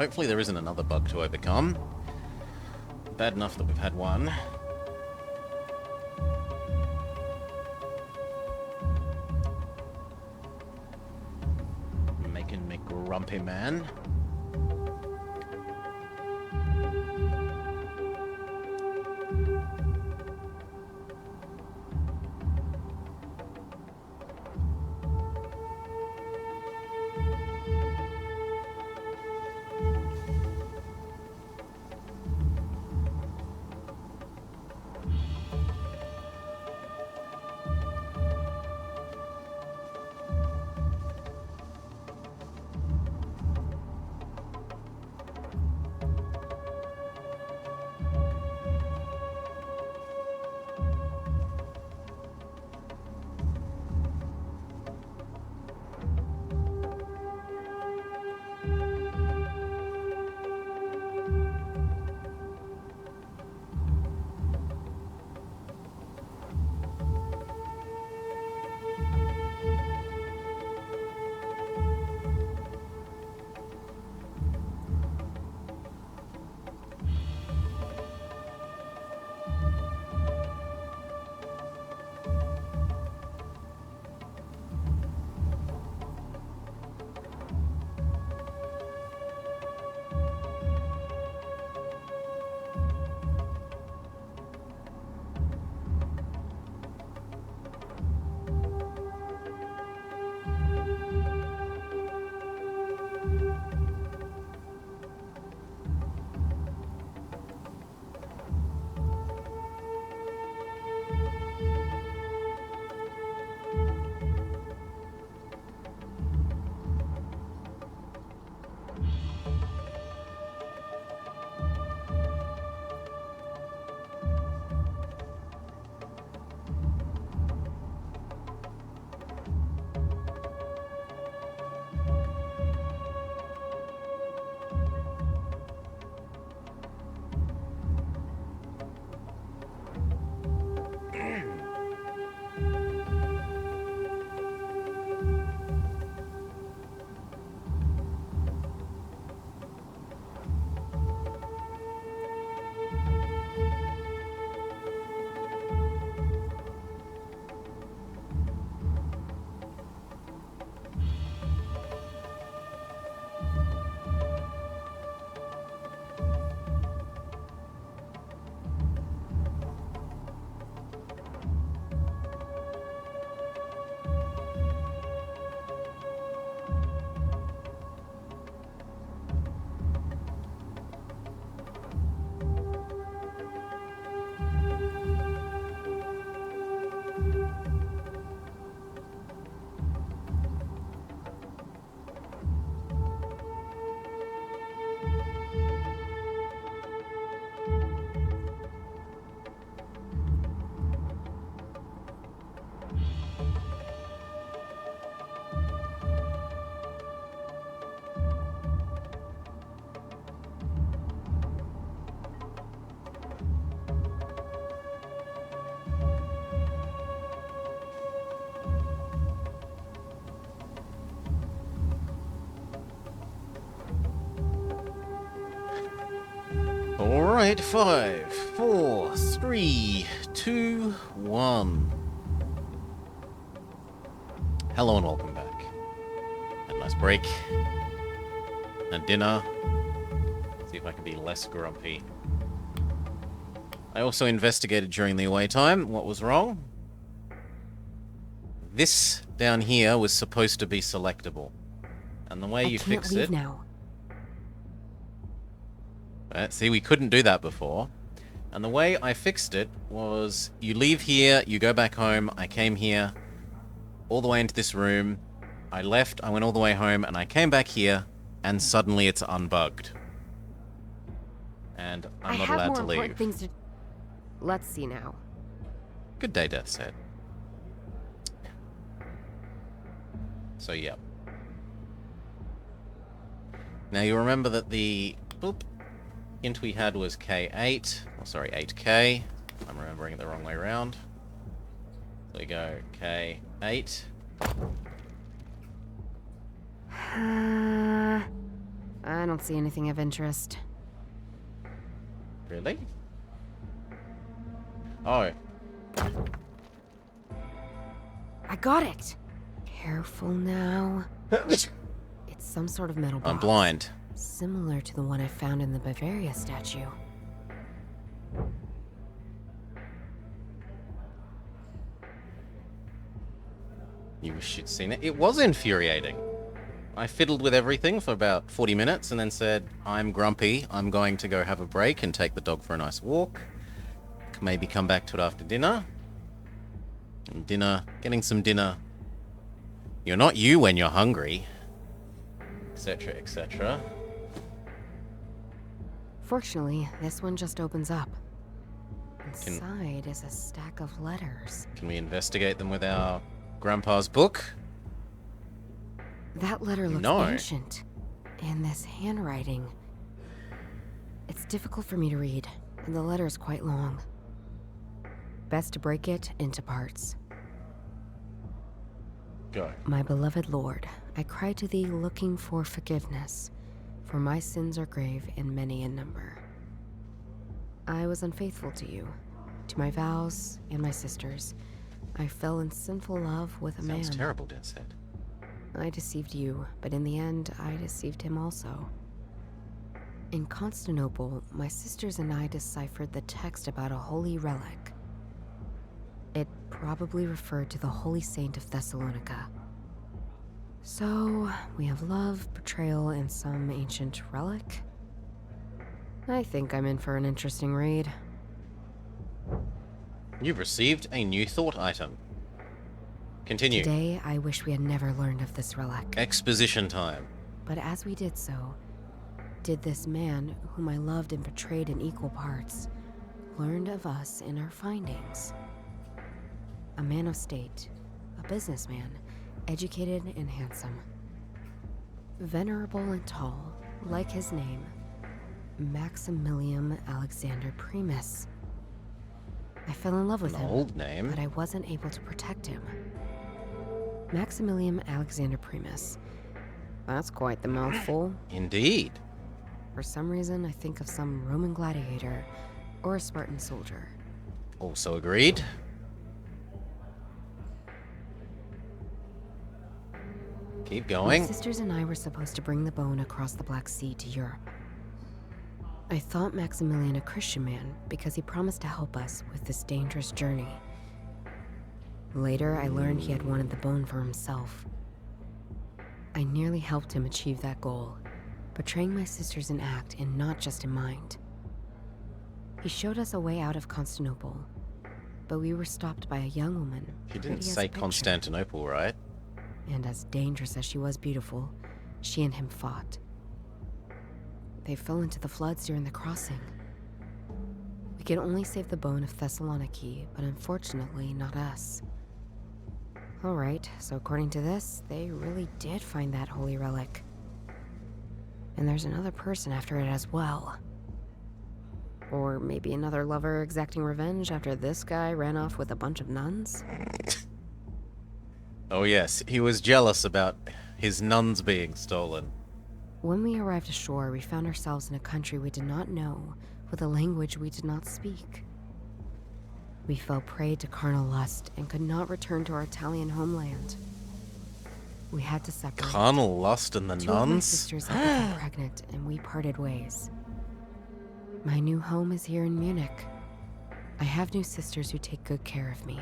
Hopefully there isn't another bug to overcome. Bad enough that we've had one. Making me grumpy, man. Alright, 5, 4, 3, 2, 1. Hello and welcome back. Had a nice break. And dinner. See if I can be less grumpy. I also investigated during the away time what was wrong. This down here was supposed to be selectable. And the way you fix it... now. See, we couldn't do that before. And the way I fixed it was you leave here, you go back home. I came here all the way into this room. I left, I went all the way home, and I came back here, and suddenly it's unbugged. And I'm not allowed to leave. Things to... Let's see now. Good day, Death said. So, yeah. Now, you remember that the int we had was K8. Oh, sorry, 8K. I'm remembering it the wrong way around. So we go K8. I don't see anything of interest. Really? Oh. I got it! Careful now. It's some sort of metal box. I'm blind. Similar to the one I found in the Bavaria statue. You wish you'd seen it. It was infuriating. I fiddled with everything for about 40 minutes and then said, I'm grumpy. I'm going to go have a break and take the dog for a nice walk. Maybe come back to it after dinner. And dinner, getting some dinner. You're not you when you're hungry. Etc., etc. Fortunately, this one just opens up. Inside is a stack of letters. Can we investigate them with our grandpa's book? That letter looks ancient. And this handwriting. It's difficult for me to read, and the letter is quite long. Best to break it into parts. Go. My beloved Lord, I cry to thee looking for forgiveness, for my sins are grave and many in number. I was unfaithful to you, to my vows and my sisters. I fell in sinful love with a man. Sounds terrible, Dad said. I deceived you, but in the end, I deceived him also. In Constantinople, my sisters and I deciphered the text about a holy relic. It probably referred to the holy saint of Thessalonica. So, we have love, betrayal, and some ancient relic. I think I'm in for an interesting read. You've received a new thought item. Continue. Today, I wish we had never learned of this relic. Exposition time. But as we did so, did this man, whom I loved and betrayed in equal parts, learned of us in our findings. A man of state, a businessman, educated and handsome. Venerable and tall, like his name, Maximilian Alexander Primus. I fell in love with him, Old name. but I wasn't able to protect him. Maximilian Alexander Primus. That's quite the mouthful. Indeed. For some reason, I think of some Roman gladiator or a Spartan soldier. Also agreed. Keep going. My sisters and I were supposed to bring the bone across the Black Sea to Europe. I thought Maximilian a Christian man because he promised to help us with this dangerous journey. Later, I learned he had wanted the bone for himself. I nearly helped him achieve that goal, betraying my sisters in act and not just in mind. He showed us a way out of Constantinople, but we were stopped by a young woman. You didn't pretty as say a picture. Constantinople, right? And as dangerous as she was beautiful, she and him fought. They fell into the floods during the crossing. We could only save the bone of Thessaloniki, but unfortunately not us. Alright, so according to this, they really did find that holy relic. And there's another person after it as well. Or maybe another lover exacting revenge after this guy ran off with a bunch of nuns? Oh yes, he was jealous about his nuns being stolen. When we arrived ashore, we found ourselves in a country we did not know, with a language we did not speak. We fell prey to carnal lust and could not return to our Italian homeland. We had to separate. Carnal lust and the Two of my nuns? sisters had become pregnant, and we parted ways. My new home is here in Munich. I have new sisters who take good care of me.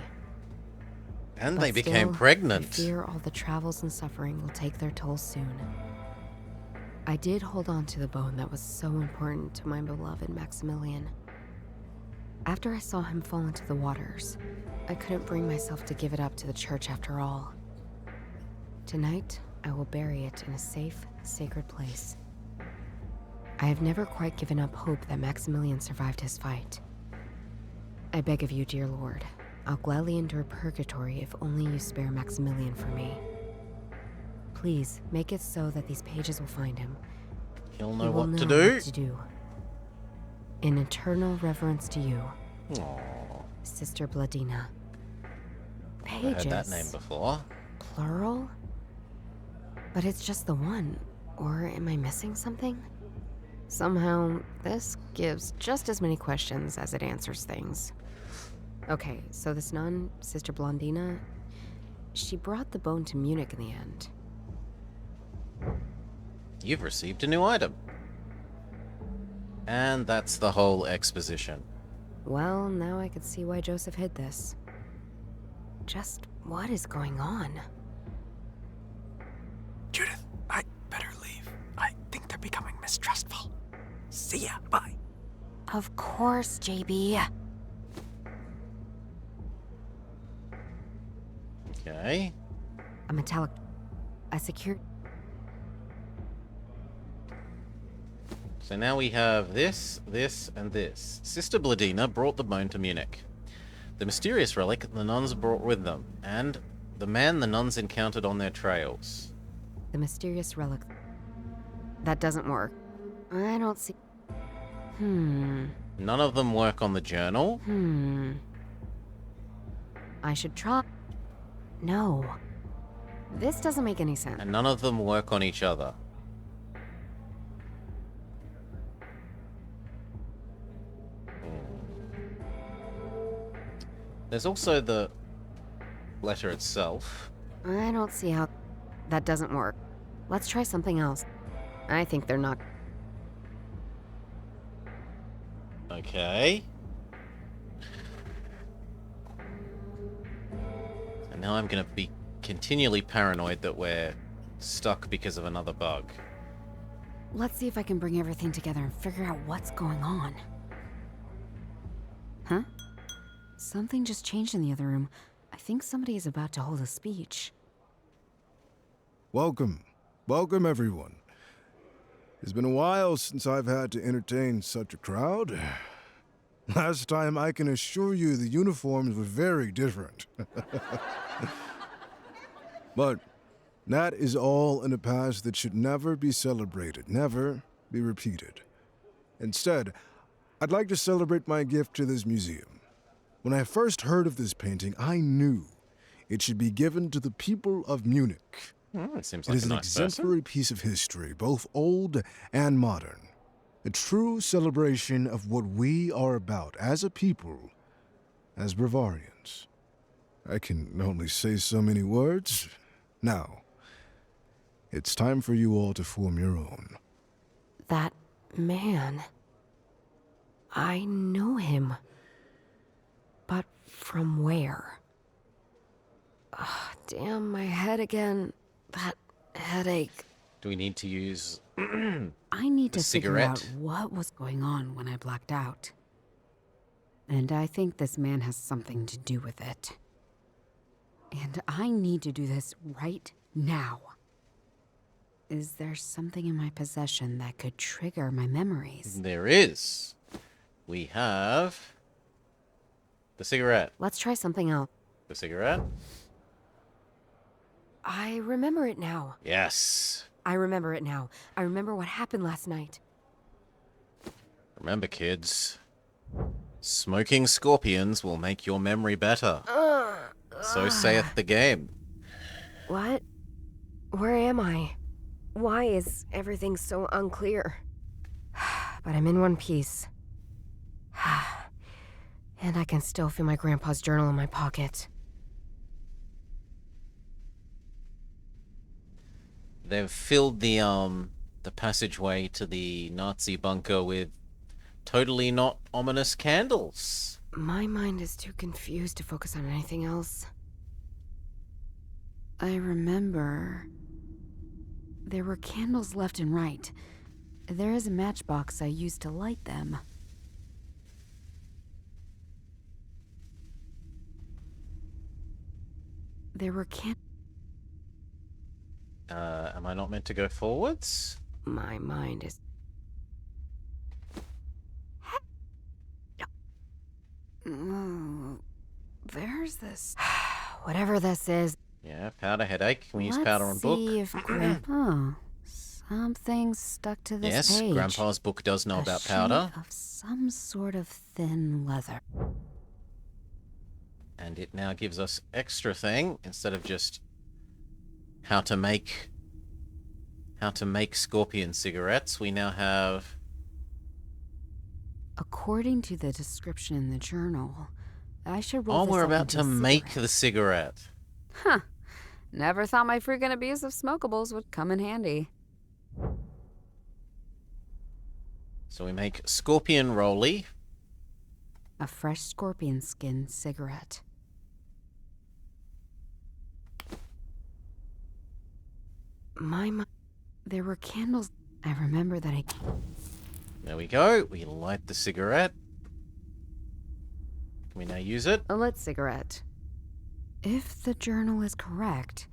And But they became still, pregnant. I fear all the travels and suffering will take their toll soon. I did hold on to the bone that was so important to my beloved Maximilian. After I saw him fall into the waters, I couldn't bring myself to give it up to the church after all. Tonight, I will bury it in a safe, sacred place. I have never quite given up hope that Maximilian survived his fight. I beg of you, dear Lord, I'll gladly endure purgatory if only you spare Maximilian for me. Please, make it so that these pages will find him. He'll He know will what to know do. what to do. In eternal reverence to you, Aww, Sister Bladina. I Pages. heard that name before. Plural? But it's just the one. Or am I missing something? Somehow, this gives just as many questions as it answers things. Okay, so this nun, Sister Blondina, she brought the bone to Munich in the end. You've received a new item. And that's the whole exposition. Well, now I could see why Joseph hid this. Just what is going on? Judith, I better leave. I think they're becoming mistrustful. See ya, bye. Of course, JB. Okay. A metallic... a secure... So now we have this, this, and this. Sister Bladina brought the bone to Munich. The mysterious relic the nuns brought with them, and the man the nuns encountered on their trails. The mysterious relic... That doesn't work. I don't see... None of them work on the journal. I should try... No. This doesn't make any sense. And none of them work on each other. There's also the letter itself. I don't see how... That doesn't work. Let's try something else. I think they're not... Okay. And now I'm gonna be continually paranoid that we're stuck because of another bug. Let's see if I can bring everything together and figure out what's going on. Huh? Something just changed in the other room. I think somebody is about to hold a speech. Welcome. Welcome, everyone. It's been a while since I've had to entertain such a crowd. Last time, I can assure you the uniforms were very different. But that is all in the past that should never be celebrated, never be repeated. Instead, I'd like to celebrate my gift to this museum. When I first heard of this painting, I knew it should be given to the people of Munich. It seems It like is a an nice exemplary person. piece of history, both old and modern. A true celebration of what we are about as a people, as Bavarians. I can only say so many words. Now, it's time for you all to form your own. That man... I know him. But from where? Ugh, damn, my head again. That headache. Do we need to use I need the to figure out cigarette? what was going on when I blacked out. And I think this man has something to do with it. And I need to do this right now. Is there something in my possession that could trigger my memories? There is. We have the cigarette. Let's try something else. The cigarette? I remember it now. Yes. I remember it now. I remember what happened last night. Remember, kids, smoking scorpions will make your memory better. So saith the game. What? Where am I? Why is everything so unclear? But I'm in one piece. And I can still feel my grandpa's journal in my pocket. They've filled the passageway to the Nazi bunker with totally not ominous candles. My mind is too confused to focus on anything else. I remember... there were candles left and right. There is a matchbox I used to light them. There were Am I not meant to go forwards? My mind is... There's this... Whatever this is. Yeah, powder headache. Can we use Let's powder on book? see if Grandpa... Something's stuck to this Yes, page. Grandpa's book does know A about sheet powder. of some sort of thin leather. And it now gives us extra thing instead of just how to make how to make scorpion cigarettes. We now have... According to the description in the journal, I should roll Oh, this we're up about into to a make cigarette. the cigarette. Huh. Never thought my freaking abuse of smokables would come in handy. So we make scorpion rolly. A fresh scorpion skin cigarette. There were candles. I remember that There we go. We light the cigarette. Can we now use it? a lit cigarette. If the journal is correct,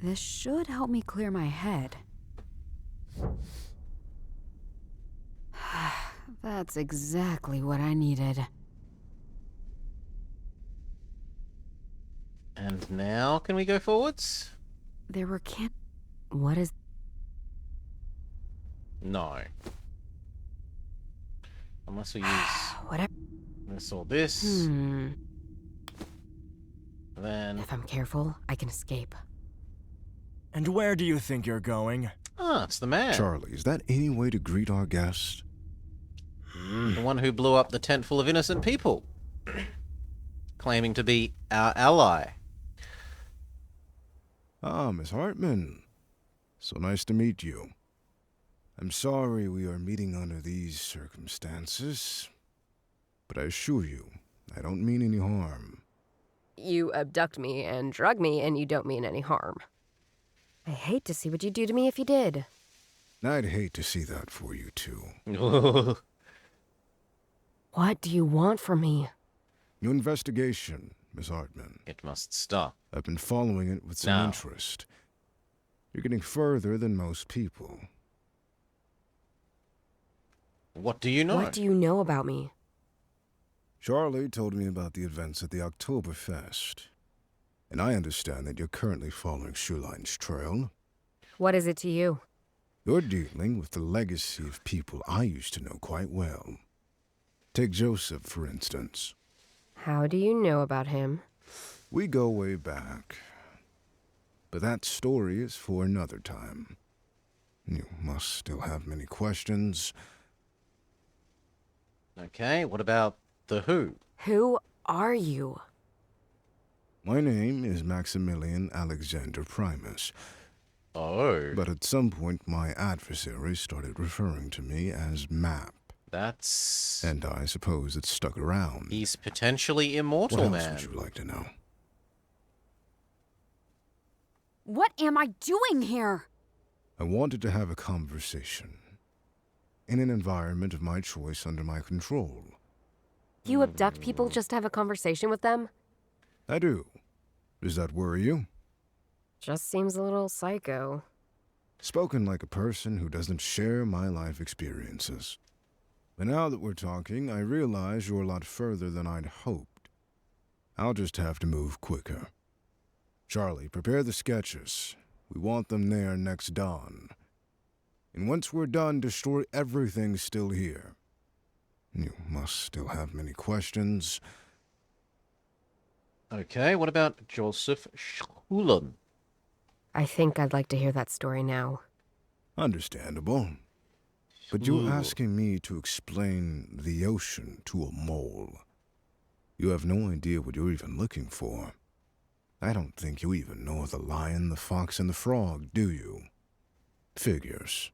this should help me clear my head. That's exactly what I needed. And now, can we go forwards? There were What is... No. Unless we use Whatever. this or this. Then... If I'm careful, I can escape. And where do you think you're going? Ah, it's the man. Charlie, is that any way to greet our guest? The one who blew up the tent full of innocent people. Claiming to be our ally. Ah, Miss Hartman. So nice to meet you. I'm sorry we are meeting under these circumstances, but I assure you, I don't mean any harm. You abduct me and drug me, and you don't mean any harm. I hate to see what you'd do to me if you did. I'd hate to see that for you, too. What do you want from me? Your investigation, Miss Hartman. It must stop. I've been following it with some No. interest. You're getting further than most people. What do you know? What do you know about me? Charlie told me about the events at the Oktoberfest. And I understand that you're currently following Schulein's trail. What is it to you? You're dealing with the legacy of people I used to know quite well. Take Joseph, for instance. How do you know about him? We go way back. But that story is for another time. You must still have many questions. Okay, what about the who? Who are you? My name is Maximilian Alexander Primus, Oh, but at some point my adversary started referring to me as Map, that's... and I suppose it stuck around. He's potentially What immortal, else man. would you like to know? What am I doing here? I wanted to have a conversation. In an environment of my choice under my control. You abduct people just to have a conversation with them? I do. Does that worry you? Just seems a little psycho. Spoken like a person who doesn't share my life experiences. But now that we're talking, I realize you're a lot further than I'd hoped. I'll just have to move quicker. Charlie, prepare the sketches. We want them there next dawn. And once we're done, destroy everything still here. You must still have many questions. Okay, what about Joseph Schulen? I think I'd like to hear that story now. Understandable. But you're Ooh. asking me to explain the ocean to a mole. You have no idea what you're even looking for. I don't think you even know the lion, the fox, and the frog, do you? Figures.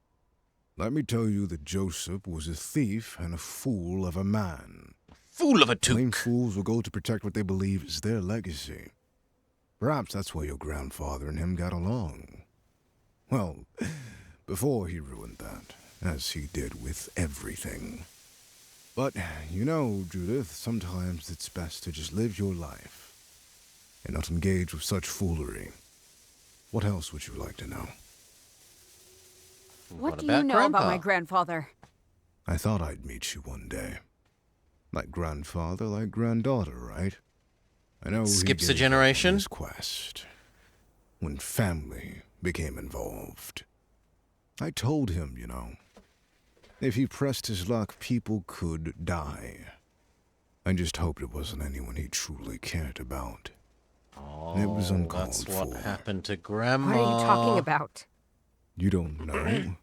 Let me tell you that Joseph was a thief and a fool of a man. Fool of a Lame toque. fools will go to protect what they believe is their legacy. Perhaps that's why your grandfather and him got along. Well, before he ruined that, as he did with everything. But, you know, Judith, sometimes it's best to just live your life and not engage with such foolery. What else would you like to know? What do you know about my grandfather? I thought I'd meet you one day. Like grandfather, like granddaughter, right? I know he Skips a gave up on generation? his quest. When family became involved. I told him, you know, if he pressed his luck, people could die. I just hoped it wasn't anyone he truly cared about. Oh, It was uncalled that's what for. happened to Grandma. What are you talking about? You don't know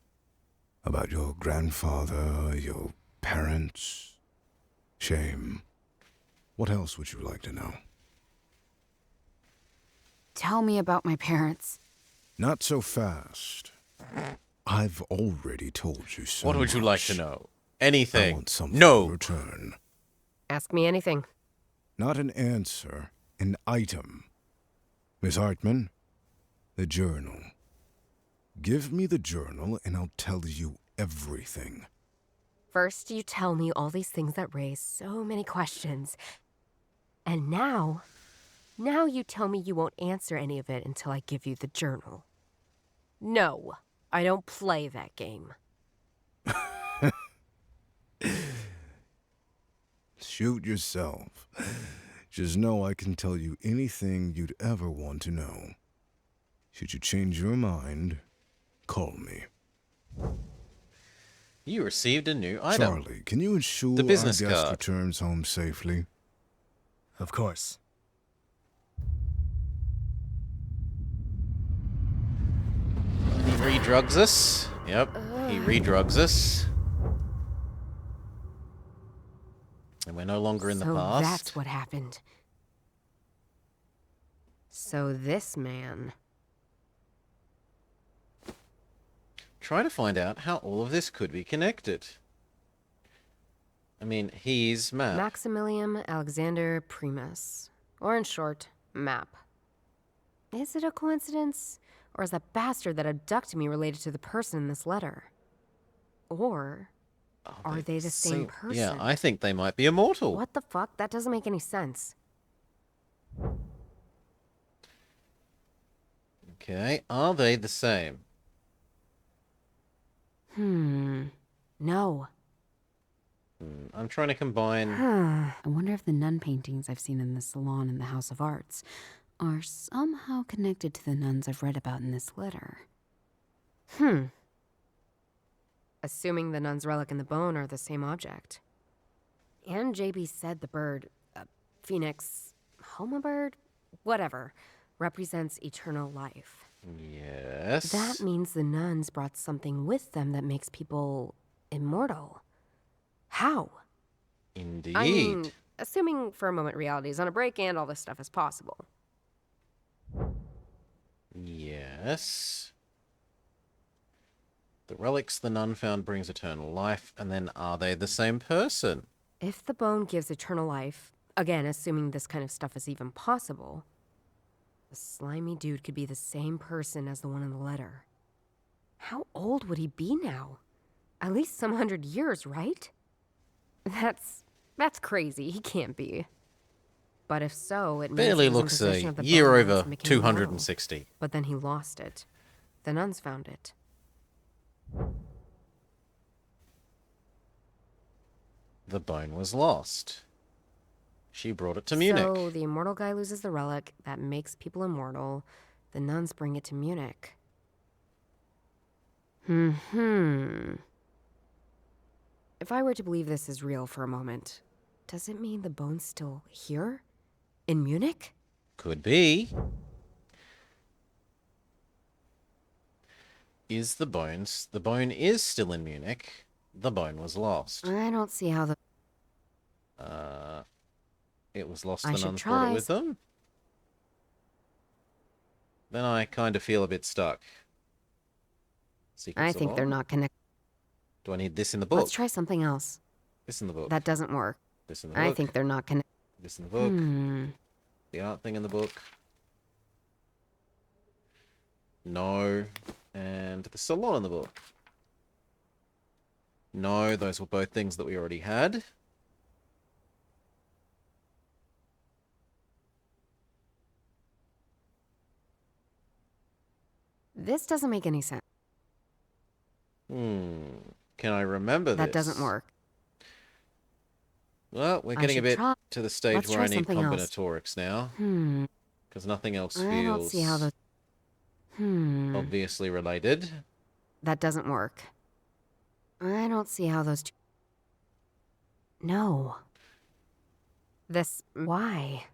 about your grandfather, your parents? Shame. What else would you like to know? Tell me about my parents. Not so fast. I've already told you so What would you like to much. know? I Anything. want something in No. return. Ask me anything. Not an answer, an item. Miss Hartman, the journal. Give me the journal and I'll tell you everything. First, you tell me all these things that raise so many questions. And now you tell me you won't answer any of it until I give you the journal. No, I don't play that game. Shoot yourself. Just know I can tell you anything you'd ever want to know. Should you change your mind, call me. You received a new item. Charlie, can you ensure The business our guest card. returns home safely? Of course. He redrugs us. Yep, he redrugs us. And we're no longer in the So past. that's what happened. So this man... Try to find out how all of this could be connected. I mean, he's Map. Maximilian Alexander Primus. Or in short, MAP. Is it a coincidence? Or is that bastard that abducted me related to the person in this letter? Or are they the same person? Yeah, I think they might be immortal. What the fuck? That doesn't make any sense. Okay, are they the same? No. I'm trying to combine... I wonder if the nun paintings I've seen in the salon in the House of Arts are somehow connected to the nuns I've read about in this letter. Assuming the nun's relic and the bone are the same object. And JB said the bird, Phoenix, Hauma bird, whatever, represents eternal life. Yes. That means the nuns brought something with them that makes people immortal. How? Indeed. I mean, assuming for a moment reality is on a break and all this stuff is possible. Yes. The relics the nun found brings eternal life, and then are they the same person? If the bone gives eternal life, again, assuming this kind of stuff is even possible, the slimy dude could be the same person as the one in the letter. How old would he be now? At least some 100 years, right? That's crazy. He can't be. But if so, it means Barely he was in looks possession a of the year bone once over and became immortal. 260. But then he lost it. The nuns found it. The bone was lost. She brought it to Munich. So the immortal guy loses the relic that makes people immortal. The nuns bring it to Munich. If I were to believe this is real for a moment, does it mean the bone's still here? In Munich? Could be. Is the bones? The bone is still in Munich. The bone was lost. I don't see how the... It was lost. I The should nuns brought it try. with them. Then I kind of feel a bit stuck. Secrets I of think they're Law? not connected. Do I need this in the book? Let's try something else. This in the book. That doesn't work. This in the book. I think they're not connected. This in the book. The art thing in the book. No. And the salon in the book. No, those were both things that we already had. This doesn't make any sense. Can I remember this? That doesn't work. Well, we're I getting a should bit try- to the stage Let's where try I need something else. combinatorics now. Because nothing else I don't feels see how the... obviously related. That doesn't work. I don't see how those two... No. This... Why?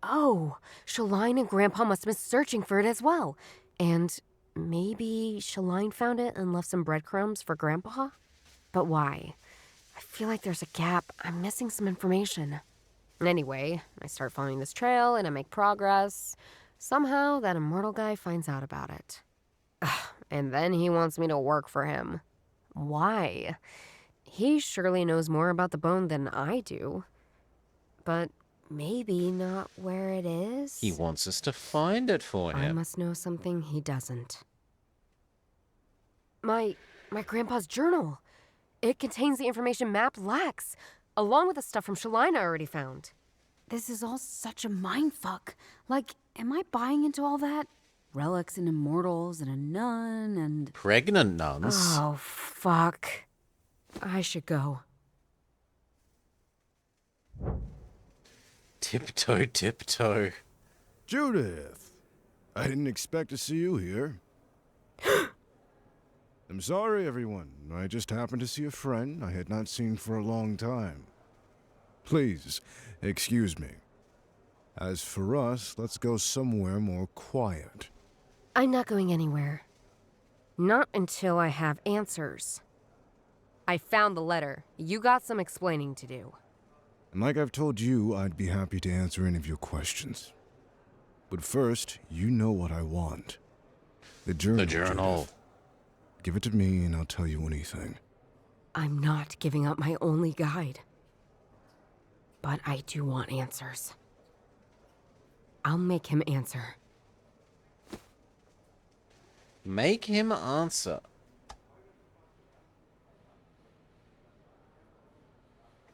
Oh, Shaline and Grandpa must have been searching for it as well. And maybe Shaline found it and left some breadcrumbs for Grandpa? But why? I feel like there's a gap. I'm missing some information. Anyway, I start following this trail and I make progress. Somehow, that immortal guy finds out about it. Ugh, and then he wants me to work for him. Why? He surely knows more about the bone than I do. But maybe not where it is? He wants us to find it for I him. must know something he doesn't. My grandpa's journal. It contains the information Map lacks, along with the stuff from Shalina I already found. This is all such a mindfuck. Like, am I buying into all that? Relics and immortals and a nun and... Pregnant nuns? Oh, fuck. I should go. Tiptoe, tiptoe. Judith! I didn't expect to see you here. I'm sorry, everyone. I just happened to see a friend I had not seen for a long time. Please, excuse me. As for us, let's go somewhere more quiet. I'm not going anywhere. Not until I have answers. I found the letter. You got some explaining to do. And like I've told you, I'd be happy to answer any of your questions. But first, you know what I want. The journal. The journal. Judith. Give it to me and I'll tell you anything. I'm not giving up my only guide. But I do want answers. I'll make him answer. Make him answer.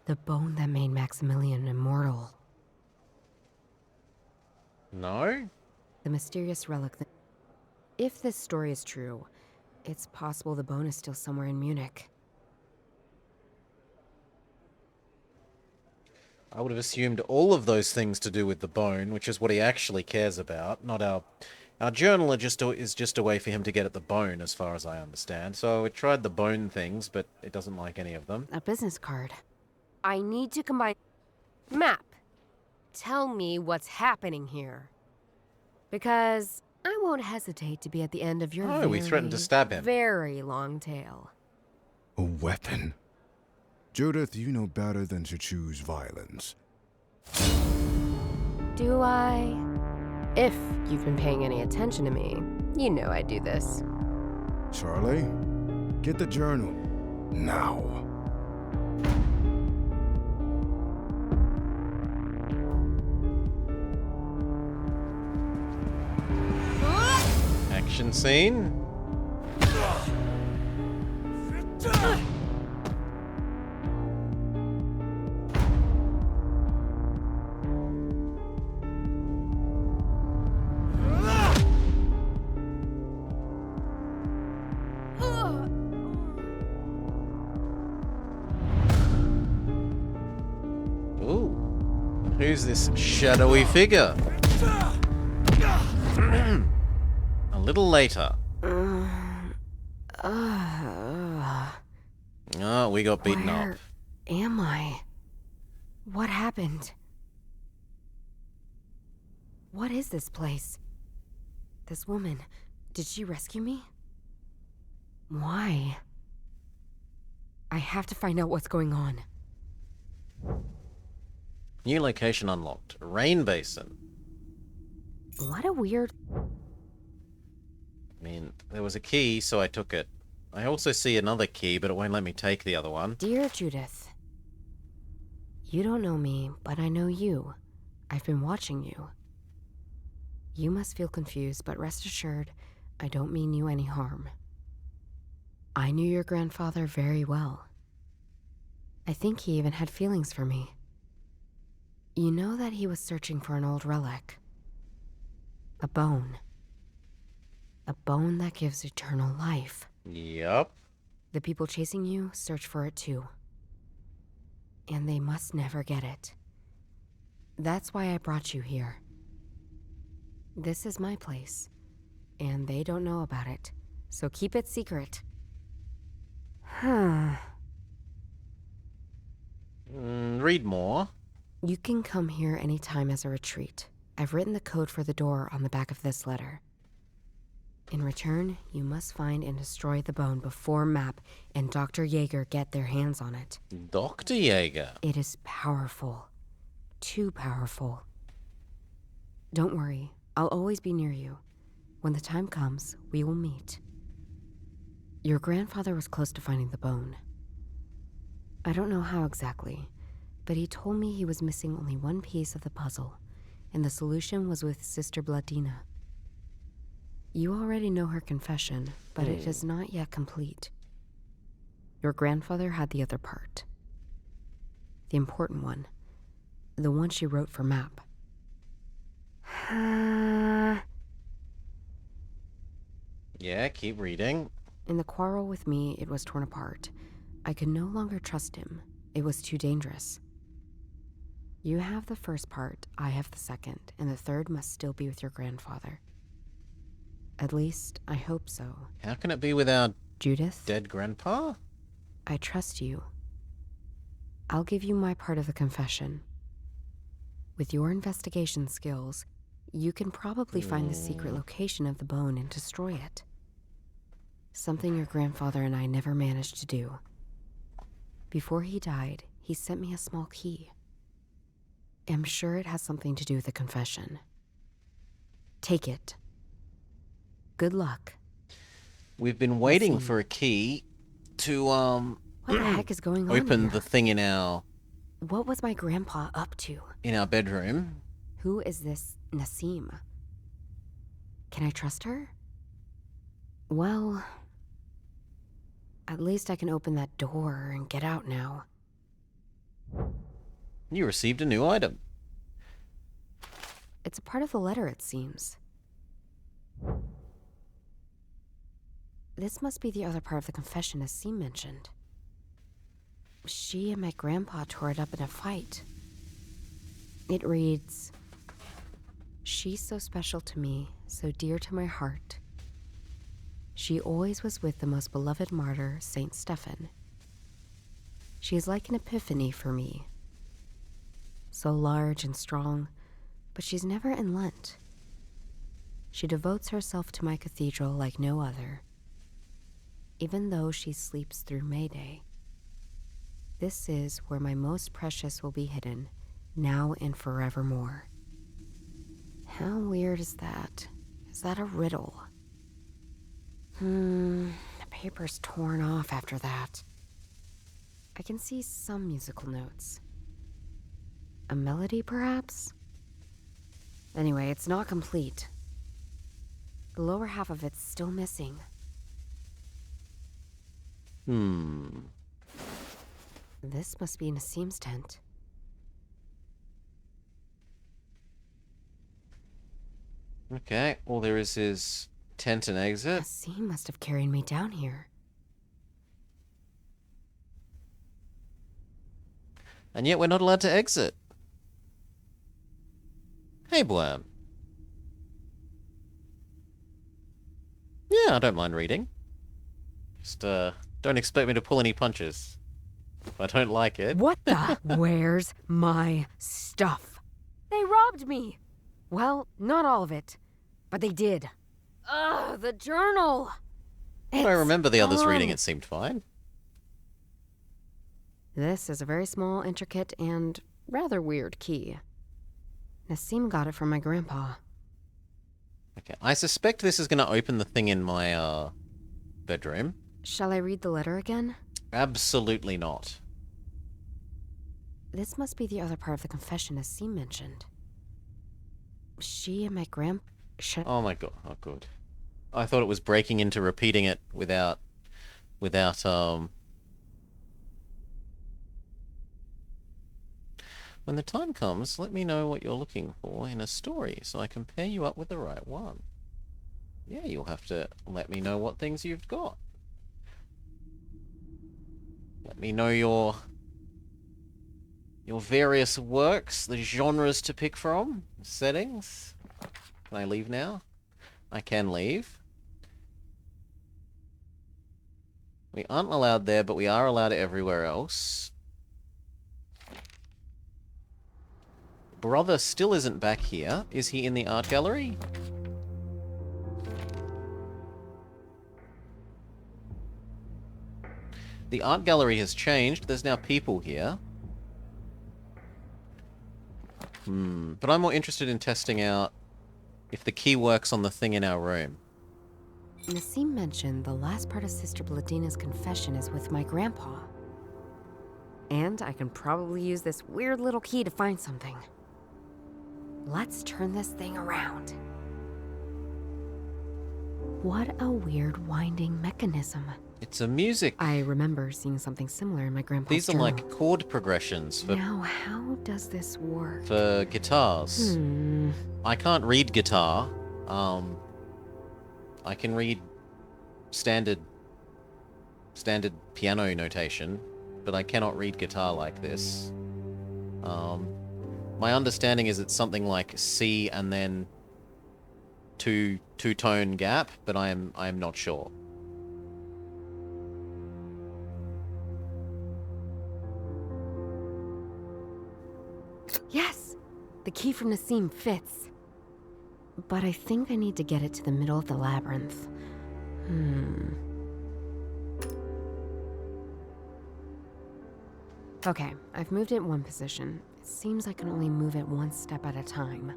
The bone that made Maximilian immortal. No? The mysterious relic that... If this story is true, it's possible the bone is still somewhere in Munich. I would have assumed all of those things to do with the bone, which is what he actually cares about, not our... Our journal is just a way for him to get at the bone, as far as I understand. So we tried the bone things, but it doesn't like any of them. A business card. I need to combine... Map. Tell me what's happening here. Because I won't hesitate to be at the end of your We threatened to stab him. very long tale. A weapon? Judith, you know better than to choose violence. Do I? If you've been paying any attention to me, you know I do this. Charlie, get the journal. Now. Action scene. Ooh. Who's this shadowy figure? A little later. Oh, we got beaten Where up. am I? What happened? What is this place? This woman, did she rescue me? Why? I have to find out what's going on. New location unlocked. Rain basin. What a weird... I mean, there was a key, so I took it. I also see another key, but it won't let me take the other one. Dear Judith, you don't know me, but I know you. I've been watching you. You must feel confused, but rest assured, I don't mean you any harm. I knew your grandfather very well. I think he even had feelings for me. You know that he was searching for an old relic. A bone. A bone that gives eternal life. Yup. The people chasing you search for it too. And they must never get it. That's why I brought you here. This is my place, and they don't know about it, so keep it secret. Read more. You can come here anytime as a retreat. I've written the code for the door on the back of this letter. In return, you must find and destroy the bone before Map and Dr. Jaeger get their hands on it. Dr. Jaeger. It is powerful. Too powerful. Don't worry, I'll always be near you. When the time comes, we will meet. Your grandfather was close to finding the bone. I don't know how exactly, but he told me he was missing only one piece of the puzzle, and the solution was with Sister Bladina. You already know her confession, but it is not yet complete. Your grandfather had the other part. The important one. The one she wrote for Map. Yeah, keep reading. In the quarrel with me, it was torn apart. I could no longer trust him. It was too dangerous. You have the first part, I have the second, and the third must still be with your grandfather. At least, I hope so. How can it be with our Judith, dead grandpa? I trust you. I'll give you my part of the confession. With your investigation skills, you can probably find the secret location of the bone and destroy it. Something your grandfather and I never managed to do. Before he died, he sent me a small key. I'm sure it has something to do with the confession. Take it. Good luck. We've been waiting for a key to, What the heck is going on open here? the thing in our What was my grandpa up to? bedroom. Who is this Nassim? Can I trust her? Well, at least I can open that door and get out now. You received a new item. It's a part of the letter, it seems. This must be the other part of the confession Nassim mentioned. She and my grandpa tore it up in a fight. It reads, "She's so special to me, so dear to my heart. She always was with the most beloved martyr, Saint Stephen. She is like an epiphany for me. So large and strong, but she's never in Lent. She devotes herself to my cathedral like no other, even though she sleeps through May Day. This is where my most precious will be hidden, now and forevermore." How weird is that? Is that a riddle? The paper's torn off after that. I can see some musical notes. A melody, perhaps? Anyway, it's not complete. The lower half of it's still missing. This must be Nassim's tent. Okay, all there is tent and exit. Nassim must have carried me down here. And yet we're not allowed to exit. Hey, Blam. Yeah, I don't mind reading. Just, don't expect me to pull any punches. If I don't like it. What the? Where's my stuff? They robbed me! Well, not all of it, but they did. Ugh, the journal! I remember the others gone. reading it seemed fine. This is a very small, intricate, and rather weird key. Nassim got it from my grandpa. Okay, I suspect this is going to open the thing in my, bedroom. Shall I read the letter again? Absolutely not. This must be the other part of the confession Nassim mentioned. She and my Oh my god, oh good. I thought it was breaking into repeating it without, When the time comes, let me know what you're looking for in a story so I can pair you up with the right one. Yeah, you'll have to let me know what things you've got. Let me know your various works, the genres to pick from, settings. Can I leave now? I can leave. We aren't allowed there, but we are allowed everywhere else. Brother still isn't back here. Is he in the art gallery? The art gallery has changed. There's now people here. But I'm more interested in testing out if the key works on the thing in our room. Nassim mentioned the last part of Sister Bladina's confession is with my grandpa. And I can probably use this weird little key to find something. Let's turn this thing around. What a weird winding mechanism. It's a music. I remember seeing something similar in my grandpa's These are journal. like chord progressions for Now, how does this work? guitars. I can't read guitar. I can read standard piano notation, but I cannot read guitar like this. My understanding is it's something like C and then two-tone gap, but I am not sure. Yes! The key from Nassim fits. But I think I need to get it to the middle of the labyrinth. Okay, I've moved it one position. It seems I can only move it one step at a time.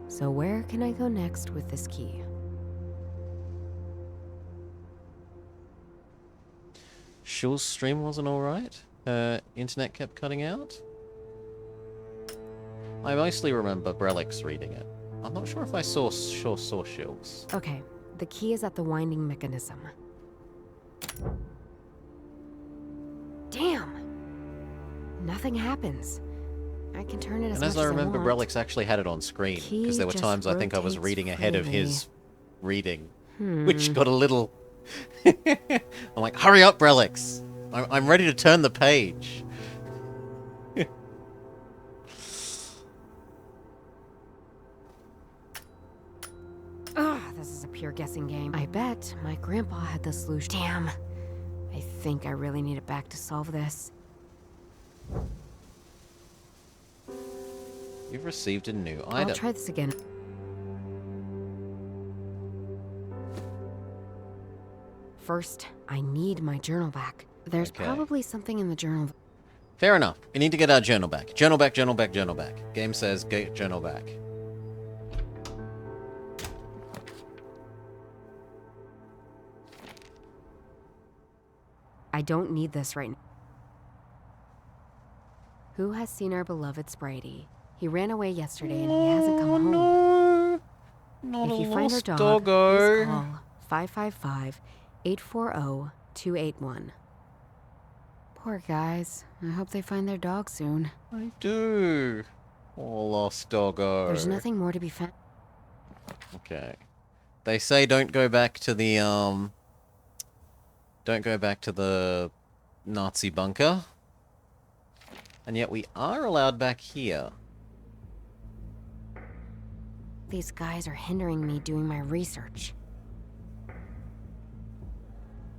So where can I go next with this key? Shul's stream wasn't alright. Internet kept cutting out. I mostly remember Brelix reading it. I'm not sure if I saw Shul's. Okay, the key is at the winding mechanism. Damn! Nothing happens. I can turn it as And much as I remember, want. Brelix actually had it on screen, Key because there were just times I think I was rotates reading ahead of freely. his reading, which got a little... I'm like, hurry up, Brelix! I'm ready to turn the page. This is a pure guessing game. I bet my grandpa had the solution. Damn. I think I really need it back to solve this. You've received a new I'll item. try this again. First, I need my journal back. There's Okay. probably something in the journal. Fair enough. We need to get our journal back. Journal back, journal back, journal back. Game says get journal back. I don't need this right now. Who has seen our beloved Spradey? He ran away yesterday and he hasn't come home. No, not If a you find our lost dog, doggo. please call 555-840-281. Poor guys. I hope they find their dog soon. I do. Oh, lost doggo. There's nothing more to be found. Okay. They say don't go back to the don't go back to the Nazi bunker. And yet we are allowed back here. These guys are hindering me doing my research.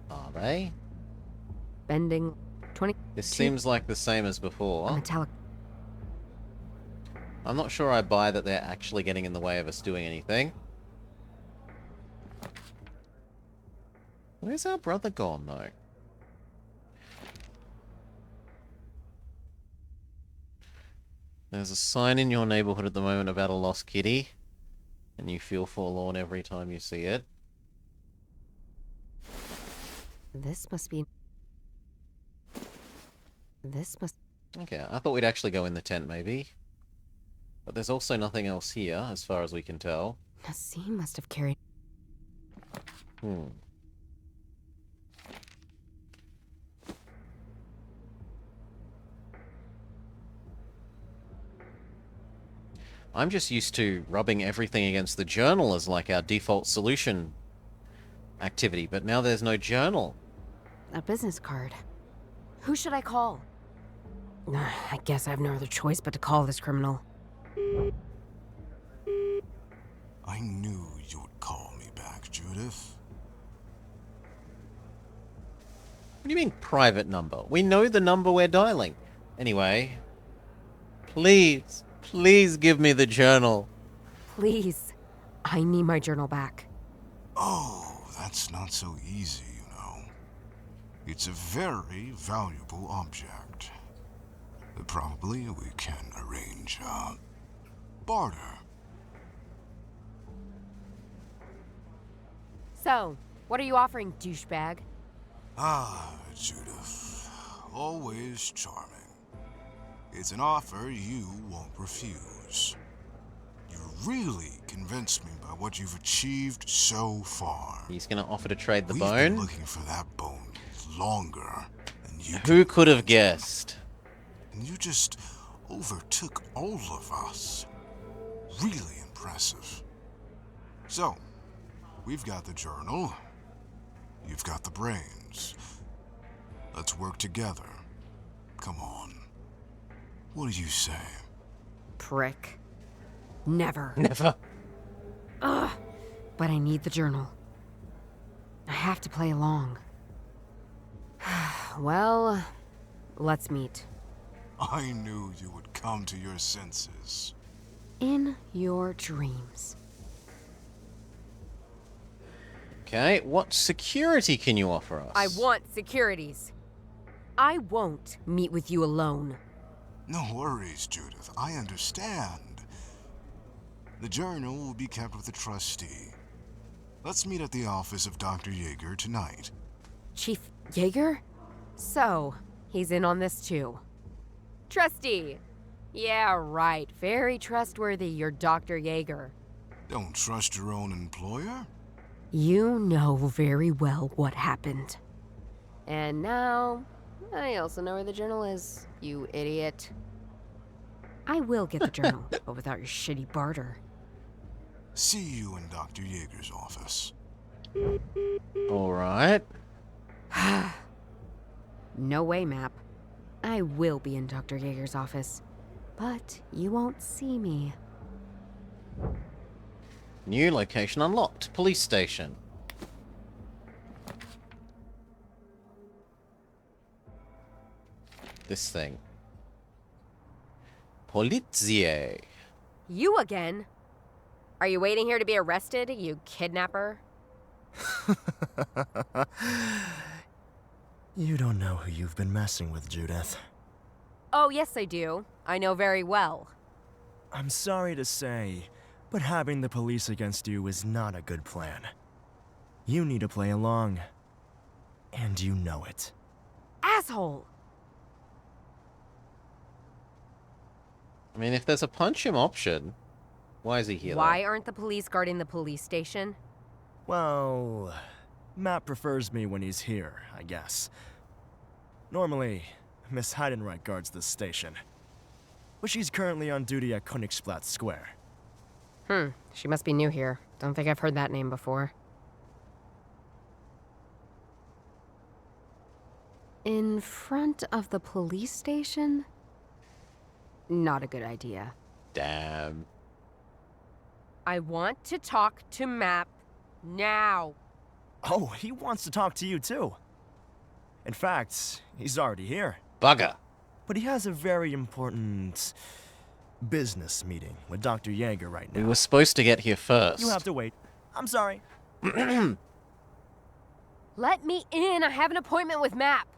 Are they? Bending 20 This seems like the same as before. metallic. I'm not sure I buy that they're actually getting in the way of us doing anything. Where's our brother gone, though? There's a sign in your neighborhood at the moment about a lost kitty, and you feel forlorn every time you see it. This must be. This must. Okay, I thought we'd actually go in the tent, maybe. But there's also nothing else here, as far as we can tell. Nassim must have carried. I'm just used to rubbing everything against the journal as like our default solution activity, but now there's no journal. A business card. Who should I call? I guess I have no other choice but to call this criminal. I knew you would call me back, Judith. What do you mean, private number? We know the number we're dialing. Anyway, please, please give me the journal. Please. I need my journal back. Oh, that's not so easy, you know. It's a very valuable object. Probably we can arrange a barter. So, what are you offering, douchebag? Ah, Judith. Always charming. It's an offer you won't refuse. You really convinced me by what you've achieved so far. He's gonna offer to trade the We've bone. been looking for that bone longer than you Who can could have imagine. guessed? And you just overtook all of us. Really impressive. So, we've got the journal. You've got the brains. Let's work together. Come on. What do you say? Prick. Never. Never. Ugh. But I need the journal. I have to play along. Well, let's meet. I knew you would come to your senses. In your dreams. Okay, what security can you offer us? I want securities. I won't meet with you alone. No worries, Judith. I understand. The journal will be kept with the trustee. Let's meet at the office of Dr. Yeager tonight. Chief Yeager? So, he's in on this too. Trustee. Yeah, right. Very trustworthy, your Dr. Yeager. Don't trust your own employer? You know very well what happened. And now, I also know where the journal is, you idiot. I will get the journal, but without your shitty barter. See you in Dr. Yeager's office. Alright. No way, Map. I will be in Dr. Yeager's office, but you won't see me. New location unlocked. Police station. This thing. Polizie. You again? Are you waiting here to be arrested, you kidnapper? You don't know who you've been messing with, Judith. Oh, yes, I do. I know very well. I'm sorry to say, but having the police against you is not a good plan. You need to play along. And you know it. Asshole! I mean, if there's a punch him option, why is he here? Why aren't the police guarding the police station? Well, Matt prefers me when he's here, I guess. Normally, Miss Heidenreich guards this station. But she's currently on duty at Königsplatz Square. She must be new here. Don't think I've heard that name before. In front of the police station? Not a good idea. Damn. I want to talk to Map now. Oh, he wants to talk to you too. In fact, he's already here. Bugger. But he has a very important business meeting with Dr. Yeager right We now. were supposed to get here first. You have to wait. I'm sorry. Let me in. I have an appointment with Map.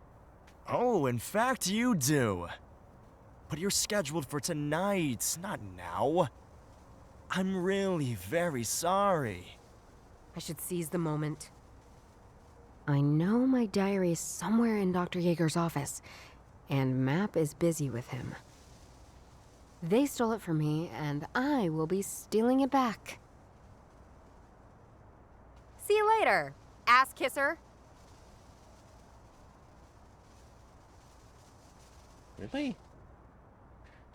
Oh, in fact, you do. But you're scheduled for tonight, not now. I'm really very sorry. I should seize the moment. I know my diary is somewhere in Dr. Yeager's office, and Map is busy with him. They stole it from me, and I will be stealing it back. See you later, ass kisser. Really?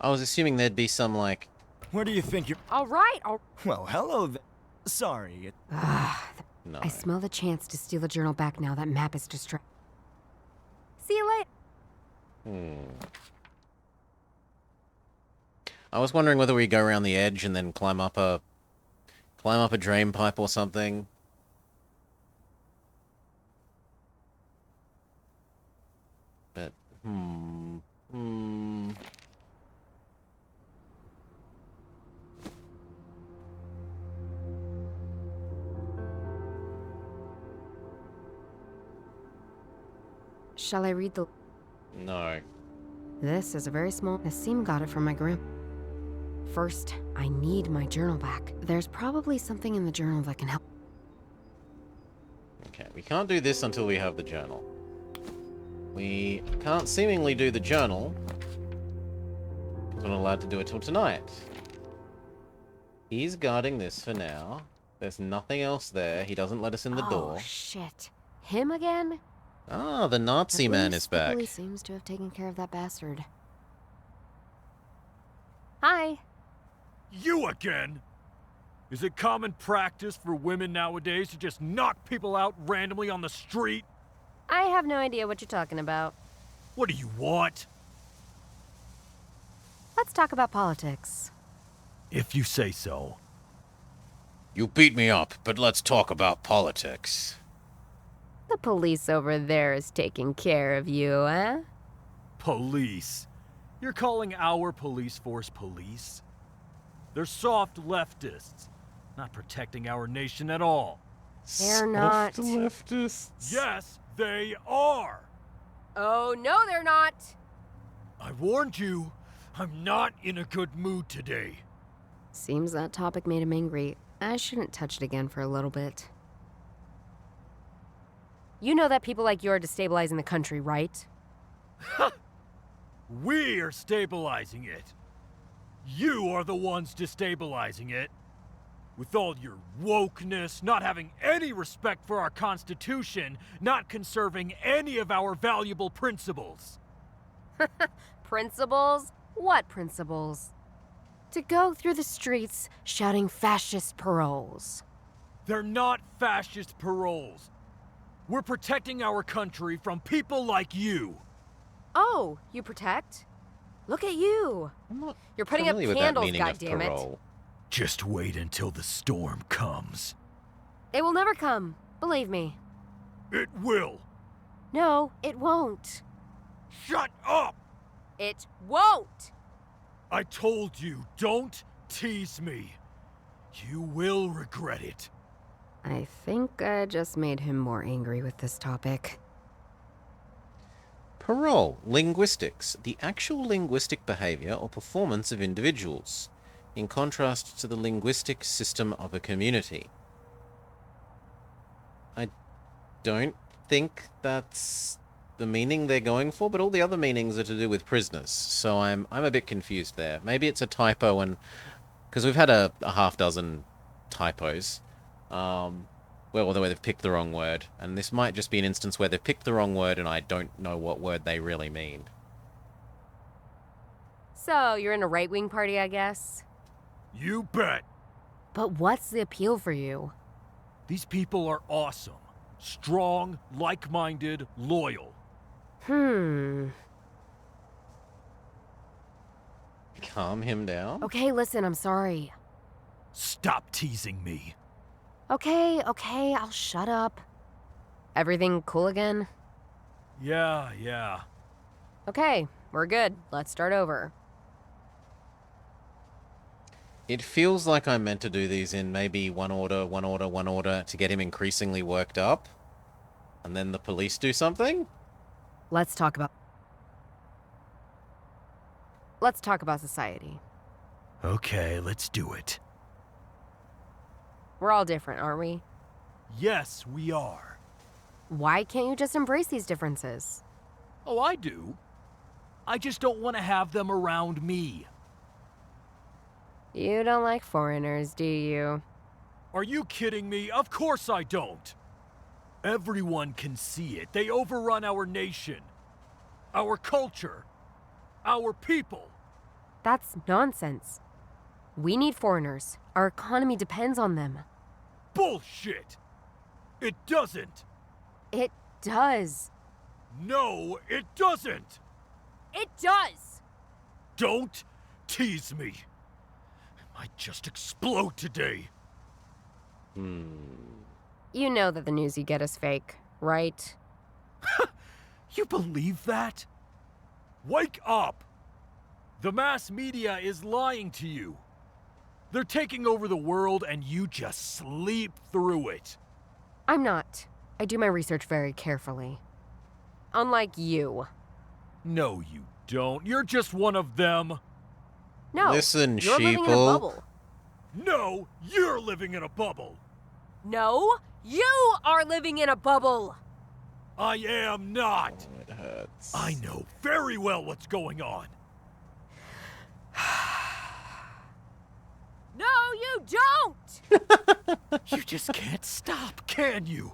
I was assuming there'd be some, like... Where do you think you're... All right. Well, hello Sorry. No. I smell the chance to steal the journal back now that Map is distracted. See you later. I was wondering whether we go around the edge and then climb up a drain pipe or something. But Shall I read the... No. This is a very small... Nassim got it from my grandpa. First, I need my journal back. There's probably something in the journal that can help. Okay, we can't do this until we have the journal. We can't seemingly do the journal, because we're not allowed to do it till tonight. He's guarding this for now. There's nothing else there. He doesn't let us in the door. Oh, shit. Him again? Ah, the Nazi At man least is back. The police seems to have taken care of that bastard. Hi. You again? Is it common practice for women nowadays to just knock people out randomly on the street? I have no idea what you're talking about. What do you want? Let's talk about politics. If you say so. You beat me up, but let's talk about politics. The police over there is taking care of you, eh? Police? You're calling our police force police? They're soft leftists, not protecting our nation at all. They're not. Soft leftists. Yes, they are! Oh, no, they're not! I warned you, I'm not in a good mood today. Seems that topic made him angry. I shouldn't touch it again for a little bit. You know that people like you are destabilizing the country, right? We are stabilizing it. You are the ones destabilizing it. With all your wokeness, not having any respect for our Constitution, not conserving any of our valuable principles. Principles? What principles? To go through the streets shouting fascist paroles. They're not fascist paroles. We're protecting our country from people like you. Oh, you protect? Look at you. I'm not You're putting up familiar with that candles, meaning of goddammit. parole. Just wait until the storm comes. It will never come. Believe me. It will. No, it won't. Shut up! It won't! I told you, don't tease me. You will regret it. I think I just made him more angry with this topic. Parole, linguistics, the actual linguistic behavior or performance of individuals, in contrast to the linguistic system of a community. I don't think that's the meaning they're going for, but all the other meanings are to do with prisoners, so I'm a bit confused there. Maybe it's a typo, and because we've had a half dozen typos, well, they've picked the wrong word, and this might just be an instance where they've picked the wrong word and I don't know what word they really mean. So, you're in a right-wing party, I guess? You bet. But what's the appeal for you? These people are awesome. Strong, like-minded, loyal. Calm him down? Okay, listen, I'm sorry. Stop teasing me. Okay, I'll shut up. Everything cool again? Yeah. Okay, we're good. Let's start over. It feels like I'm meant to do these in maybe one order, to get him increasingly worked up. And then the police do something? Let's talk about society. Okay, let's do it. We're all different, aren't we? Yes, we are. Why can't you just embrace these differences? Oh, I do. I just don't want to have them around me. You don't like foreigners, do you? Are you kidding me? Of course I don't. Everyone can see it. They overrun our nation, our culture, our people. That's nonsense. We need foreigners. Our economy depends on them. Bullshit! It doesn't. It does. No, it doesn't. It does! Don't tease me. I might just explode today. You know that the news you get is fake, right? You believe that? Wake up! The mass media is lying to you. They're taking over the world and you just sleep through it. I'm not. I do my research very carefully. Unlike you. No, you don't. You're just one of them. No, Listen, you're living in a sheeple. bubble. No, you're living in a bubble. No, you are living in a bubble. I am not. Oh, it hurts. I know very well what's going on. No, you don't! You just can't stop, can you?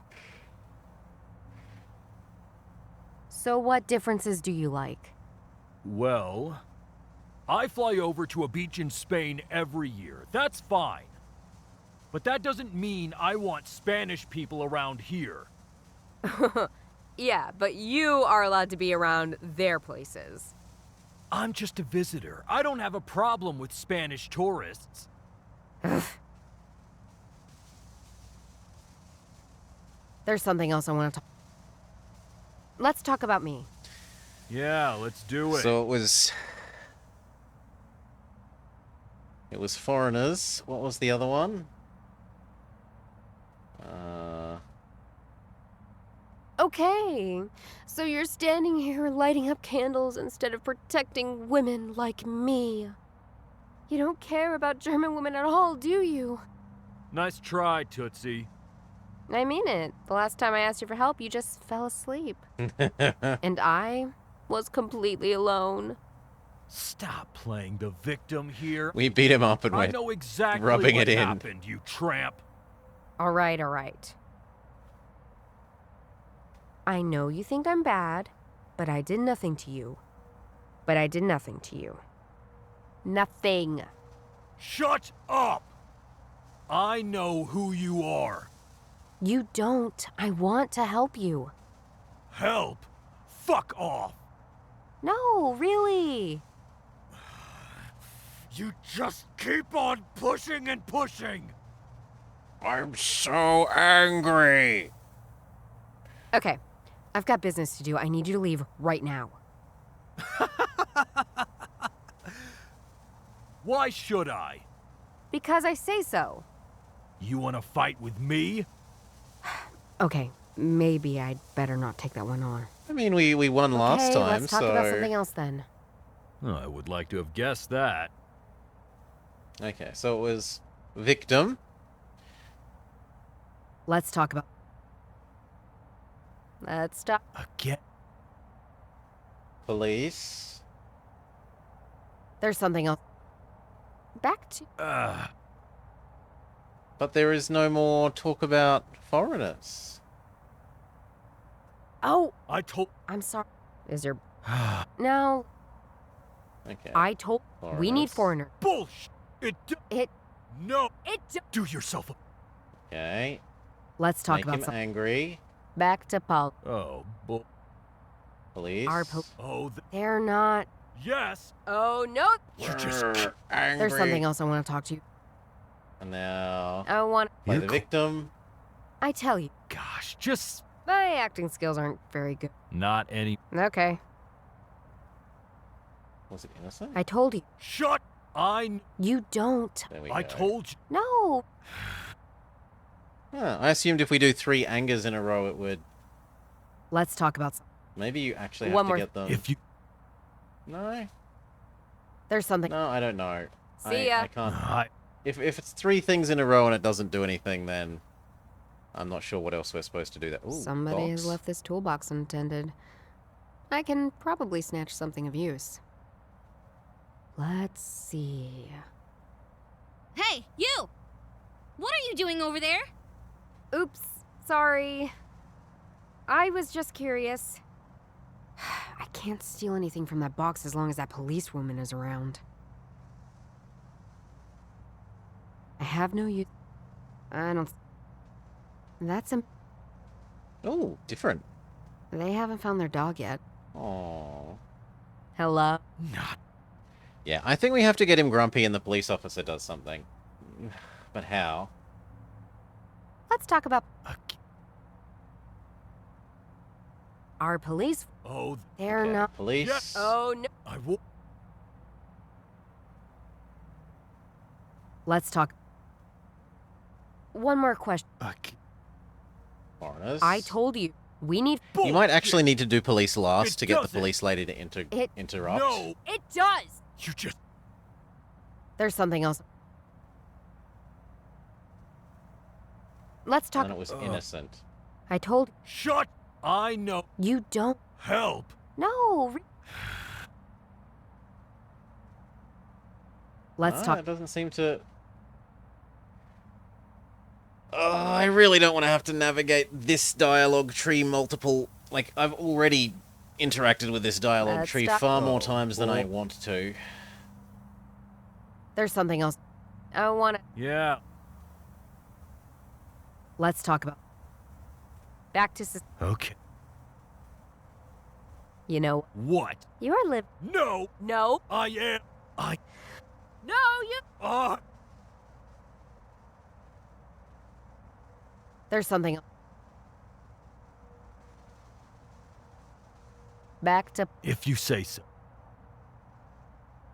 So what differences do you like? Well, I fly over to a beach in Spain every year. That's fine. But that doesn't mean I want Spanish people around here. Yeah, but you are allowed to be around their places. I'm just a visitor. I don't have a problem with Spanish tourists. There's something else I want to talk. Let's talk about me. Yeah, let's do it. So it was foreigners. What was the other one? Okay, so you're standing here lighting up candles instead of protecting women like me. You don't care about German women at all, do you? Nice try, Tootsie. I mean it. The last time I asked you for help, you just fell asleep. And I was completely alone. Stop playing the victim here. We beat him up and I we're know exactly rubbing what it in. happened, you tramp. All right, all right. I know you think I'm bad, but I did nothing to you. Nothing. Shut up! I know who you are. You don't. I want to help you. Help! Fuck off! No, really. You just keep on pushing and pushing! I'm so angry. Okay, I've got business to do. I need you to leave right now. Why should I? Because I say so. You wanna fight with me? Okay, maybe I'd better not take that one on. I mean, we won last Okay, time, let's talk so about something else then. Oh, I would like to have guessed that. okay. So it was victim. Let's talk about... Let's stop. Again? Police. There's something else. Back to... But there is no more talk about foreigners. Oh, I told... I'm sorry. Is there... No, Okay. I told... We need Foreigners. foreigners. Bullshit! It... No! It... Do yourself a... Okay. Let's talk Make about him something. angry. Back to Paul. Oh, Police. Oh, They're not... yes! Oh, no. You just... angry. There's something else I want to talk to you. And now I want... play You're the cool. victim. I tell you, Gosh, just... my acting skills aren't very good. Not any... Okay, Was it innocent? I told you. Shut! You don't. There we I go. told you... No. Huh, I assumed if we do 3 angers in a row, it would. Let's talk about... Maybe you actually One have more to get them. If you... No. There's something... No, I don't know. See ya. I can't. I... If it's 3 things in a row and it doesn't do anything, then I'm not sure what else we're supposed to do. That. Ooh, Somebody has box. left this toolbox unattended. I can probably snatch something of use. Let's see... Hey, you! What are you doing over there? Oops, sorry. I was just curious. I can't steal anything from that box as long as that policewoman is around. I have no use. I don't... That's a... Oh, different. They haven't found their dog yet. Oh. Hello? Not... Yeah, I think we have to get him grumpy and the police officer does something. But how? Let's talk about Again. our police. Oh, They're Okay, not... Police. Yes. Oh, no. I will... Let's talk... One more question. Again. Foreigners. I told you. We need. You might actually need to do police last It to get the doesn't. police lady to interrupt. No, It does! you just... There's something else. Let's And talk. then it was innocent. I told Shut! I know. you don't. Help! No. Let's talk. It doesn't seem to... Oh, I really don't want to have to navigate this dialogue tree multiple... Like, I've already interacted with this dialogue Let's tree stop. far more times than I want to. There's something else. I want to. Yeah. Let's talk about. Back to. Okay. You know. What? You are live. No! No. I am... No, you. There's something. Back to. If you say so.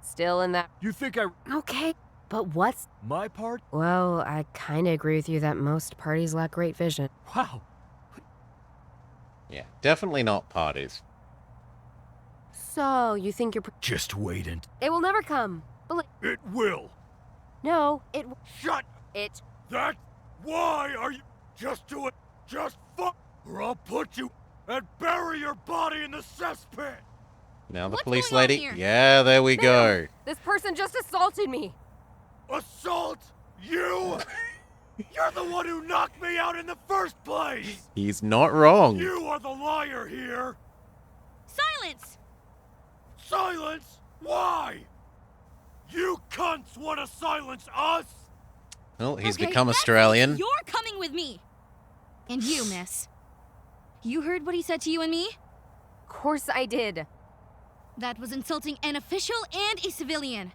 Still in that. You think I... Okay. But what's. My part? Well, I kind of agree with you that most parties lack great vision. Wow. Yeah, definitely not parties. So, you think you're. Just wait and... It will never come. It will. No, Shut! it. That... Why are you... Just do it. Just fuck... Or I'll put you... And bury your body in the cesspit! Now the What's police going on lady... here? Yeah, there we go. This person just assaulted me. Assault? You? You're the one who knocked me out in the first place! He's not wrong. You are the liar here! Silence! Silence? Why? You cunts want to silence us? Well, he's Okay, become that's it. Australian. You're coming with me! And you, miss. You heard what he said to you and me? Of course I did. That was insulting an official and a civilian.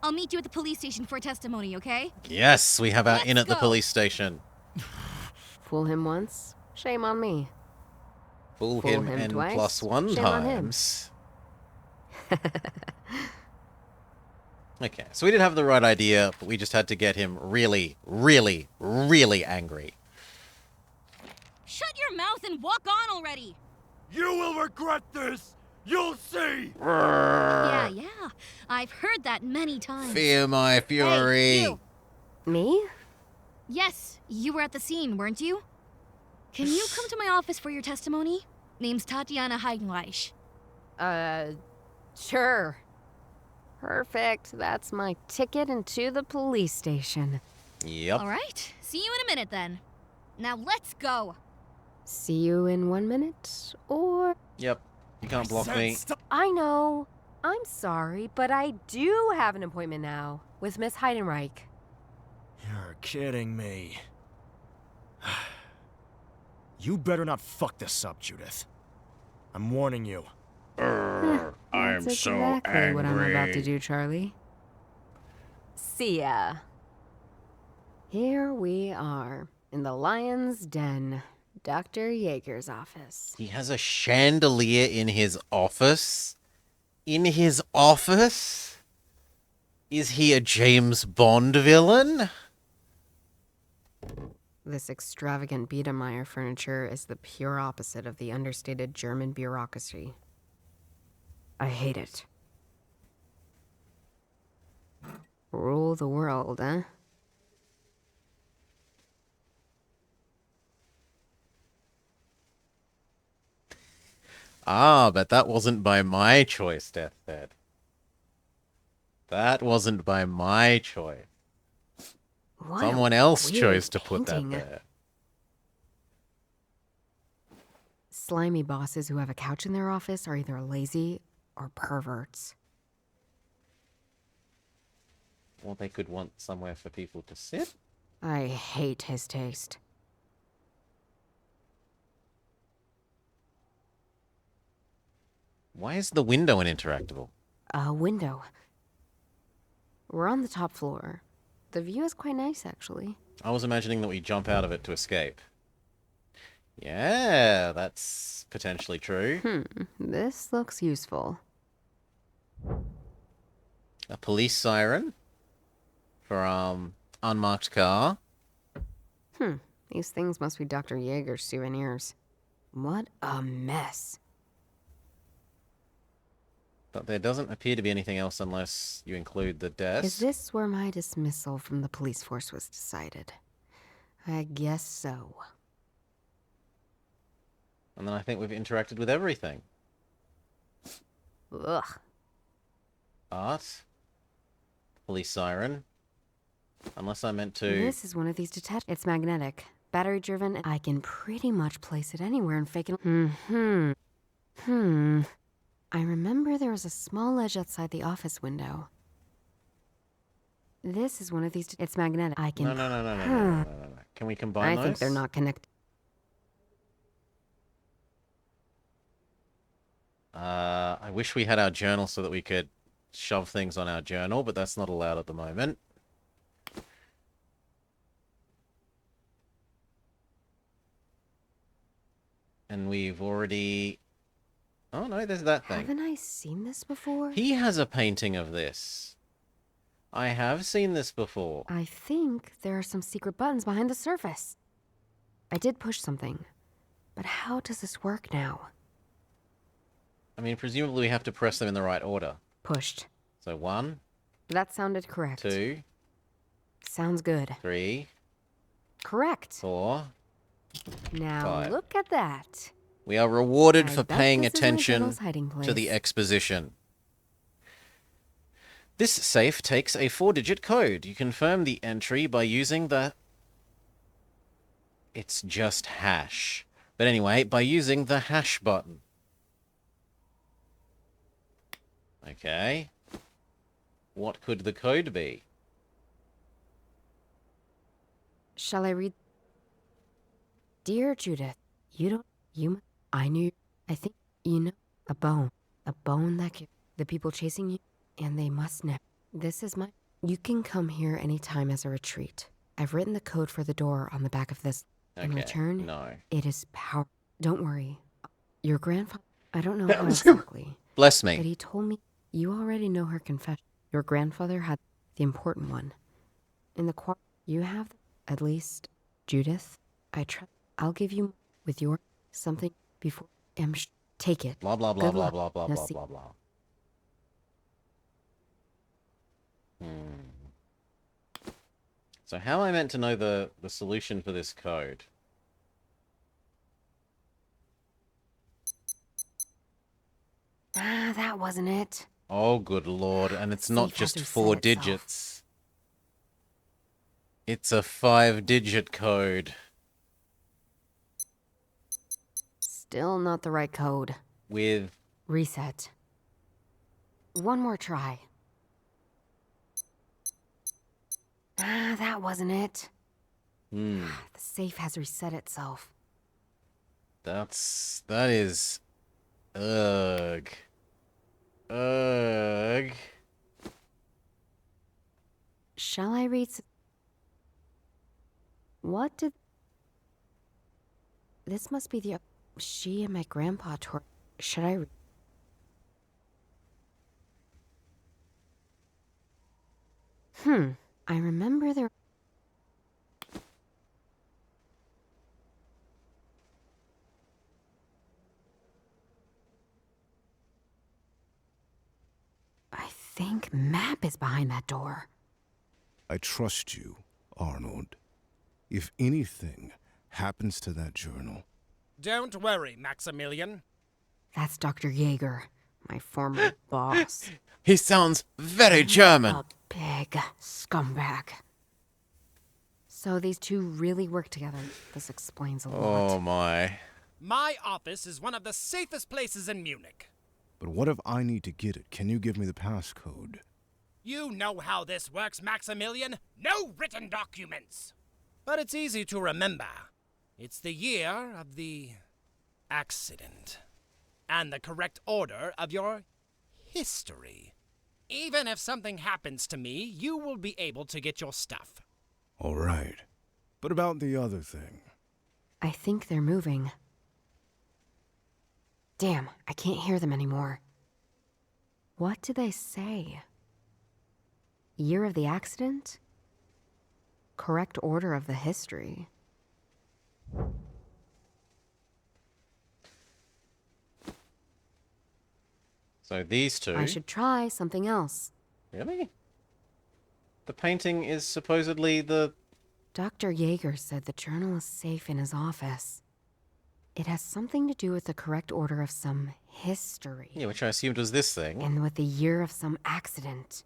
I'll meet you at the police station for testimony, okay? Yes, we have our Let's in at the go. police station. Fool him once, shame on me. Fool Fool him him and twice, plus one shame on him. times. Okay, so we did have the right idea, but we just had to get him really, really, really angry. Shut your mouth and walk on already! You will regret this! You'll see! Yeah, I've heard that many times. Fear my fury. Hey, you. Me? Yes, you were at the scene, weren't you? Can you come to my office for your testimony? Name's Tatiana Heidenreich. Sure. Perfect. That's my ticket into the police station. Yep. All right, see you in a minute then. Now let's go. See you in 1 minute, or... Yep. You can't block me. I know. I'm sorry, but I do have an appointment now with Miss Heidenreich. You're kidding me. You better not fuck this up, Judith. I'm warning you. That's exactly what I'm about to do, Charlie. See ya. Here we are, in the lion's den. Dr. Yeager's office. He has a chandelier in his office? In his office? Is he a James Bond villain? This extravagant Biedermeier furniture is the pure opposite of the understated German bureaucracy. I hate it. Rule the world, eh? Ah, but that wasn't by my choice, Deathbed. That wasn't by my choice. What a Someone else weird chose to put that painting. there. Slimy bosses who have a couch in their office are either lazy or perverts. Well, they could want somewhere for people to sit. I hate his taste. Why is the window uninteractable? A window. We're on the top floor. The view is quite nice, actually. I was imagining that we jump out of it to escape. Yeah, that's potentially true. This looks useful. A police siren for unmarked car. These things must be Dr. Yeager's souvenirs. What a mess. But there doesn't appear to be anything else unless you include the desk. Is this where my dismissal from the police force was decided? I guess so. And then I think we've interacted with everything. Ugh. Art. Police siren. Unless I meant to... This is one of these detached. It's magnetic. Battery driven. I can pretty much place it anywhere and fake it. I remember there was a small ledge outside the office window. This is one of these. It's magnetic. I can. No. Can we combine those? I think they're not connected. I wish we had our journal so that we could shove things on our journal, but that's not allowed at the moment. And we've already... Oh no, there's that thing. Haven't I seen this before? He has a painting of this. I have seen this before. I think there are some secret buttons behind the surface. I did push something. But how does this work now? I mean, presumably we have to press them in the right order. Pushed. So 1, That sounded correct. 2, Sounds good. 3, Correct. 4. Now 5. look at that. We are rewarded I for bet paying this is my attention journal's hiding to the place. exposition. This safe takes a 4-digit code. You confirm the entry by using the... It's just hash. But anyway, by using the hash button. Okay. What could the code be? Shall I read? Dear Judith, I knew, I think, a bone that the people chasing you, and they must know. This is you can come here anytime as a retreat. I've written the code for the door on the back of this. In Okay, return, no. it is power. Don't worry. Your grandfather, I don't know how exactly, Bless but me. he told me you already know her confession. Your grandfather had the important one. In the you have, at least, Judith, I trust. I'll give you with your something before take it. Blah, blah, blah, Good blah, luck. blah, blah, Now blah, see- blah, blah. So how am I meant to know the solution for this code? Ah, that wasn't it. Oh, good lord. And it's not Safe has just reset 4 itself. digits. It's a 5-digit code. Still not the right code. With... Reset. One more try. Ah, that wasn't it. Hmm. The safe has reset itself. That is... Ugh. Ugh. Shall I read? What did... This must be the... She and my grandpa tore... Should I... I remember there... I think Map is behind that door. I trust you, Arnold. If anything happens to that journal... Don't worry, Maximilian. That's Dr. Jaeger, my former boss. He sounds very German. A big scumbag. So these two really work together. This explains a lot. Oh my. My office is one of the safest places in Munich. But what if I need to get it? Can you give me the passcode? You know how this works, Maximilian. No written documents. But it's easy to remember. It's the year of the accident. And the correct order of your history. Even if something happens to me, you will be able to get your stuff. All right. But about the other thing. I think they're moving. Damn, I can't hear them anymore. What did they say? Year of the accident? Correct order of the history. So these two. I should try something else. Really? The painting is supposedly the... Dr. Yeager said the journal is safe in his office. It has something to do with the correct order of some history. Yeah, which I assumed was this thing. And with the year of some accident.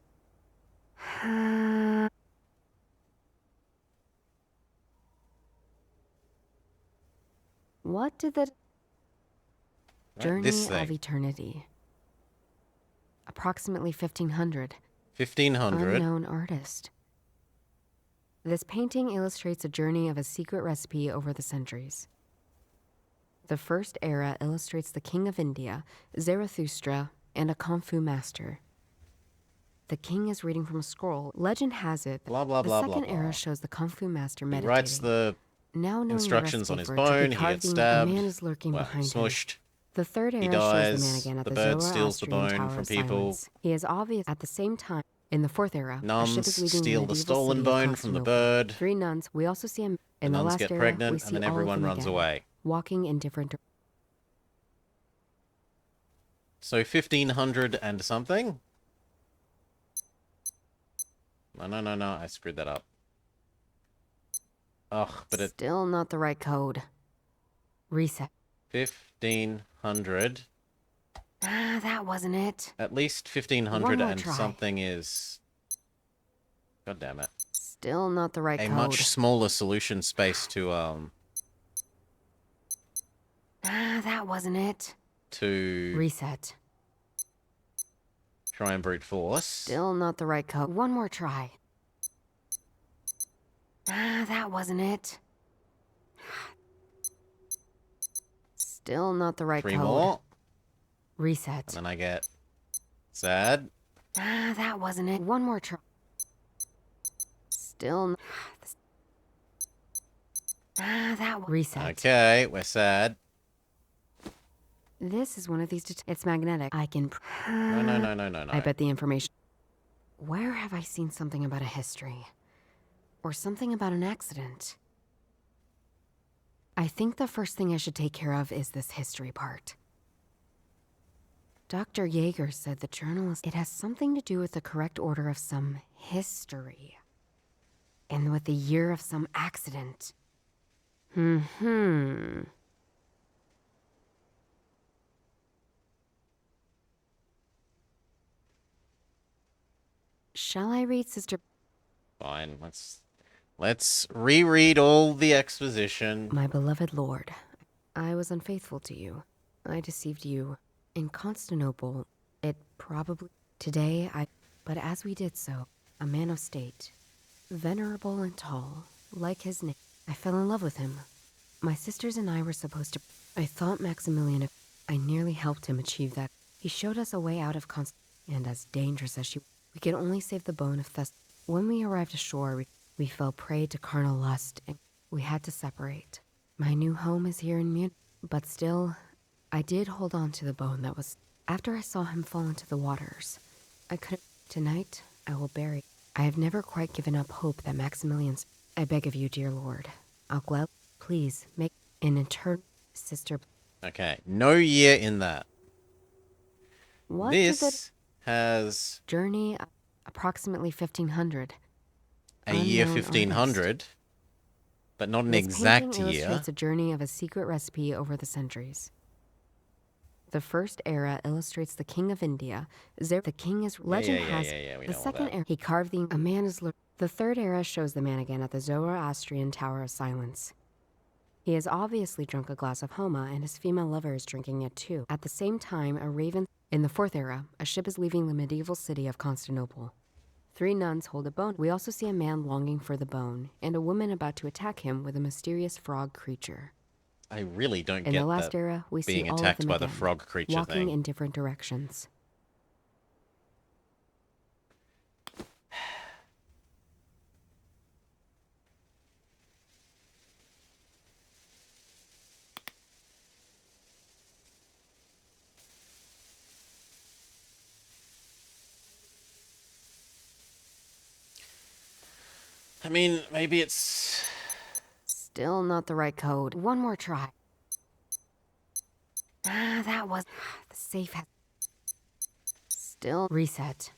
What did the... Journey this of thing. Eternity. Approximately 1500. 1500. Unknown artist. This painting illustrates a journey of a secret recipe over the centuries. The first era illustrates the king of India, Zarathustra, and a kung fu master. The king is reading from a scroll. Legend has it Blah, blah, the blah, second blah, era blah. shows the kung fu master He meditating. writes the Now knowing the instructions recipe on his for it to be bone, he carved, gets a stabbed, man is lurking well, behind him. smushed. The third era He shows the man dies, again at the the bird steals the Zoroastrian bone Tower from of people. Silence. He is obvious at the same time. In the fourth era, a ship Nuns is leaving steal the medieval stolen city of bone from the Constantinople. bird. 3 nuns. We also see him The in the nuns last get era. pregnant, We and see then all of everyone them runs again, away. walking in different. So 1500 and something? No, I screwed that up. Ugh, but it... Still not the right code. Reset. 1500. Ah, that wasn't it. At least 1500 One more and try. something is... God damn it. Still not the right A code. much smaller solution space to, Ah, that wasn't it. to Reset. try and brute force. Still not the right code. One more try. Ah, that wasn't it. Still not the right 3 code. more. Reset. And then I get sad. Ah, that wasn't it. One more try. Still. Ah, that. Reset. Okay, we're sad. This is one of these. It's magnetic. I can. No. I bet the information. Where have I seen something about a history? Or something about an accident? I think the first thing I should take care of is this history part. Dr. Yeager said the journal is... It has something to do with the correct order of some history. And with the year of some accident. Shall I read Sister... Fine, let's reread all the exposition. My beloved lord, I was unfaithful to you. I deceived you. In Constantinople, it probably... Today, But as we did so, a man of state, venerable and tall, like his name, I fell in love with him. My sisters and I were supposed to... I thought Maximilian... I nearly helped him achieve that. He showed us a way out of and as dangerous as she... We could only save the bone of Thess. When we arrived ashore, we fell prey to carnal lust, and we had to separate. My new home is here in Munich, but still, I did hold on to the bone that was... After I saw him fall into the waters, I could... Tonight, I will bury... I have never quite given up hope that Maximilian's... I beg of you, dear lord. I'll gladly... Please, make an eternal... Sister... Okay, no year in that. What This has journey... Approximately 1500. a year Unknown 1500, artist. but not an This exact painting year. illustrates a journey of a secret recipe over the centuries. The first era illustrates the king of India. The king is... Legend has... We The know all second that. era... He carved the... A man is... The third era shows the man again at the Zoroastrian Tower of Silence. He has obviously drunk a glass of Hauma, and his female lover is drinking it too. At the same time, a raven... In the fourth era, a ship is leaving the medieval city of Constantinople. 3 nuns hold a bone. We also see a man longing for the bone, and a woman about to attack him with a mysterious frog creature. I really don't In get the last that era, we see being all of attacked them by the again, frog creature walking thing. in different directions. I mean, maybe it's... Still not the right code. One more try. Ah, that was... The safe has... Still reset.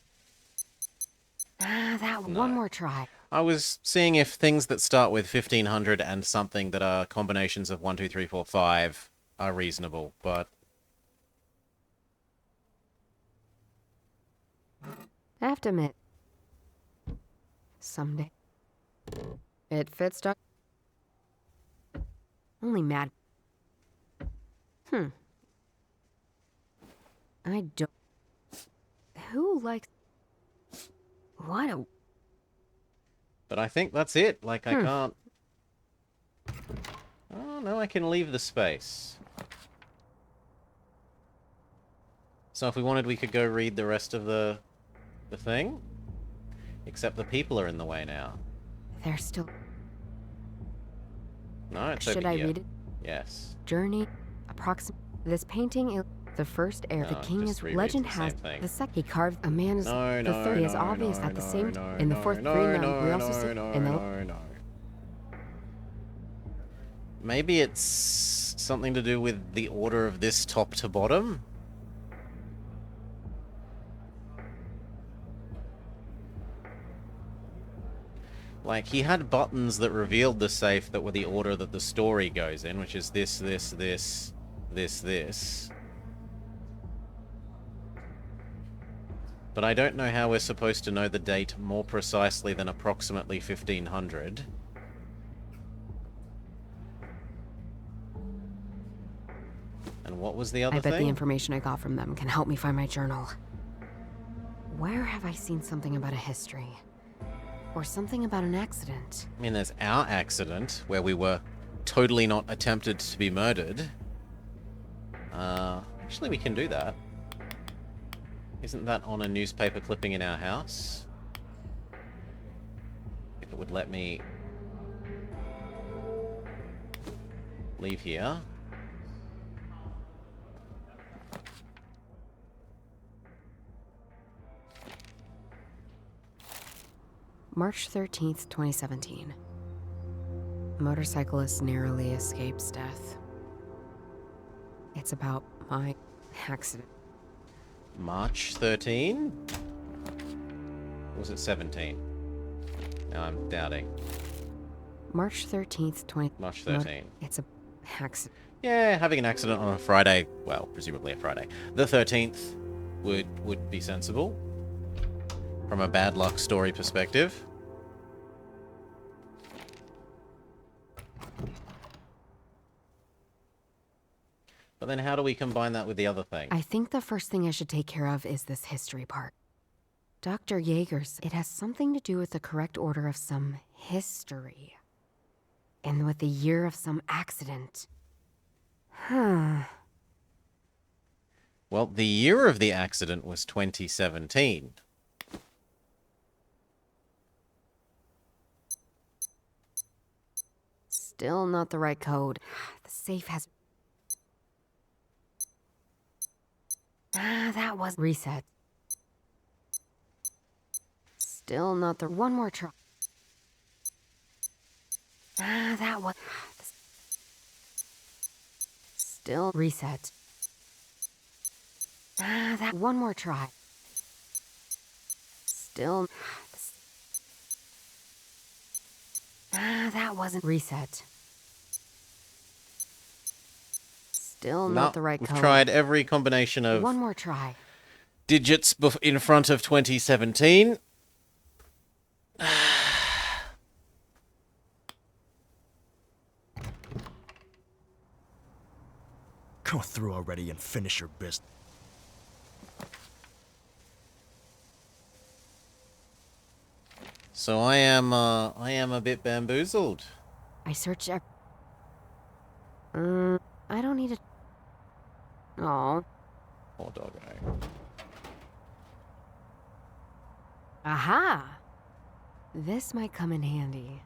One No. more try. I was seeing if things that start with 1500 and something that are combinations of 1, 2, 3, 4, 5 are reasonable, but I have to admit, someday it fits. Only mad. I don't. Who likes? What a. but I think that's it. Like, I can't... Oh, no, I can leave the space. So if we wanted, we could go read the rest of the thing. Except the people are in the way now. They're still. No, it's Should over I here. read it? Yes. Journey, This painting, the first heir. No, The king just is. rereads Legend the has same thing. the second. He carved a man. No, The third is obvious at the same. In the fourth degree, now we also see. In the. Maybe it's something to do with the order of this top to bottom? Like, he had buttons that revealed the safe that were the order that the story goes in, which is this, this, this, this. But I don't know how we're supposed to know the date more precisely than approximately 1500. And what was the other thing? I bet the information I got from them can help me find my journal. Where have I seen something about a history? Or something about an accident? I mean, there's our accident, where we were totally not attempted to be murdered. Actually, we can do that. Isn't that on a newspaper clipping in our house? If it would let me leave here. March 13th, 2017. Motorcyclist narrowly escapes death. It's about my accident. March 13? Or was it 17? Now I'm doubting. March 13th, March 13. It's a accident. Yeah, having an accident on a Friday, well, presumably a Friday. The 13th would be sensible. From a bad luck story perspective. But then how do we combine that with the other thing? I think the first thing I should take care of is this history part. Dr. Jaeger's, it has something to do with the correct order of some history. And with the year of some accident. Well, the year of the accident was 2017. Still not the right code. The safe has... that was... Reset. Still not the... One more try. That was... Still... Reset. That... One more try. Still... that wasn't... Reset. Still not the right code. We've tried every combination of One more try. digits in front of 2017. Go through already and finish your business. So I am a bit bamboozled. I searched I don't need a... Oh. Poor doggo. Aha! This might come in handy.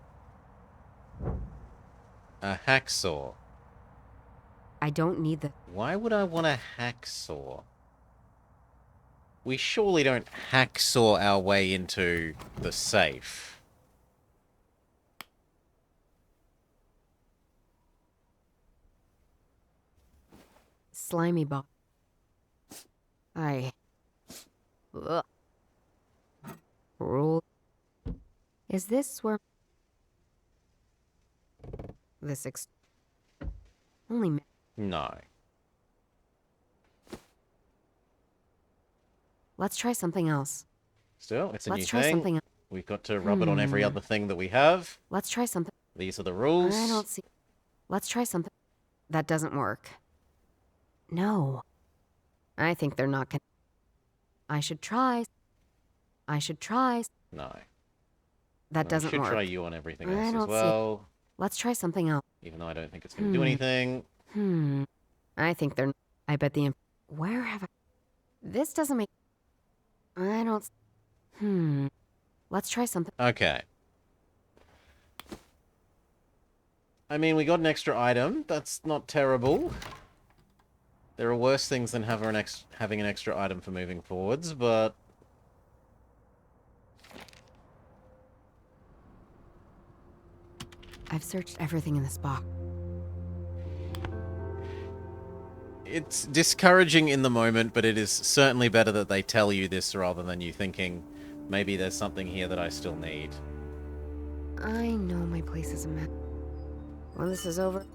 A hacksaw. I don't need the... Why would I want a hacksaw? We surely don't hacksaw our way into the safe. Slimy ball. Is this where... Only... No. Let's try something else. Still, it's a new Let's try thing. something else. We've got to rub it on every other thing that we have. Let's try something. These are the rules. I don't see... Let's try something. That doesn't work. No. I think they're not gonna... I should try. No. That doesn't We should work. try you on everything I else as don't see- well. Let's try something else. Even though I don't think it's going to do anything. I think they're... I bet the... Where have I... This doesn't make... I don't... Let's try something. Okay. I mean, we got an extra item. That's not terrible. There are worse things than having an extra item for moving forwards, but... I've searched everything in this box. It's discouraging in the moment, but it is certainly better that they tell you this rather than you thinking, maybe there's something here that I still need. I know my place is a mess. When this is over...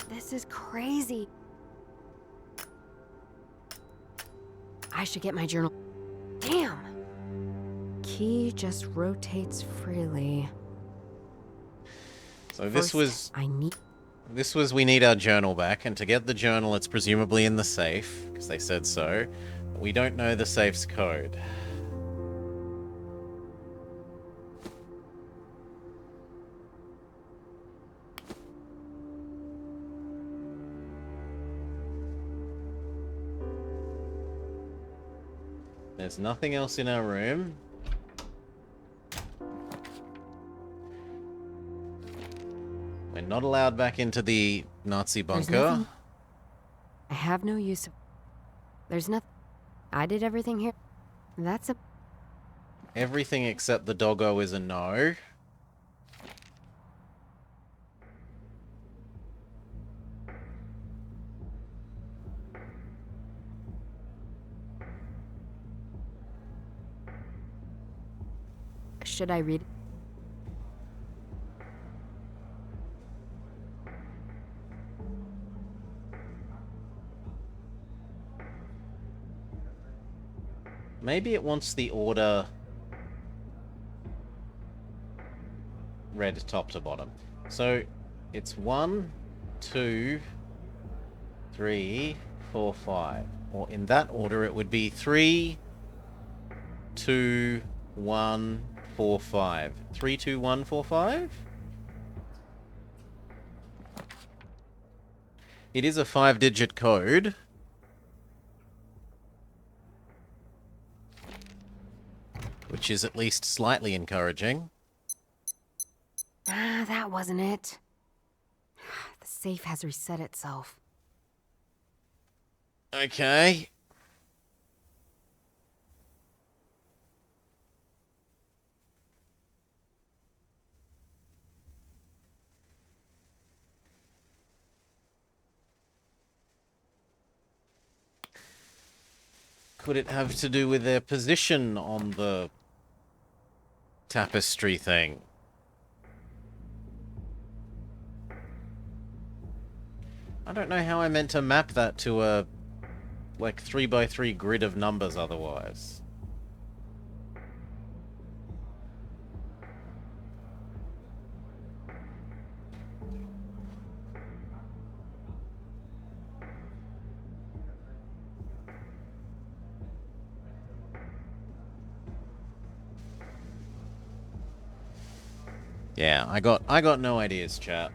This is crazy. I should get my journal. Damn! Key just rotates freely. So this was... I need... This was we need our journal back, and to get the journal it's presumably in the safe, because they said so. But we don't know the safe's code. There's nothing else in our room. We're not allowed back into the Nazi bunker. I have no use of... There's nothing... I did everything here. That's a... Everything except the doggo is a no. Should I read? Maybe it wants the order read top to bottom. So it's 1, 2, 3, 4, 5. Or in that order it would be 3, 2, 1, 4, 5. 3, 2, 1, 4, 5? It is a 5-digit code. Which is at least slightly encouraging. Ah, that wasn't it. The safe has reset itself. Okay. Could it have to do with their position on the tapestry thing? I don't know how I meant to map that to a, like, 3x3 grid of numbers otherwise. Yeah, I got no ideas, chat.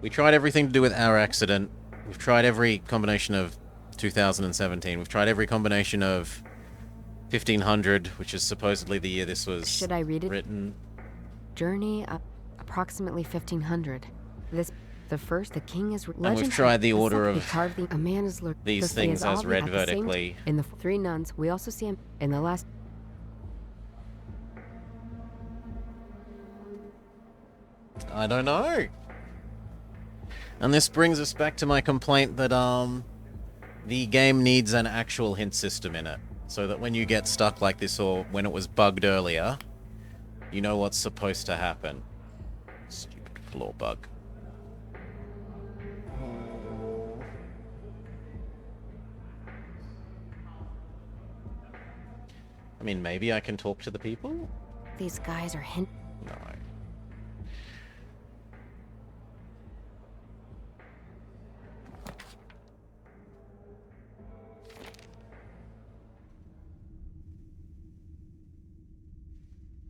We tried everything to do with our accident. We've tried every combination of 2017. We've tried every combination of 1500, which is supposedly the year this was Should I read it? written. Journey up approximately 1500. The king is... And we've tried the order of a man is these things as read vertically. In the 3 nuns, we also see him in the last... I don't know. And this brings us back to my complaint that, the game needs an actual hint system in it. So that when you get stuck like this, or when it was bugged earlier, you know what's supposed to happen. Stupid floor bug. I mean, maybe I can talk to the people? These guys are hint. No.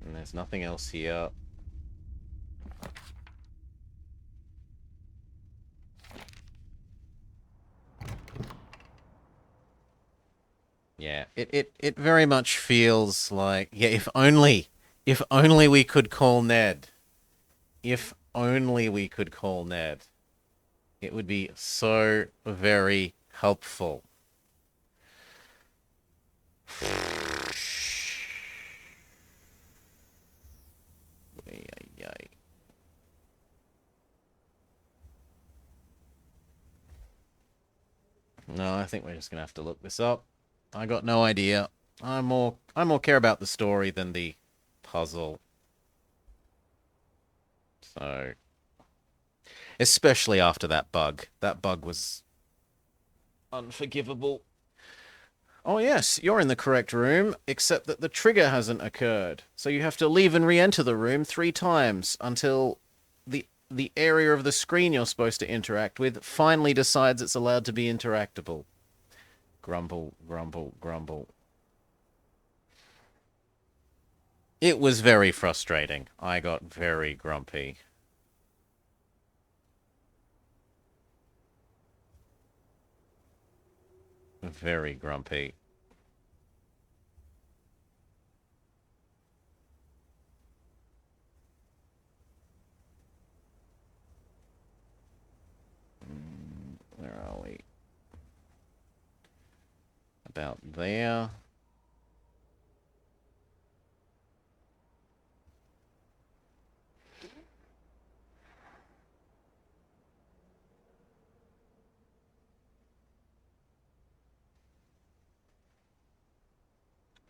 And there's nothing else here. Yeah, it very much feels like, yeah, if only we could call Ned. If only we could call Ned. It would be so very helpful. No, I think we're just gonna have to look this up. I got no idea. I more care about the story than the puzzle. So, especially after that bug. That bug was unforgivable. Oh yes, you're in the correct room, except that the trigger hasn't occurred. So you have to leave and re-enter the room 3 times until the area of the screen you're supposed to interact with finally decides it's allowed to be interactable. Grumble, grumble, grumble. It was very frustrating. I got very grumpy. Very grumpy. Where are we? About there.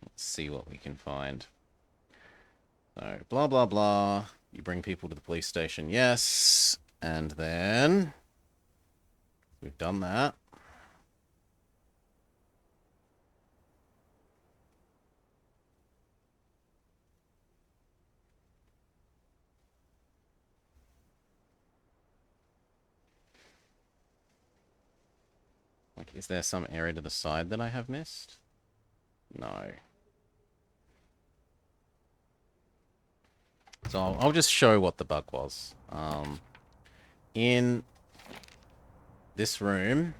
Let's see what we can find. So, blah, blah, blah. You bring people to the police station, yes. And then we've done that. Like, is there some area to the side that I have missed? No. So I'll just show what the bug was. In this room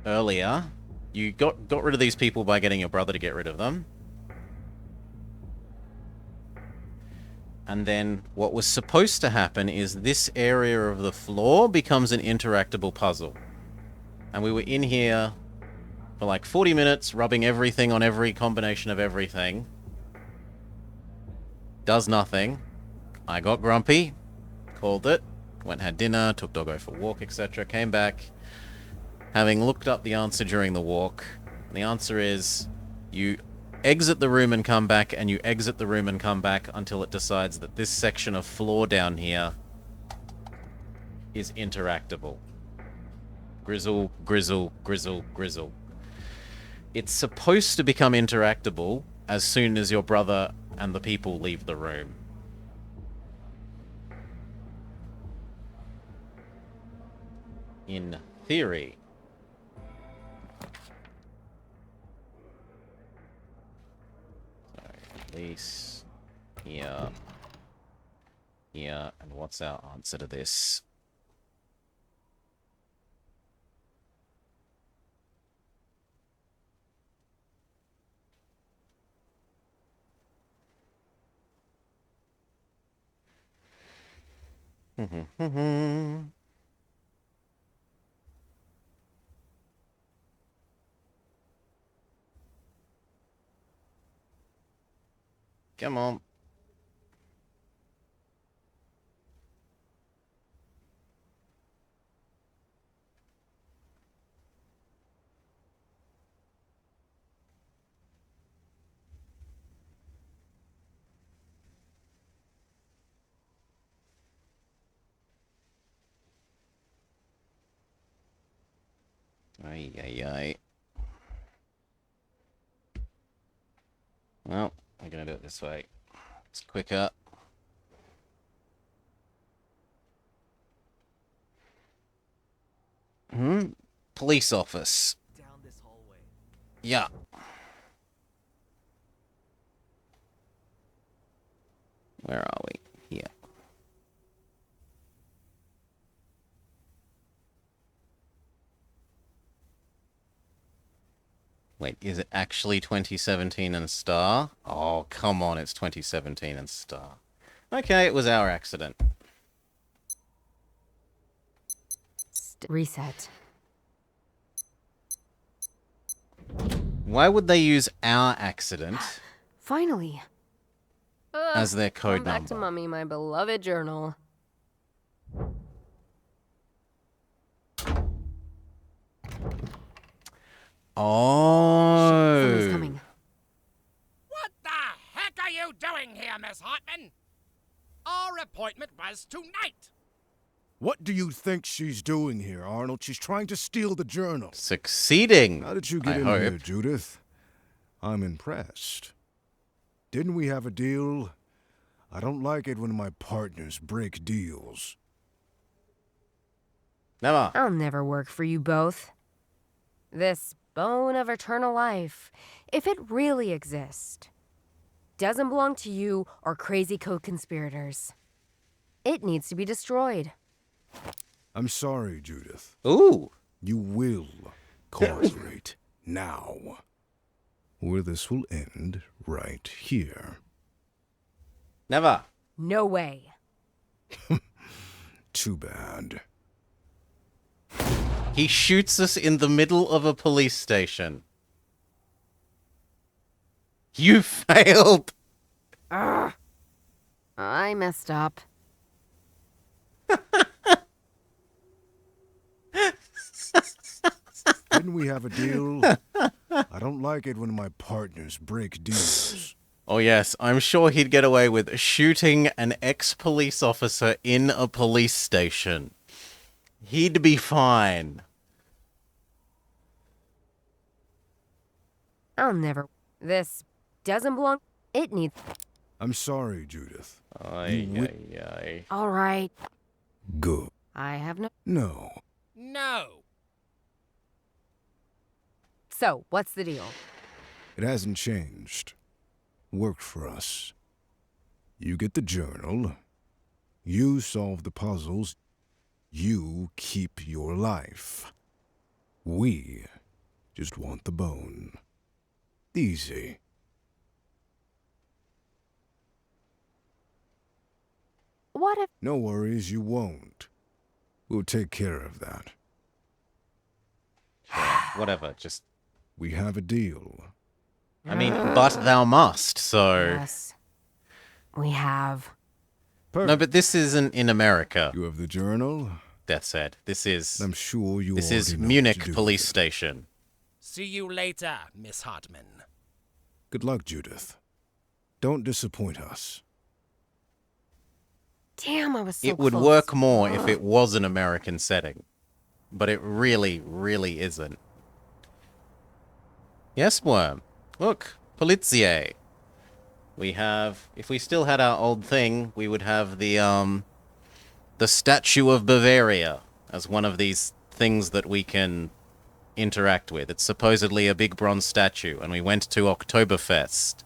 earlier, you got rid of these people by getting your brother to get rid of them. And then what was supposed to happen is this area of the floor becomes an interactable puzzle. And we were in here for like 40 minutes, rubbing everything on every combination of everything. Does nothing. I got grumpy, called it, went and had dinner, took Doggo for a walk, etc. Came back, having looked up the answer during the walk. And the answer is, you exit the room and come back, and you exit the room and come back until it decides that this section of floor down here is interactable. Grizzle, grizzle, grizzle, grizzle. It's supposed to become interactable as soon as your brother and the people leave the room. In theory. So, police, here, here, and what's our answer to this? Come on. Ay, ay, ay. Well, I'm gonna do it this way. It's quicker. Police office. Down this hallway. Yeah. Where are we? Here. Wait, is it actually 2017 and Star? Oh, come on, it's 2017 and Star. Okay, it was our accident. Reset. Why would they use our accident Finally. as their code Come back to number? Mummy, my beloved journal. Someone's Oh. coming. What the heck are you doing here, Miss Hartman? Our appointment was tonight. What do you think she's doing here, Arnold? She's trying to steal the journal. Succeeding. How did you get I in hope. here, Judith? I'm impressed. Didn't we have a deal? I don't like it when my partners break deals. Never. I'll never work for you both. This bone of eternal life, if it really exists, doesn't belong to you or crazy co-conspirators. It needs to be destroyed. I'm sorry, Judith. Ooh. You will cooperate now. Or this will end right here. Never. No way. Too bad. He shoots us in the middle of a police station. You failed. I messed up. Didn't we have a deal? I don't like it when my partners break deals. Oh yes, I'm sure he'd get away with shooting an ex-police officer in a police station. He'd be fine. I'll never. This doesn't belong. It needs. I'm sorry, Judith. Ay, You ay, ay. All right. Good. I have no. No. No. So, what's the deal? It hasn't changed. Worked for us. You get the journal. You solve the puzzles. You keep your life. We just want the bone. Easy. What if. No worries, you won't. We'll take care of that. Whatever, just... We have a deal. I mean, but thou must, so... Yes. We have. No, but this isn't in America, You have the journal? Death said. This is... I'm sure you This is already know what Munich to do police with it. station. See you later, Miss Hartman. Good luck, Judith. Don't disappoint us. Damn, I was so It would close. work more if it was an American setting. But it really, really isn't. Yes, Worm. Look, Polizier. We have... If we still had our old thing, we would have the Statue of Bavaria as one of these things that we can interact with. It's supposedly a big bronze statue, and we went to Oktoberfest.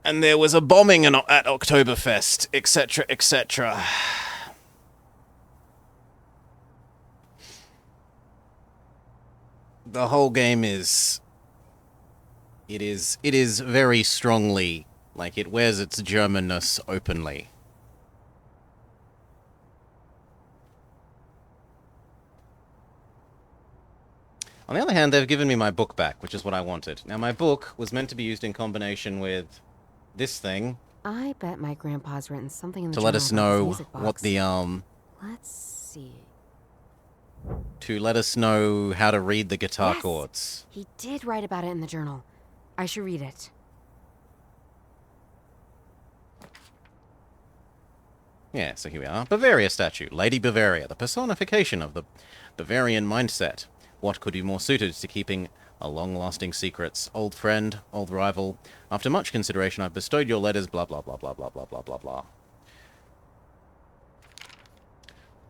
And there was a bombing at Oktoberfest, etc., etc. The whole game is... It is very strongly... Like, it wears its Germanness openly. On the other hand, they've given me my book back, which is what I wanted. Now, my book was meant to be used in combination with this thing I bet my grandpa's written something in the to let us journal about his know music what box. the, Let's see. to let us know how to read the guitar Yes! chords. He did write about it in the journal. I should read it. Yeah, so here we are. Bavaria statue. Lady Bavaria, the personification of the Bavarian mindset. What could be more suited to keeping a long-lasting secrets? Old friend, old rival. After much consideration, I've bestowed your letters, blah, blah, blah, blah, blah, blah, blah, blah, blah.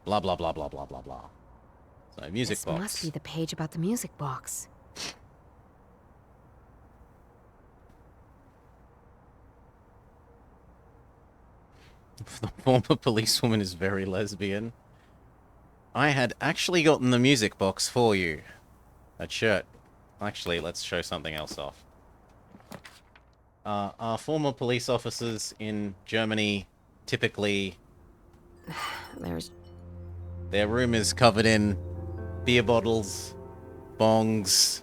Blah, blah, blah, blah, blah, blah, blah. So, music This box. must be the page about the music box. The former policewoman is very lesbian. I had actually gotten the music box for you. A shirt. Actually, let's show something else off. Our former police officers in Germany typically... Their room is covered in beer bottles, bongs.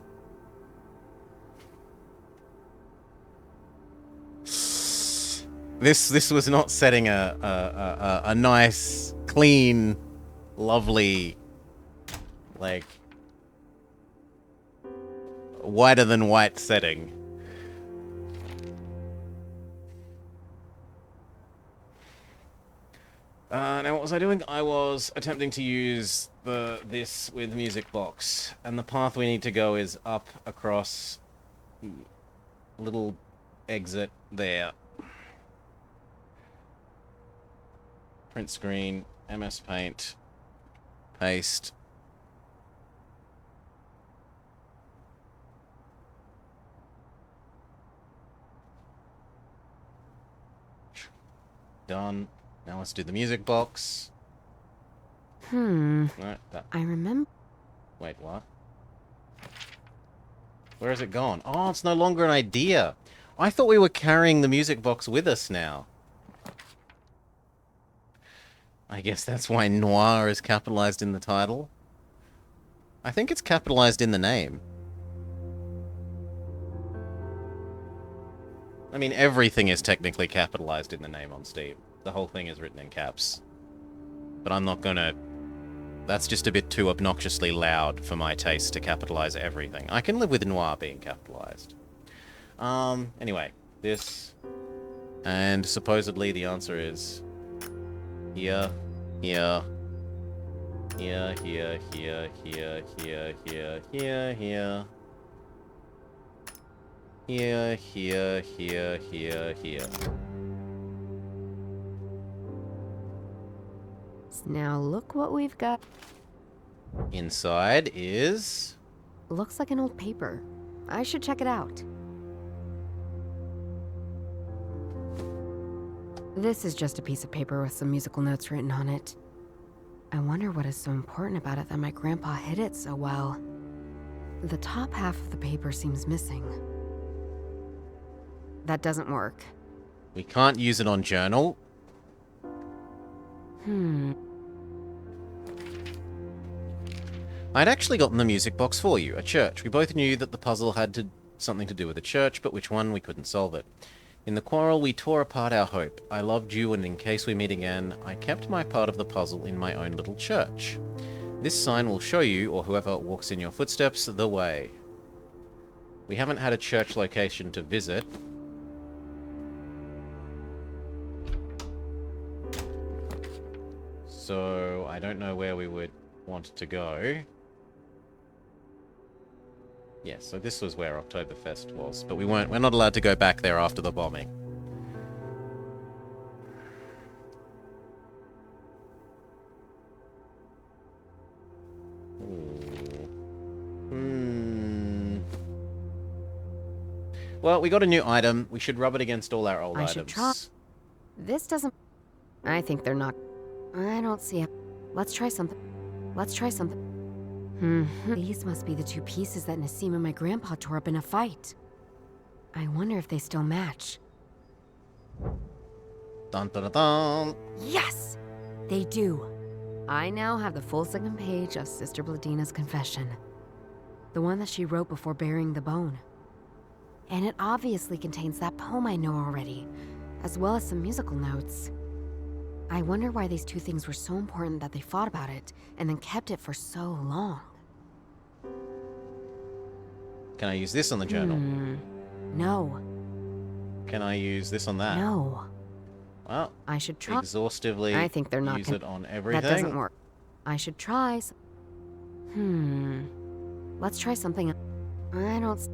This was not setting a nice, clean, lovely, like, whiter than white setting. Now what was I doing? I was attempting to use this with music box, and the path we need to go is up across little exit there. Print screen, MS Paint, paste. Done. Now let's do the music box. Right, I remember. Wait, what? Where has it gone? Oh, it's no longer an idea. I thought we were carrying the music box with us now. I guess that's why NOIR is capitalized in the title. I think it's capitalized in the name. I mean, everything is technically capitalized in the name on Steam. The whole thing is written in caps. But I'm not gonna... That's just a bit too obnoxiously loud for my taste to capitalize everything. I can live with NOIR being capitalized. Anyway, this... And supposedly the answer is... Here, here, here, here, here, here, here, here, here, here. Here, here, here, here, here. Now look what we've got. Inside is... Looks like an old paper. I should check it out. This is just a piece of paper with some musical notes written on it. I wonder what is so important about it that my grandpa hid it so well. The top half of the paper seems missing. That doesn't work. We can't use it on journal. I'd actually gotten the music box for you, a church. We both knew that the puzzle had something to do with a church, but which one, we couldn't solve it. In the quarrel, we tore apart our hope. I loved you, and in case we meet again, I kept my part of the puzzle in my own little church. This sign will show you, or whoever walks in your footsteps, the way. We haven't had a church location to visit. So, I don't know where we would want to go. Yeah, so this was where Oktoberfest was, but we're not allowed to go back there after the bombing. Well, we got a new item. We should rub it against all our old items. I should try. This doesn't... I think they're not... I don't see it. Let's try something. Let's try something. These must be the two pieces that Nassim and my grandpa tore up in a fight. I wonder if they still match. Dun dun dun dun! Yes! They do. I now have the full second page of Sister Bladina's confession. The one that she wrote before burying the bone. And it obviously contains that poem I know already, as well as some musical notes. I wonder why these two things were so important that they fought about it, and then kept it for so long. Can I use this on the journal? No. Can I use this on that? No. Well, I should try. exhaustively I think they're not use it on everything. That doesn't work. I should try. Let's try something. I don't.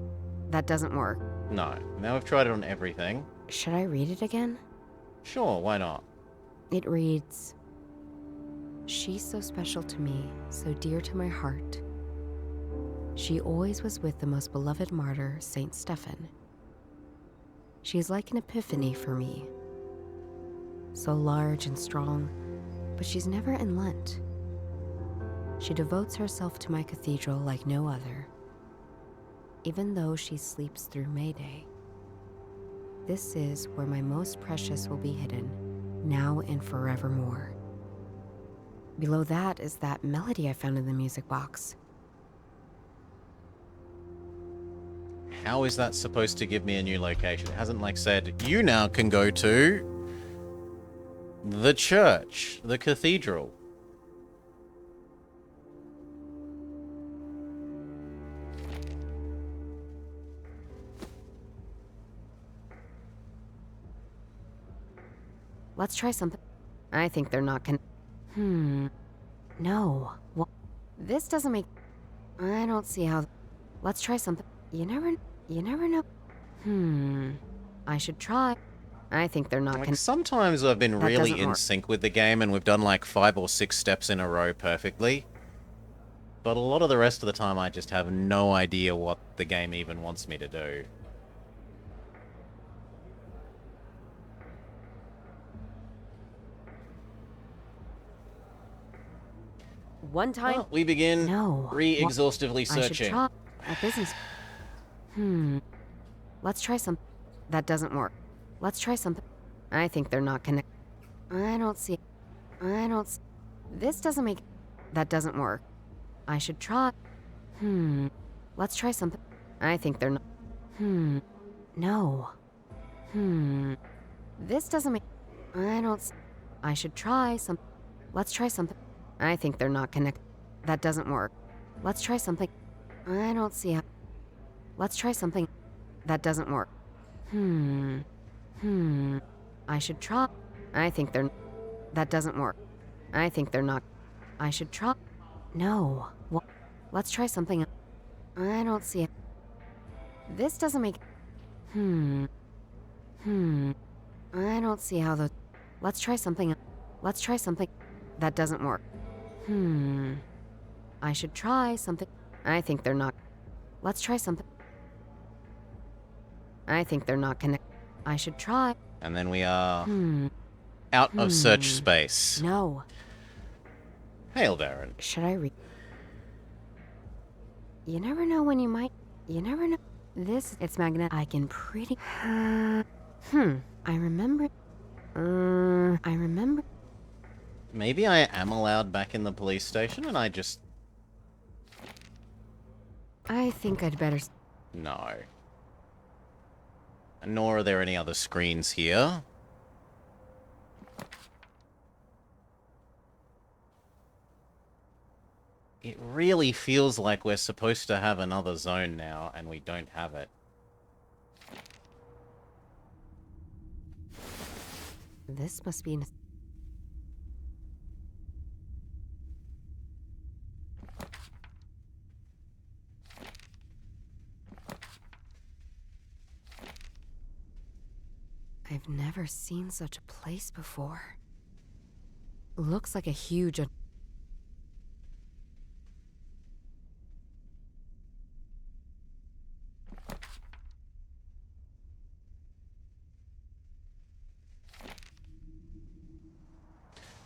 That doesn't work. No. Now we've tried it on everything. Should I read it again? Sure, why not? It reads, "She's so special to me, so dear to my heart. She always was with the most beloved martyr, Saint Stephen. She is like an epiphany for me. So large and strong, but she's never in Lent. She devotes herself to my cathedral like no other, even though she sleeps through May Day. This is where my most precious will be hidden, now and forevermore." Below that is that melody I found in the music box. How is that supposed to give me a new location? It hasn't, like, said, you now can go to the church, the cathedral. Let's try something. I think they're not No. What? This doesn't make... I don't see how... Let's try something. You never know. I should try. I think they're not Like, sometimes I've been really in work. sync with the game and we've done like 5 or 6 steps in a row perfectly. But a lot of the rest of the time I just have no idea what the game even wants me to do. One time... Well, we begin No. re-exhaustively I should searching. try a business... Let's try some... That doesn't work. Let's try something. I think they're not connected. I don't see... This doesn't make... That doesn't work. I should try... Let's try something. I think they're not... No. This doesn't make... I should try some... Let's try something. I think they're not connected. That doesn't work. Let's try something. I don't see how... Let's try something. That doesn't work. I should try... I think they're... That doesn't work. I think they're not... I should try... No. What? Let's try something. I don't see it. This doesn't make... I don't see how the... Let's try something. Let's try something. That doesn't work. I should try something. I think they're not... Let's try something. I think they're not connected. I should try... And then we are out of search space. No. Hail, Darren. Should I read? You never know when you might... You never know... This... It's magnetic. I can pretty... I remember... I remember... Maybe I am allowed back in the police station and I just... I think I'd better... No. Nor are there any other screens here. It really feels like we're supposed to have another zone now, and we don't have it. This must be... I've never seen such a place before. Looks like a huge...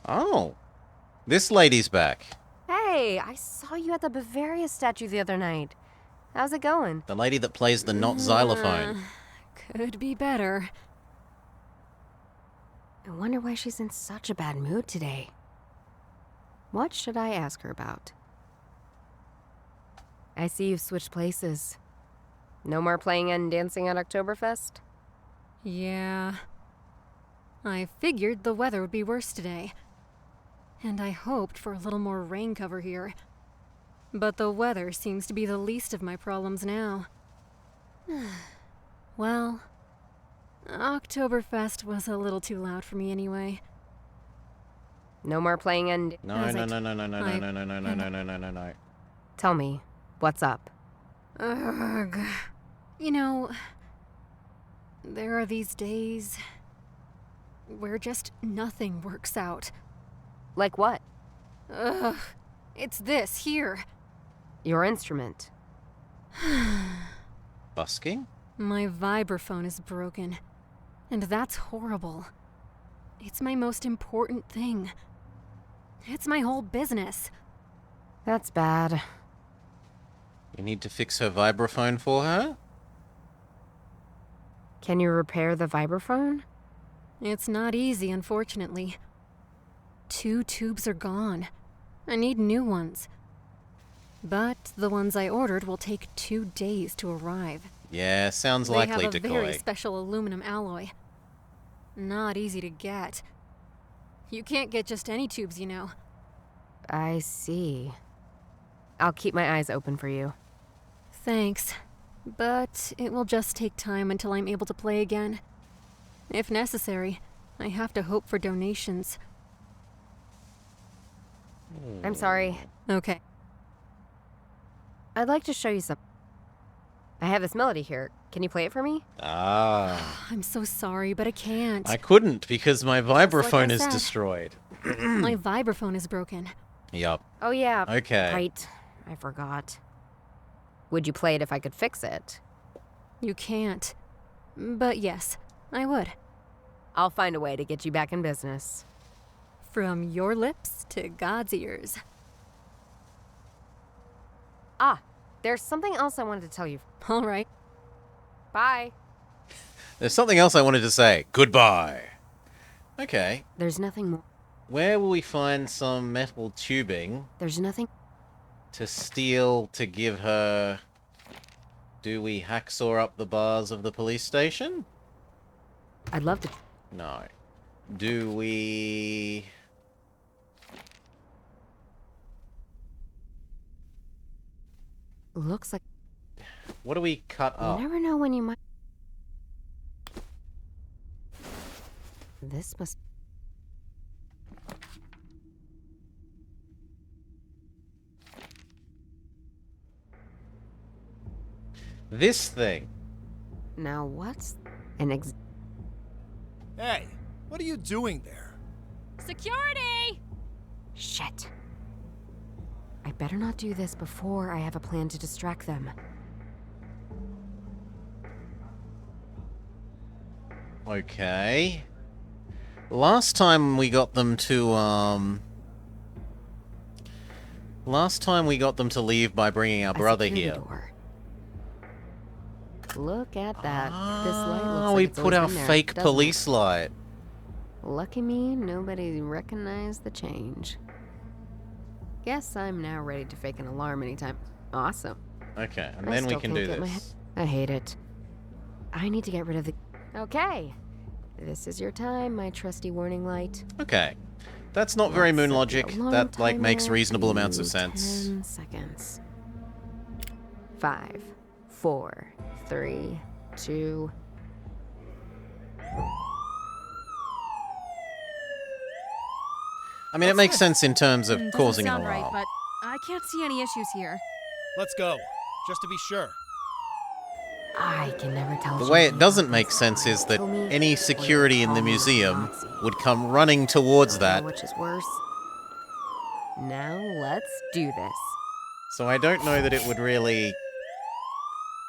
Oh! This lady's back. Hey, I saw you at the Bavaria statue the other night. How's it going? The lady that plays the not xylophone. Could be better. I wonder why she's in such a bad mood today. What should I ask her about? I see you've switched places. No more playing and dancing at Oktoberfest? Yeah. I figured the weather would be worse today. And I hoped for a little more rain cover here. But the weather seems to be the least of my problems now. Well, Oktoberfest was a little too loud for me anyway. No more playing and... No. Tell me, what's up? Ugh. You know, there are these days where just nothing works out. Like what? Ugh. It's this here. Your instrument. Busking? My vibraphone is broken. And that's horrible. It's my most important thing. It's my whole business. That's bad. You need to fix her vibraphone for her? Can you repair the vibraphone? It's not easy, unfortunately. 2 tubes are gone. I need new ones. But the ones I ordered will take 2 days to arrive. Yeah, sounds They likely, have a very Decoy. special aluminum alloy. Not easy to get. You can't get just any tubes, you know. I see. I'll keep my eyes open for you. Thanks. But it will just take time until I'm able to play again. If necessary, I have to hope for donations. I'm sorry. Okay. I'd like to show you something. I have this melody here. Can you play it for me? Ah. I'm so sorry, but I can't. I couldn't because my vibraphone is said. destroyed. My vibraphone is broken. Yup. Oh, yeah. Okay. Right. I forgot. Would you play it if I could fix it? You can't. But yes, I would. I'll find a way to get you back in business. From your lips to God's ears. Ah, there's something else I wanted to tell you. All right. Bye. There's something else I wanted to say. Goodbye. Okay. There's nothing more. Where will we find some metal tubing There's nothing. to steal to give her... Do we hacksaw up the bars of the police station? I'd love to. No. Do we... Looks like. What do we cut You up? never know when you might. This must. This thing. Now what's an Hey, what are you doing there? Security! Shit. I better not do this before I have a plan to distract them. Okay. Last time we got them to, Last time we got them to leave by bringing our brother security here. door. Look at that. This light looks Oh, like we it's put always our been there, fake doesn't it? police light. Lucky me, nobody recognized the change. Guess I'm now ready to fake an alarm anytime. Awesome. Okay, and I then we still can can't do get my this. I hate it. I need to get rid of the. Okay. This is your time, my trusty warning light. Okay. That's not very Let's moon set the logic. alarm That, like, makes timer reasonable amounts of to sense. 10 seconds. 5, 4, 3, 2. I mean, it makes sense in terms of Doesn't causing an sound right, alarm. but I can't see any issues here. Let's go, just to be sure. I can never tell. The if way you're it doesn't being make honest. sense is that Tell me any or security in call the me a museum Nazi. would come running towards Don't know that. which is worse. Now let's do this. So I don't know that it would really...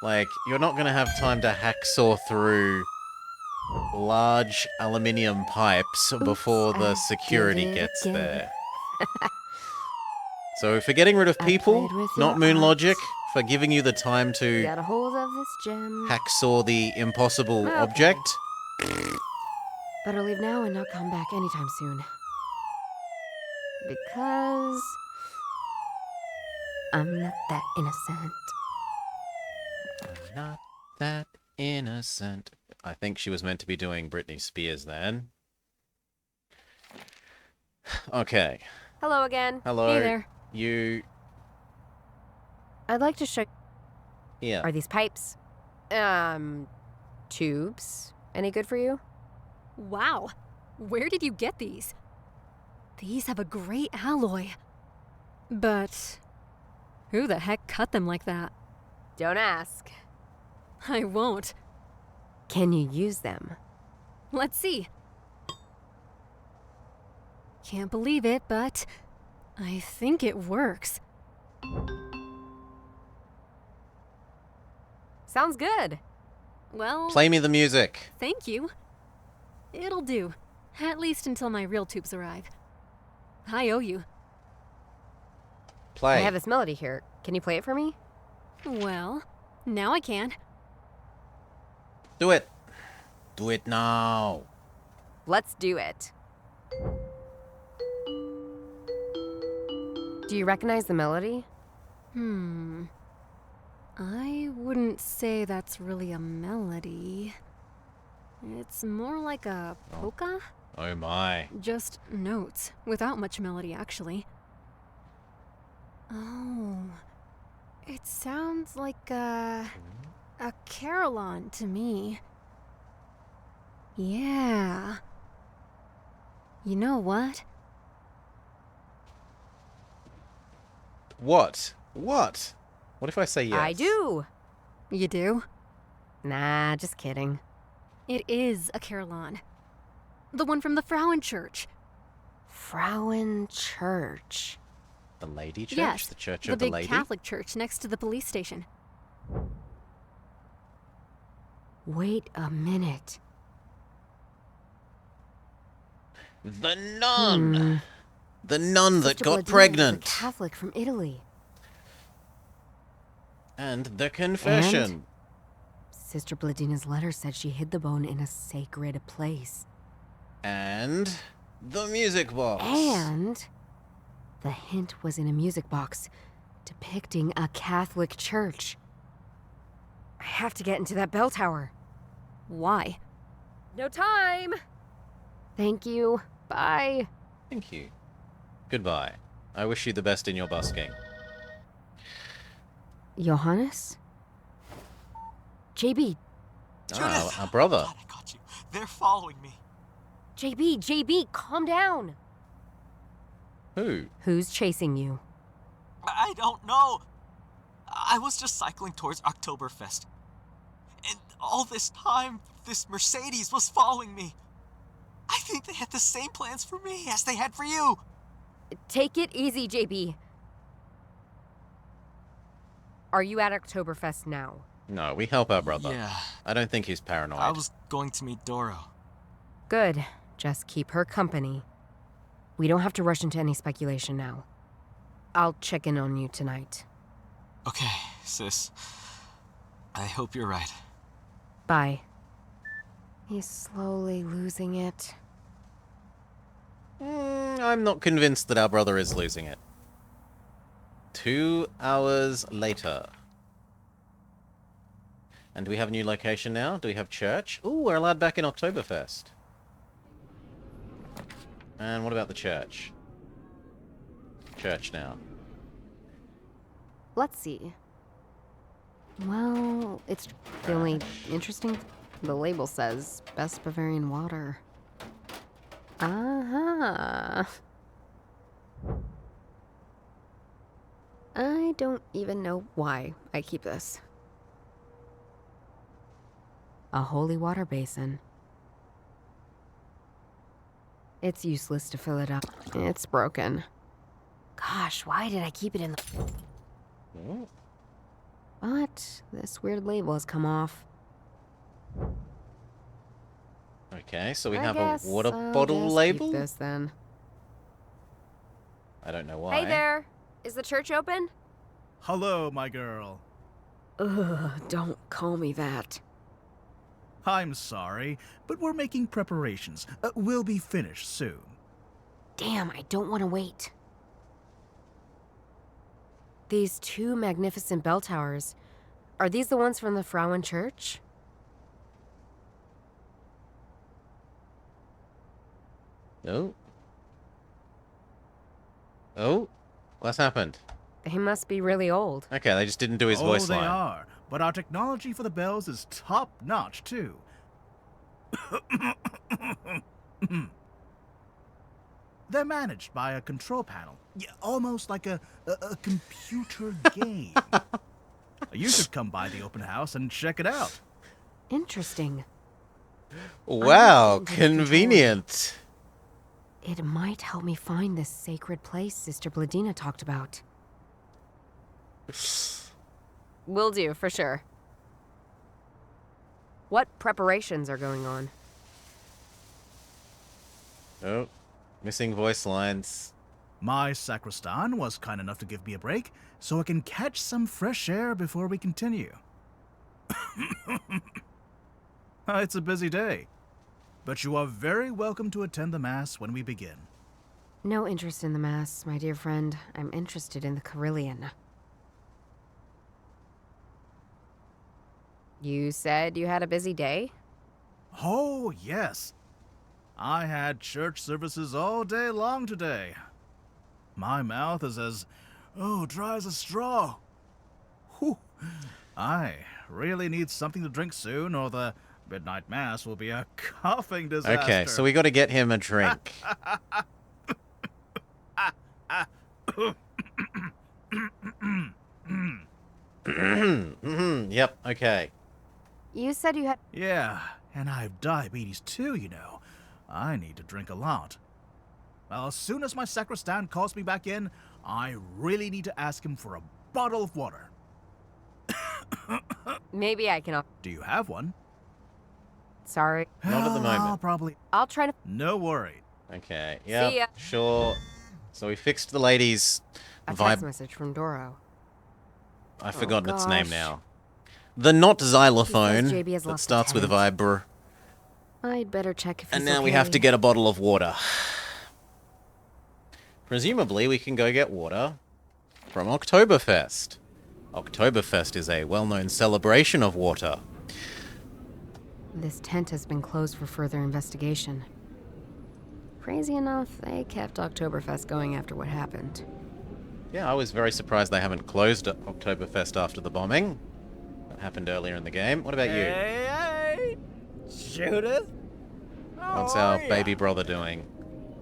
Like, you're not going to have time to hacksaw through large aluminium pipes before the I security did it gets again. there. So for getting rid of I people, played with not your moon eyes. logic, for giving you the time to Got a hold of this gem. hacksaw the impossible Okay. object. Better leave now and not come back anytime soon. Because I'm not that innocent. I'm not that innocent. I think she was meant to be doing Britney Spears then. Okay. Hello again. Hello. Hey there. You... I'd like to show. Here. Are these pipes, tubes, any good for you? Wow. Where did you get these? These have a great alloy. But Who the heck cut them like that? Don't ask. I won't. Can you use them? Let's see. Can't believe it, but I think it works. Sounds good. Well, Play me the music. thank you. It'll do. At least until my real tubes arrive. I owe you. Play. I have this melody here. Can you play it for me? Well, now I can. Do it. Do it now. Let's do it. Do you recognize the melody? I wouldn't say that's really a melody. It's more like a polka? Oh my. Just notes, without much melody, actually. Oh, it sounds like a carillon to me. Yeah. You know what? What? What? What if I say yes? I do. You do? Nah, just kidding. It is a carillon. The one from the Frauen Church. Frauen Church. The Lady Church? Yes, The Church the of the big Lady? Catholic church next to the police station. Wait a minute. The nun! The nun that Sister got Bladina was a pregnant! Catholic from Italy. And the confession. And Sister Bladina's letter said she hid the bone in a sacred place. And the music box. And the hint was in a music box depicting a Catholic church. I have to get into that bell tower. Why? No time! Thank you. Bye. Thank you. Goodbye. I wish you the best in your busking. Johannes? JB. Ah, our brother. God, I got you. They're following me. JB, calm down. Who? Who's chasing you? I don't know. I was just cycling towards Oktoberfest. And all this time, this Mercedes was following me. I think they had the same plans for me as they had for you. Take it easy, JB. Are you at Oktoberfest now? No, we help our brother. Yeah. I don't think he's paranoid. I was going to meet Doro. Good. Just keep her company. We don't have to rush into any speculation now. I'll check in on you tonight. Okay, sis. I hope you're right. Bye. He's slowly losing it. I'm not convinced that our brother is losing it. 2 hours later. And do we have a new location now? Do we have church? Ooh, we're allowed back in Oktoberfest. And what about the church? Church now. Let's see. Well, it's the only interesting... The label says best Bavarian water. Uh-huh. I don't even know why I keep this. A holy water basin. It's useless to fill it up. It's broken. Gosh, why did I keep it in the... Ooh. But this weird label has come off. Okay, so we I have guess a water I'll bottle just label? Keep this then. I don't know why. Hey there! Is the church open? Hello, my girl. Ugh, don't call me that. I'm sorry, but we're making preparations. We'll be finished soon. Damn, I don't want to wait. These 2 magnificent bell towers, are these the ones from the Frauen Church? Oh. Oh? What's happened? They must be really old. Okay, they just didn't do his voice they line. are, but our technology for the bells is top-notch, too. They're managed by a control panel. Yeah, almost like a computer game. You should come by the open house and check it out. Interesting. Wow, I'm getting into convenient. It might help me find this sacred place Sister Bladina talked about. Will do, for sure. What preparations are going on? Oh, missing voice lines. My sacristan was kind enough to give me a break, so I can catch some fresh air before we continue. It's a busy day, but you are very welcome to attend the Mass when we begin. No interest in the Mass, my dear friend. I'm interested in the Carillion. You said you had a busy day? Oh, yes. I had church services all day long today. My mouth is as, dry as a straw. Whew. I really need something to drink soon, or the midnight mass will be a coughing disaster. Okay, so we got to get him a drink. Yep, okay. You said you had... Yeah, and I have diabetes too, you know. I need to drink a lot. Well, as soon as my sacristan calls me back in, I really need to ask him for a bottle of water. Maybe I can... Do you have one? Sorry. Not at the moment. I'll try to... No worry. Okay, See ya. yeah, sure. So we fixed the lady's A vibe. text message from Doro. I've forgotten its gosh. name now. The not xylophone JB has that lost a starts with a tenant. vibra. I'd better check if he's And now we have to okay. get a bottle of water. Presumably we can go get water from Oktoberfest. Oktoberfest is a well-known celebration of water. This tent has been closed for further investigation. Crazy enough, they kept Oktoberfest going after what happened. Yeah, I was very surprised they haven't closed Oktoberfest after the bombing. That happened earlier in the game. What about you? Hey, Judith? What's our baby brother doing?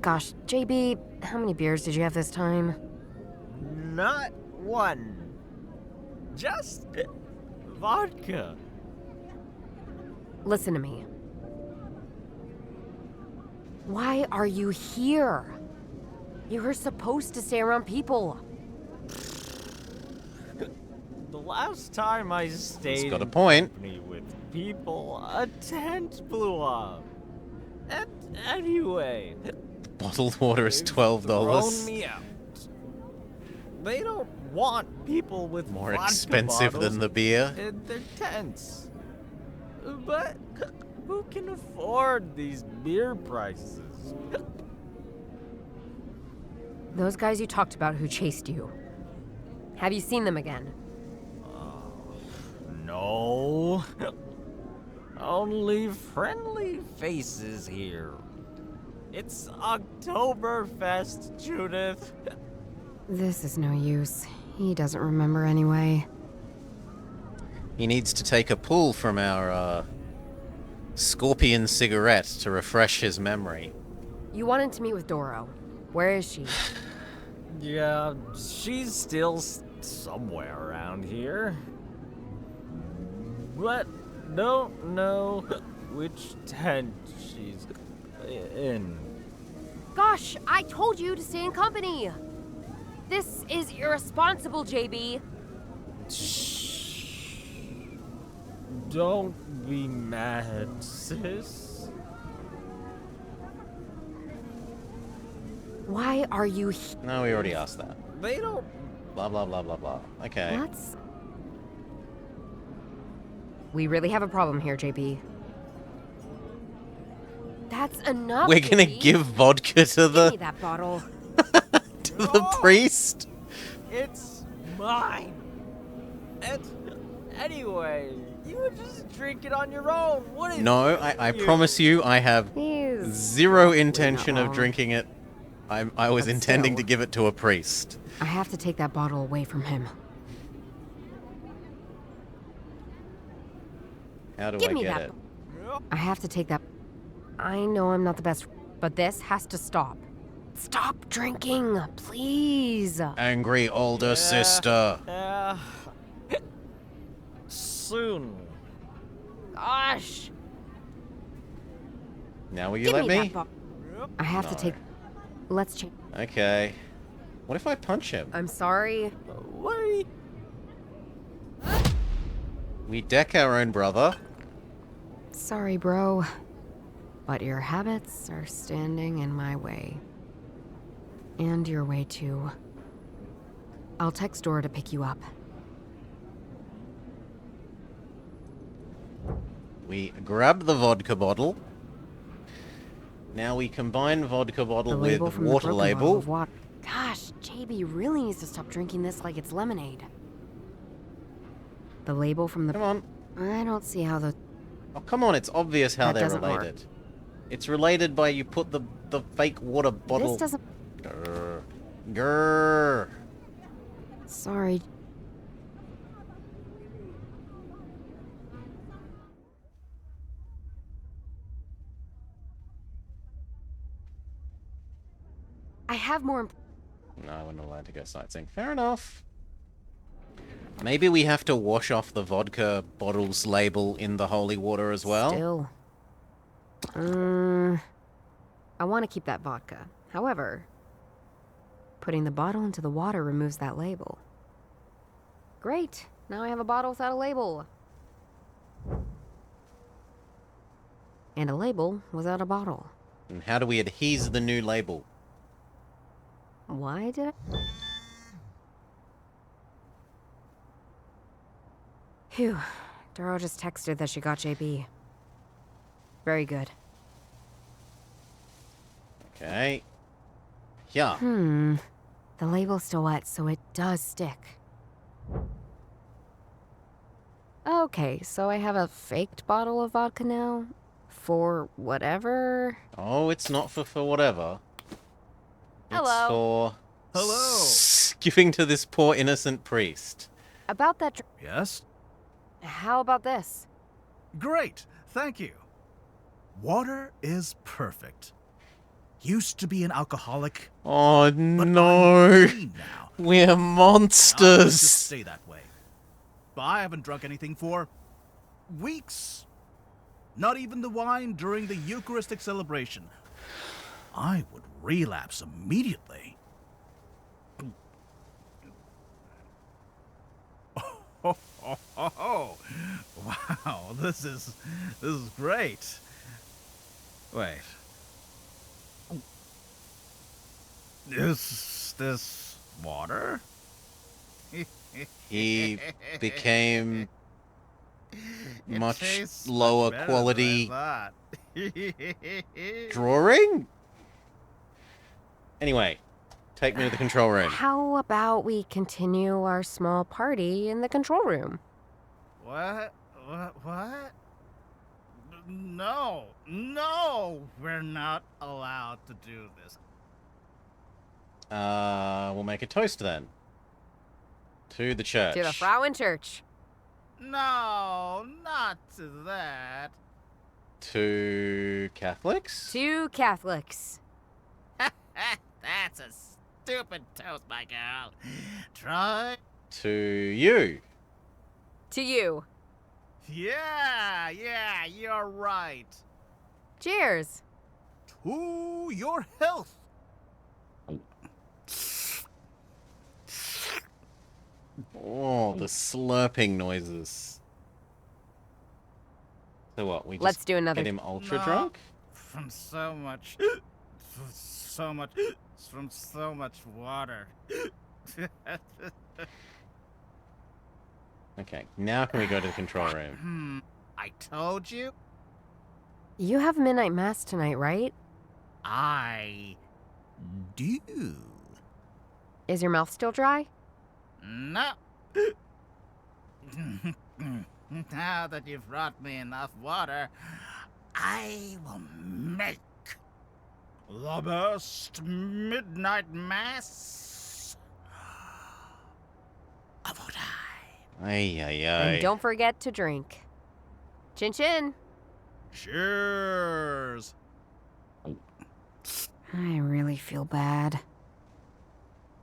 Gosh, JB, how many beers did you have this time? Not one. Just vodka. Listen to me. Why are you here? You were supposed to stay around people. The last time I stayed got a in point. company with people, a tent blew up. And anyway, Bottled water is they've $12. thrown me out. They don't want people with More vodka expensive bottles than the beer. in their tents. But who can afford these beer prices? Those guys you talked about who chased you. Have you seen them again? No. Only friendly faces here. It's Oktoberfest, Judith. This is no use. He doesn't remember anyway. He needs to take a pull from our scorpion cigarette to refresh his memory. You wanted to meet with Doro. Where is she? Yeah, she's still somewhere around here. But don't know which tent she's in. Gosh, I told you to stay in company! This is irresponsible, JB. Shh. Don't be mad, sis. Why are you here? No, we already asked that. They don't. Blah, blah, blah, blah, blah. Okay. That's... We really have a problem here, JB. That's enough, We're gonna JB. give vodka to Give me the that bottle. to the priest. It's mine. And anyway, you would just drink it on your own. What is No, I you? promise you, I have He's zero intention not of wrong. drinking it. I was But intending to still. give it to a priest. I have to take that bottle away from him. How do Give I me get that. it? I have to take that. I know I'm not the best, but this has to stop. Stop drinking, please. Angry older sister. Soon. Gosh. Now will you Give let me? that I have to No. take. Let's change. Okay. What if I punch him? I'm sorry. Wait. We deck our own brother. Sorry, bro. But your habits are standing in my way. And your way too. I'll text Dora to pick you up. We grab the vodka bottle. Now we combine vodka bottle The with label from the water broken label. bottle of water. Gosh, JB really needs to stop drinking this like it's lemonade. The label from the... Come on. I don't see how the... Oh, come on, it's obvious how That they're doesn't work. related. It's related by you put the fake water bottle... This doesn't... Grr. Grr. Sorry. I have more... No, we're not allowed to go sightseeing. Fair enough. Maybe we have to wash off the vodka bottle's label in the holy water as well? Still. I want to keep that vodka. However, putting the bottle into the water removes that label. Great. Now I have a bottle without a label. And a label without a bottle. And how do we adhese the new label? Why did I... Phew. Doro just texted that she got JB. Very good. Okay. Yeah. The label's still wet, so it does stick. Okay, so I have a faked bottle of vodka now? For whatever? Oh, it's not for whatever. Hello. It's for... Hello. Giving to this poor innocent priest. About that... Yes? How about this? Great, thank you. Water is perfect. Used to be an alcoholic, Oh, but no. I'm clean now. We're I'll just monsters. stay that way. But I haven't drunk anything for weeks. Not even the wine during the Eucharistic celebration. I would relapse immediately. Oh, wow, this is great. Wait. Is this water? He became It much tastes lower better than I quality thought. drawing? Anyway, take me to the control room. How about we continue our small party in the control room? What? No, we're not allowed to do this. We'll make a toast then. To the church. To the Frauen Church. No, not to that. To Catholics? To Catholics. That's a stupid toast, my girl. Try. To you. To you. Yeah, you're right. Cheers. To your health. Oh, the slurping noises. So what, we just Let's do another. get him ultra No. drunk? From so much water. Okay, now can we go to the control room? I told you. You have midnight mass tonight, right? I do. Is your mouth still dry? No. Now that you've brought me enough water, I will make the best midnight mass of all time. Ay, ay, And ay. don't forget to drink. Chin chin. Cheers. I really feel bad.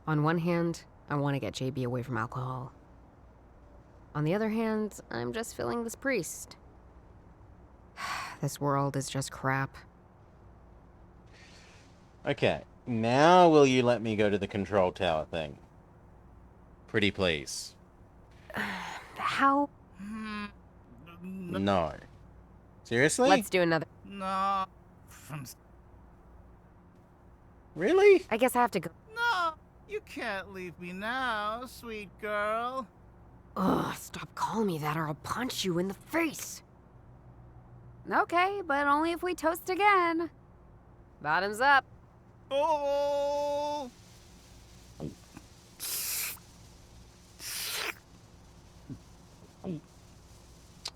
On one hand, I want to get JB away from alcohol. On the other hand, I'm just feeling this priest. This world is just crap. Okay, now will you let me go to the control tower thing? Pretty please. How? No. Seriously? Let's do another. No. Really? I guess I have to go. No, you can't leave me now, sweet girl. Ugh, stop calling me that or I'll punch you in the face. Okay, but only if we toast again. Bottoms up. Oh!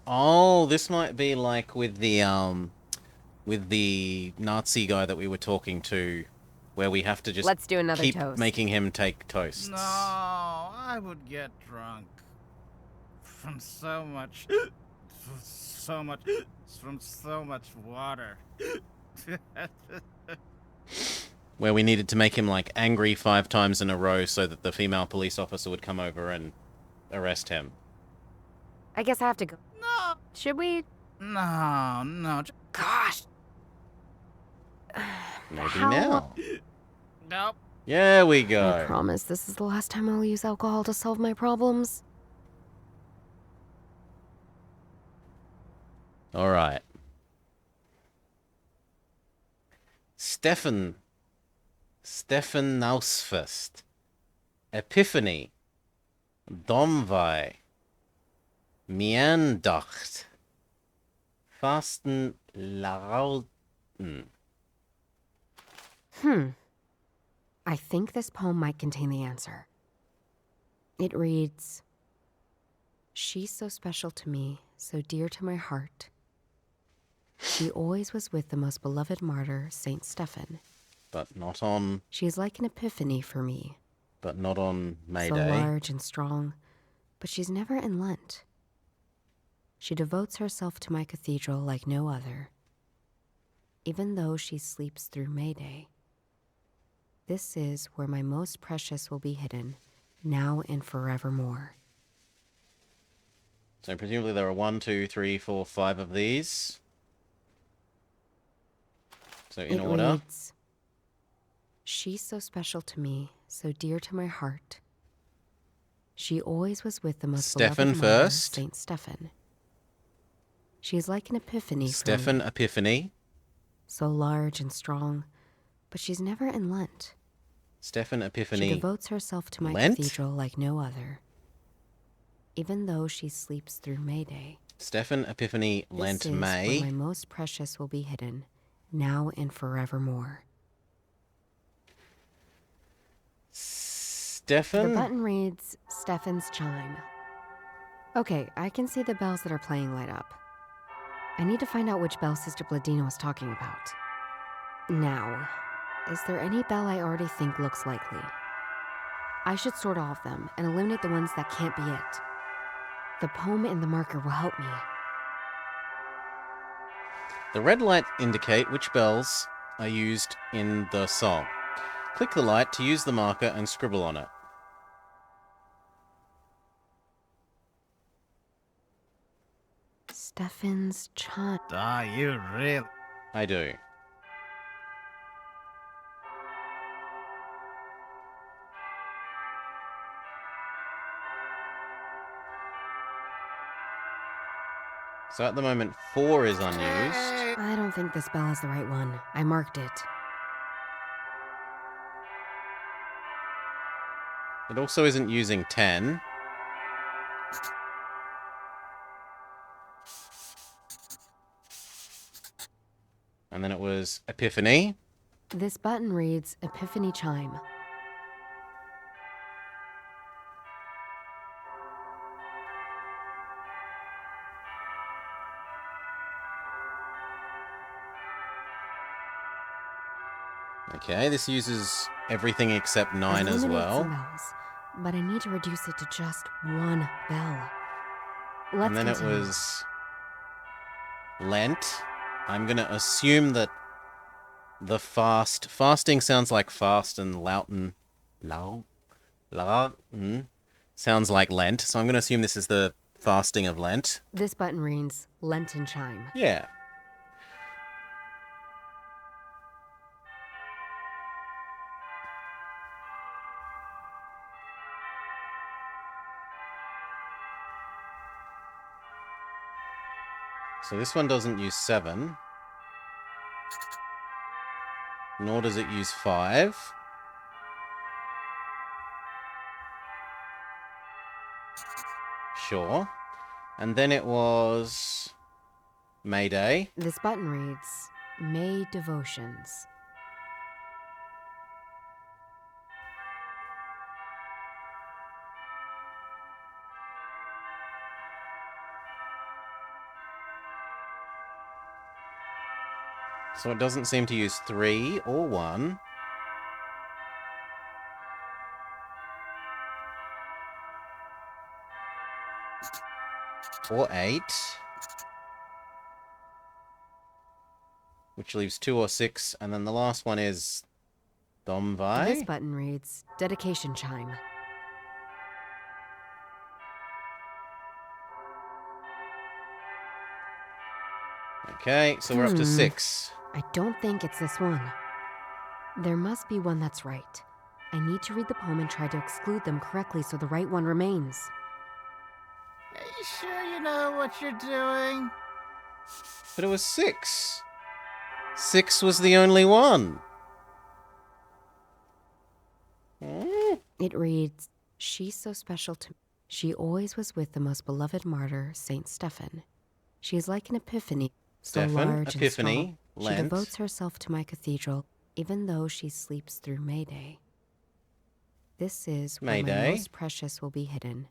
Oh, this might be like with the Nazi guy that we were talking to, where we have to just Let's do another keep toast. making him take toasts. No, I would get drunk. From so much water. Where we needed to make him like angry 5 times in a row so that the female police officer would come over and arrest him. I guess I have to go. No. Should we? No. Gosh. Maybe How- now. Nope. Yeah, we I go. promise this is the last time I'll use alcohol to solve my problems. All right. Stefan Nausfest. Epiphany. Domvai. Miandacht. Fasten Lauten. I think this poem might contain the answer. It reads, "She's so special to me, so dear to my heart. She always was with the most beloved martyr, Saint Stephen. But not on She's like an epiphany for me, May so Day. large and strong, but she's never in Lent. She devotes herself to my cathedral like no other, even though she sleeps through May Day. This is where my most precious will be hidden, now and forevermore." So presumably there are 1, 2, 3, 4, 5 of these. So in It order. reads, "She's so special to me, so dear to my heart. She always was with the most Stephen beloved martyr, first. Saint Stephen. She's like an epiphany for Stephen me, Epiphany. so large and strong, but she's never in Lent. Stephen She Epiphany. devotes herself to my Lent? cathedral like no other, even though she sleeps through May Day. Stephen Epiphany Lent This is May. where my most precious will be hidden, now and forevermore." The Stephen? button reads, "Stephen's chime." Okay, I can see the bells that are playing light up. I need to find out which bell Sister Bladina was talking about. Now, is there any bell I already think looks likely? I should sort all of them and eliminate the ones that can't be it. The poem and the marker will help me. The red light indicate which bells are used in the song. Click the light to use the marker and scribble on it. Stephen's chime. You really? I do. So at the moment, 4 is unused. I don't think this bell is the right one. I marked it. It also isn't using 10. And then it was Epiphany. This button reads, "Epiphany chime." Okay, this uses everything except 9 as Eliminate well. some bells, but I need to reduce it to just one bell. Let's And then it continue. was Lent. I'm going to assume that the fast. Fasting sounds like fast, and Lauten. Sounds like Lent, so I'm going to assume this is the fasting of Lent. This button reads Lenten chime. Yeah. So this one doesn't use 7. Nor does it use 5. Sure. And then it was Mayday. This button reads May Devotions. So it doesn't seem to use 3 or 1. Or 8. Which leaves 2 or 6. And then the last one is Domvai. This button reads Dedication chime. Okay, so we're up to 6. I don't think it's this one. There must be one that's right. I need to read the poem and try to exclude them correctly so the right one remains. Are you sure you know what you're doing? But it was 6. 6 was the only one. It reads, She's so special to me. She always was with the most beloved martyr, Saint Stephen. She is like an epiphany, so Stephen, large Epiphany, and strong. Lent. She devotes herself to my cathedral, even though she sleeps through Mayday. This is where my Mayday. most precious will be hidden.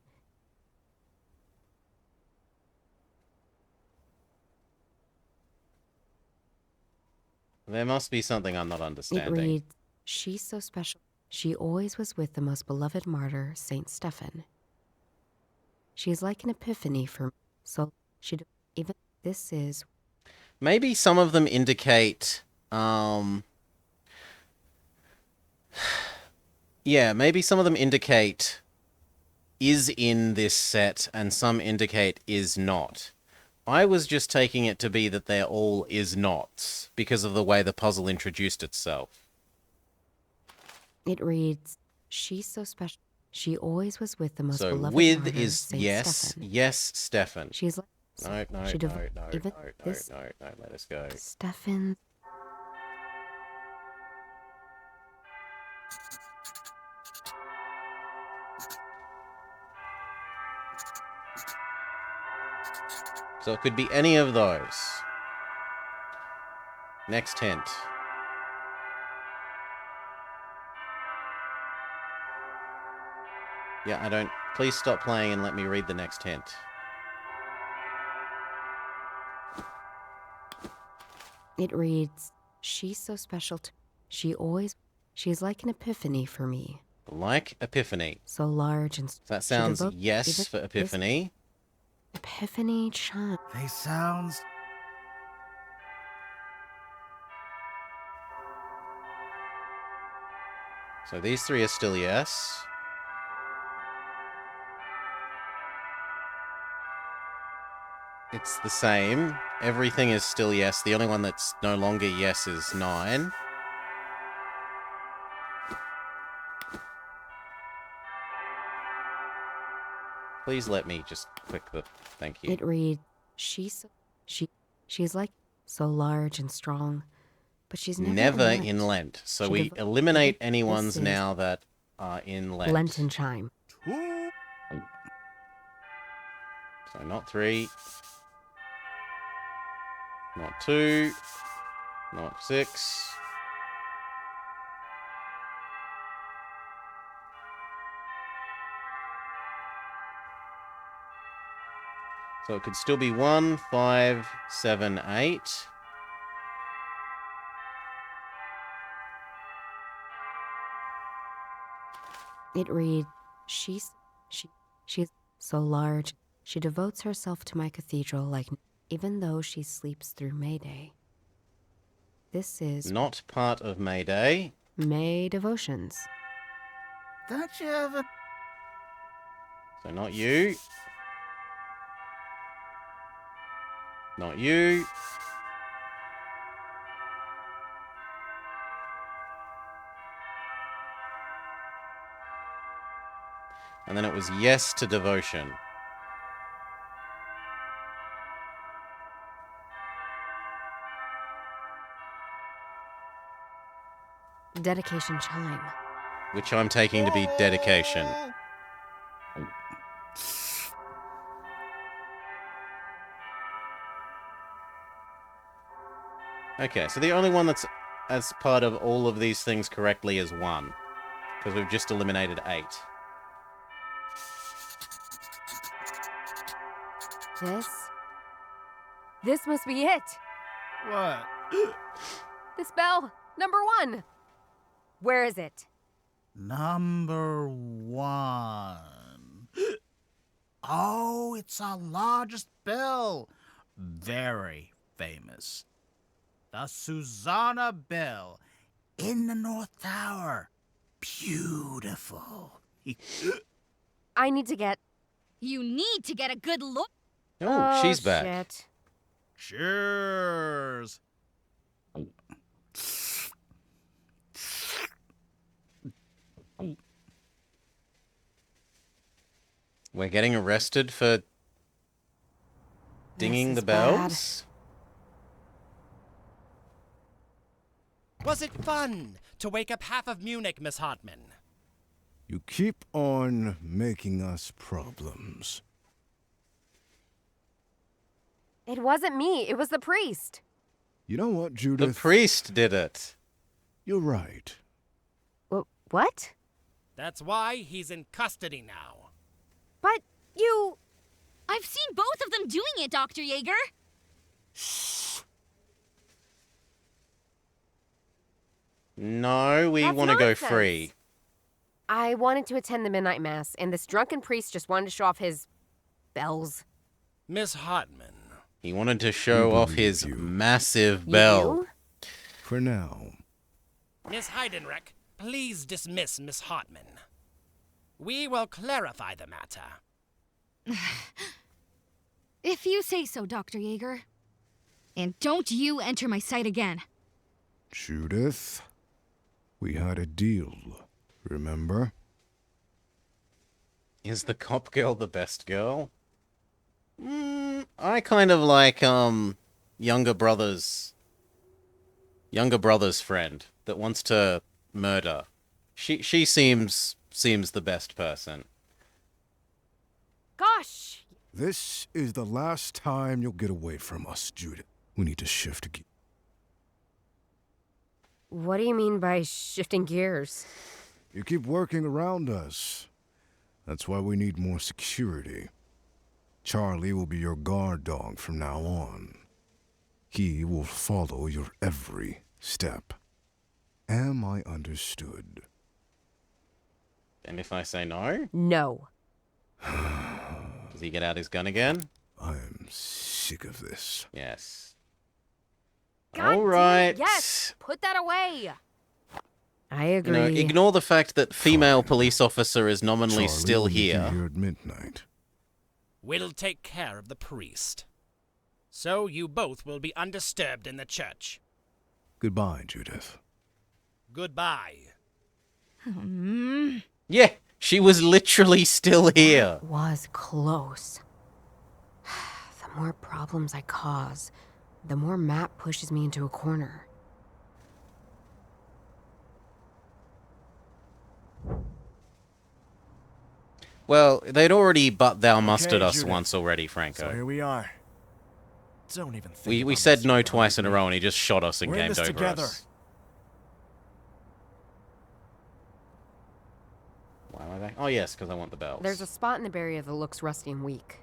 There must be something I'm not It understanding. reads, She's so special. She always was with the most beloved martyr, Saint Stephen. She is like an epiphany for me, so she even this is Maybe some of them indicate, yeah, maybe some of them indicate is in this set and some indicate is not. I was just taking it to be that they're all is nots because of the way the puzzle introduced itself. It reads, She's so special. She always was with the most So beloved with martyr, is Saint yes, Stephen. yes, Stefan. She's like No, she devo- even no, this let us go. Stephen. So it could be any of those. Next hint. Yeah, I don't... Please stop playing and let me read the next hint. It reads, She's so special to she always she is like an epiphany for me. Like Epiphany. So large and That sounds devote- yes even for this Epiphany. Epiphany chime. They sounds. So these 3 are still yes. It's the same. Everything is still yes. The only one that's no longer yes is 9. Please let me just click the... Thank you. It reads, She's she's like so large and strong, but she's never in Lent. So She we devo- eliminate even any this ones is now that are in Lent. Lenten chime. So not 3. Not 2. Not 6. So it could still be 1, 5, 7, 8. It reads, She's so large. She devotes herself to my cathedral like even though she sleeps through Mayday. This is Not part of May Day. May devotions. Don't you ever... So not you. Not you. And then it was yes to devotion. Dedication chime. Which I'm taking to be dedication. Okay, so the only one that's as part of all of these things correctly is 1. Because we've just eliminated 8. This must be it. What? The spell, number 1. Where is it? Number 1. Oh, it's our largest bell. Very famous. The Susanna Bell in the North Tower. Beautiful. I need to get... You need to get a good look. Oh, she's back. Shit. Cheers. We're getting arrested for dinging This the is bad. bells? Was it fun to wake up half of Munich, Miss Hartman? You keep on making us problems. It wasn't me. It was the priest. You know what, The Judith? priest did it. You're right. What? That's why he's in custody now. But you... I've seen both of them doing it, Dr. Yeager. No, we That's want to go nonsense. free. I wanted to attend the midnight mass, and this drunken priest just wanted to show off his... bells. Miss Hartman. He wanted to show We off believe his you. massive You bell. do? For now. Miss Heidenreich, please dismiss Miss Hartman. We will clarify the matter. If you say so, Dr. Yeager. And don't you enter my sight again. Judith, we had a deal, remember? Is the cop girl the best girl? I kind of like, younger brother's friend that wants to murder. She seems the best person. Gosh! This is the last time you'll get away from us, Judith. We need to shift gears. What do you mean by shifting gears? You keep working around us. That's why we need more security. Charlie will be your guard dog from now on. He will follow your every step. Am I understood? And if I say no, No. does he get out his gun again? I'm sick of this. Yes. God All damn it, right. yes! Put that away! I You agree. know, ignore the fact that female police officer is nominally Charlie still will meet you here. here at midnight. We'll take care of the priest. So you both will be undisturbed in the church. Goodbye, Judith. Goodbye. Yeah, she was literally still here. Was close. The more problems I cause, the more Matt pushes me into a corner. Well, they'd already but thou mustered us Judith. once already, So Franco. here we are. Don't even think We about said this, no you're twice in a hungry. row and he just shot us and We're in gamed this over together. us. Why am I back? Oh yes, because I want the bells. There's a spot in the barrier that looks rusty and weak.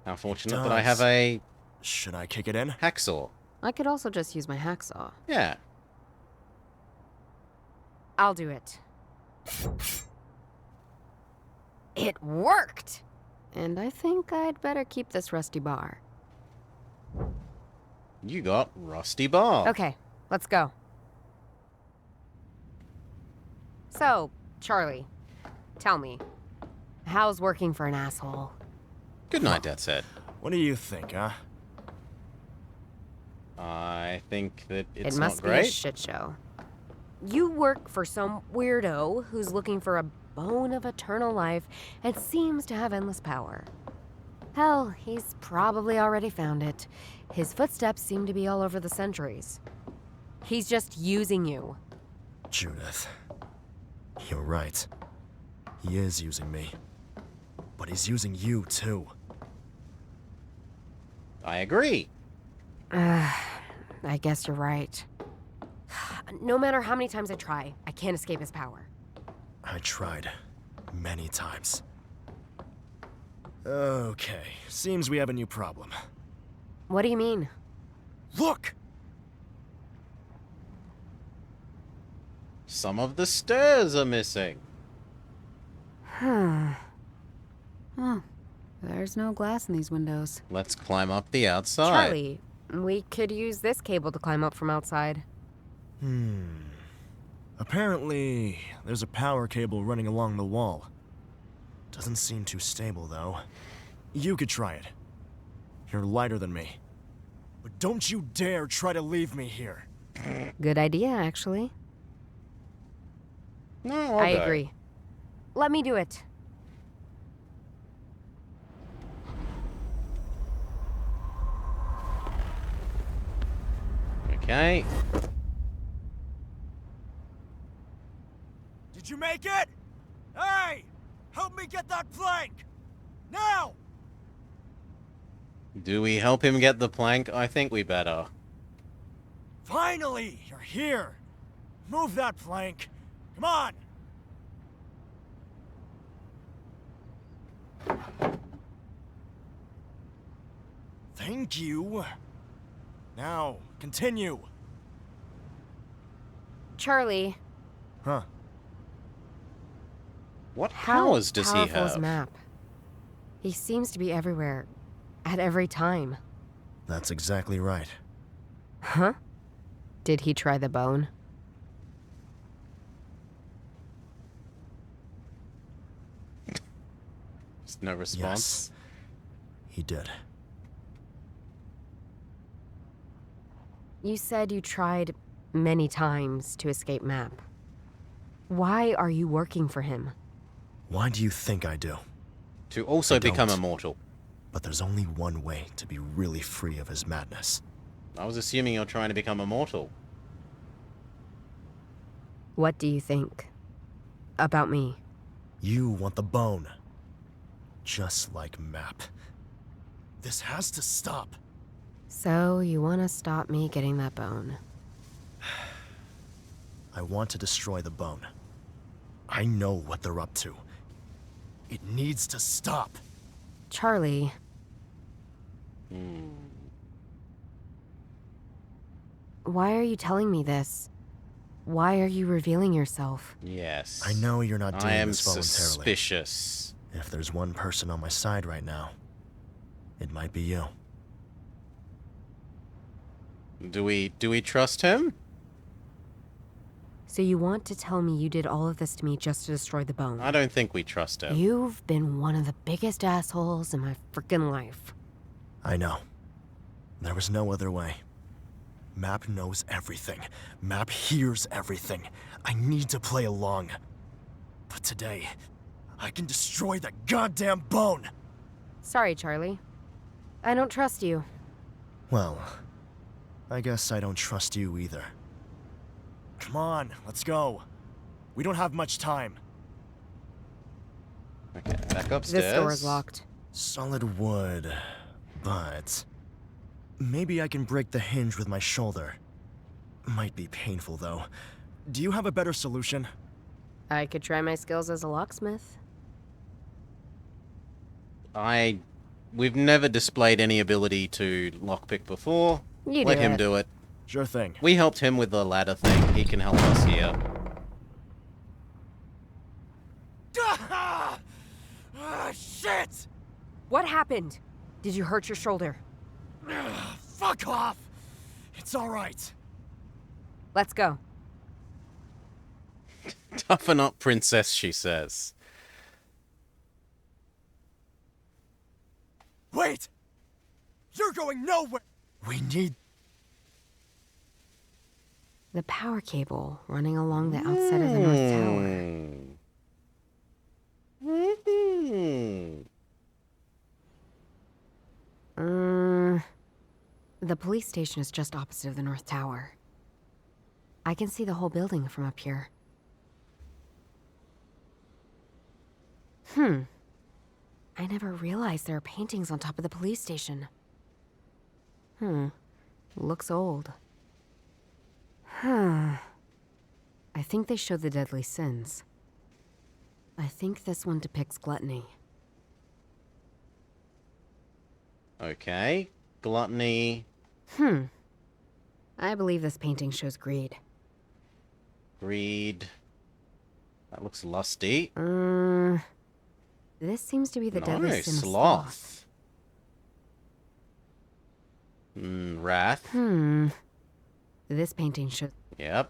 How fortunate that I have does. a Should I kick it in? hacksaw. I could also just use my hacksaw. Yeah. I'll do it. It worked! And I think I'd better keep this rusty bar. You got rusty bar. Okay, Let's go. So, Charlie, tell me, how's working for an asshole? Good night, Dad said. What do you think, huh? I think that it's it must not be great. a shit show. You work for some weirdo who's looking for a bone of eternal life and seems to have endless power. Hell, he's probably already found it. His footsteps seem to be all over the centuries. He's just using you. Judith, you're right. He is using me. But he's using you, too. I agree. I guess you're right. No matter how many times I try, I can't escape his power. I tried. Many times. Okay, seems we have a new problem. What do you mean? Look! Some of the stairs are missing. Oh, there's no glass in these windows. Let's climb up the outside. Charlie, we could use this cable to climb up from outside. Apparently, there's a power cable running along the wall. Doesn't seem too stable, though. You could try it. You're lighter than me. But don't you dare try to leave me here. Good idea, actually. No, I agree. Let me do it. Okay. Did you make it? Hey! Help me get that plank! Now! Do we help him get the plank? I think we better. Finally! You're here! Move that plank! Come on! Thank you. Now, continue. Charlie, Huh. What how powers does he powerful is have? Map? He seems to be everywhere, at every time. That's exactly right. Huh? Did he try the bone? Just no response. Yes. He did. You said you tried many times to escape Map. Why are you working for him? Why do you think I do? To also I become don't. immortal. But there's only one way to be really free of his madness. I was assuming you're trying to become immortal. What do you think about me? You want the bone. Just like Map. This has to stop. So you want to stop me getting that bone? I want to destroy the bone. I know what they're up to. It needs to stop. Charlie, why are you telling me this? Why are you revealing yourself? Yes. I know you're not doing I am this voluntarily. suspicious. If there's one person on my side right now, it might be you. Do we trust him? So you want to tell me you did all of this to me just to destroy the bone? I don't think we trust him. You've been one of the biggest assholes in my frickin' life. I know. There was no other way. Map knows everything. Map hears everything. I need to play along. But today, I can destroy that goddamn bone! Sorry, Charlie. I don't trust you. Well, I guess I don't trust you either. Come on, let's go. We don't have much time. Okay, back upstairs. This door is locked. Solid wood, but... maybe I can break the hinge with my shoulder. Might be painful, though. Do you have a better solution? I could try my skills as a locksmith. We've never displayed any ability to lockpick before. You Let do him it. do it. Sure thing. We helped him with the ladder thing. He can help us here. Ah, shit! What happened? Did you hurt your shoulder? Fuck off! It's alright. Let's go. Toughen up, princess, she says. Wait! You're going nowhere! We need... The power cable running along the outside of the North Tower. The police station is just opposite of the North Tower. I can see the whole building from up here. I never realized there are paintings on top of the police station. Looks old. I think they show the deadly sins. I think this one depicts gluttony. Okay. Gluttony. I believe this painting shows greed. Greed. That looks lusty. This seems to be the deadly sin of sloth. Wrath. This painting shows... Yep.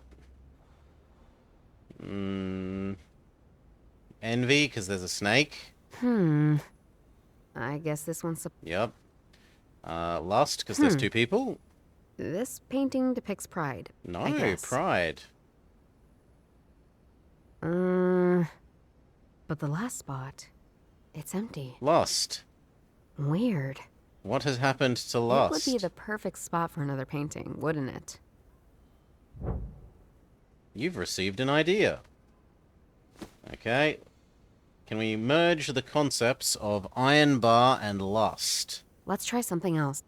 Envy, because there's a snake. I guess this one's... Yep. Lust, because there's two people. This painting depicts pride. No, I guess. pride. But the last spot, it's empty. Lust. Weird. What has happened to lust? It would be the perfect spot for another painting, wouldn't it? You've received an idea. Okay. Can we merge the concepts of iron bar and lust? Let's try something else.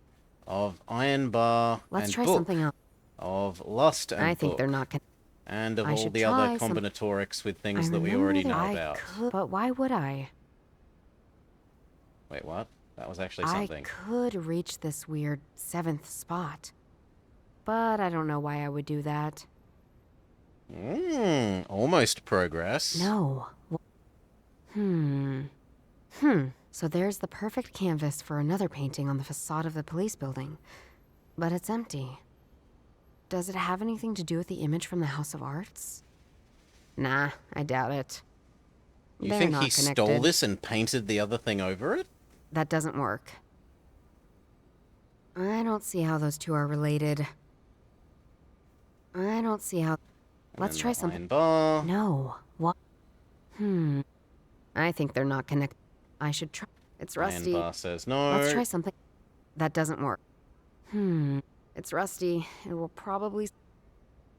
Of iron bar Let's and try book. something else. Of lust and I think book. they're not gonna... And of I all should the other try some- combinatorics with things I that we remember already that know I about. could, but why would I? Wait, what? That was actually I something. could reach this weird 7th spot. But I don't know why I would do that. Almost progress. No. So there's the perfect canvas for another painting on the facade of the police building. But it's empty. Does it have anything to do with the image from the House of Arts? Nah, I doubt it. You They're think not he connected. stole this and painted the other thing over it? That doesn't work. I don't see how those two are related. I don't see how... Let's try something. Iron bar. No. What? I think they're not connected. I should try... It's rusty. Iron bar says no. Let's try something. That doesn't work. It's rusty. It will probably...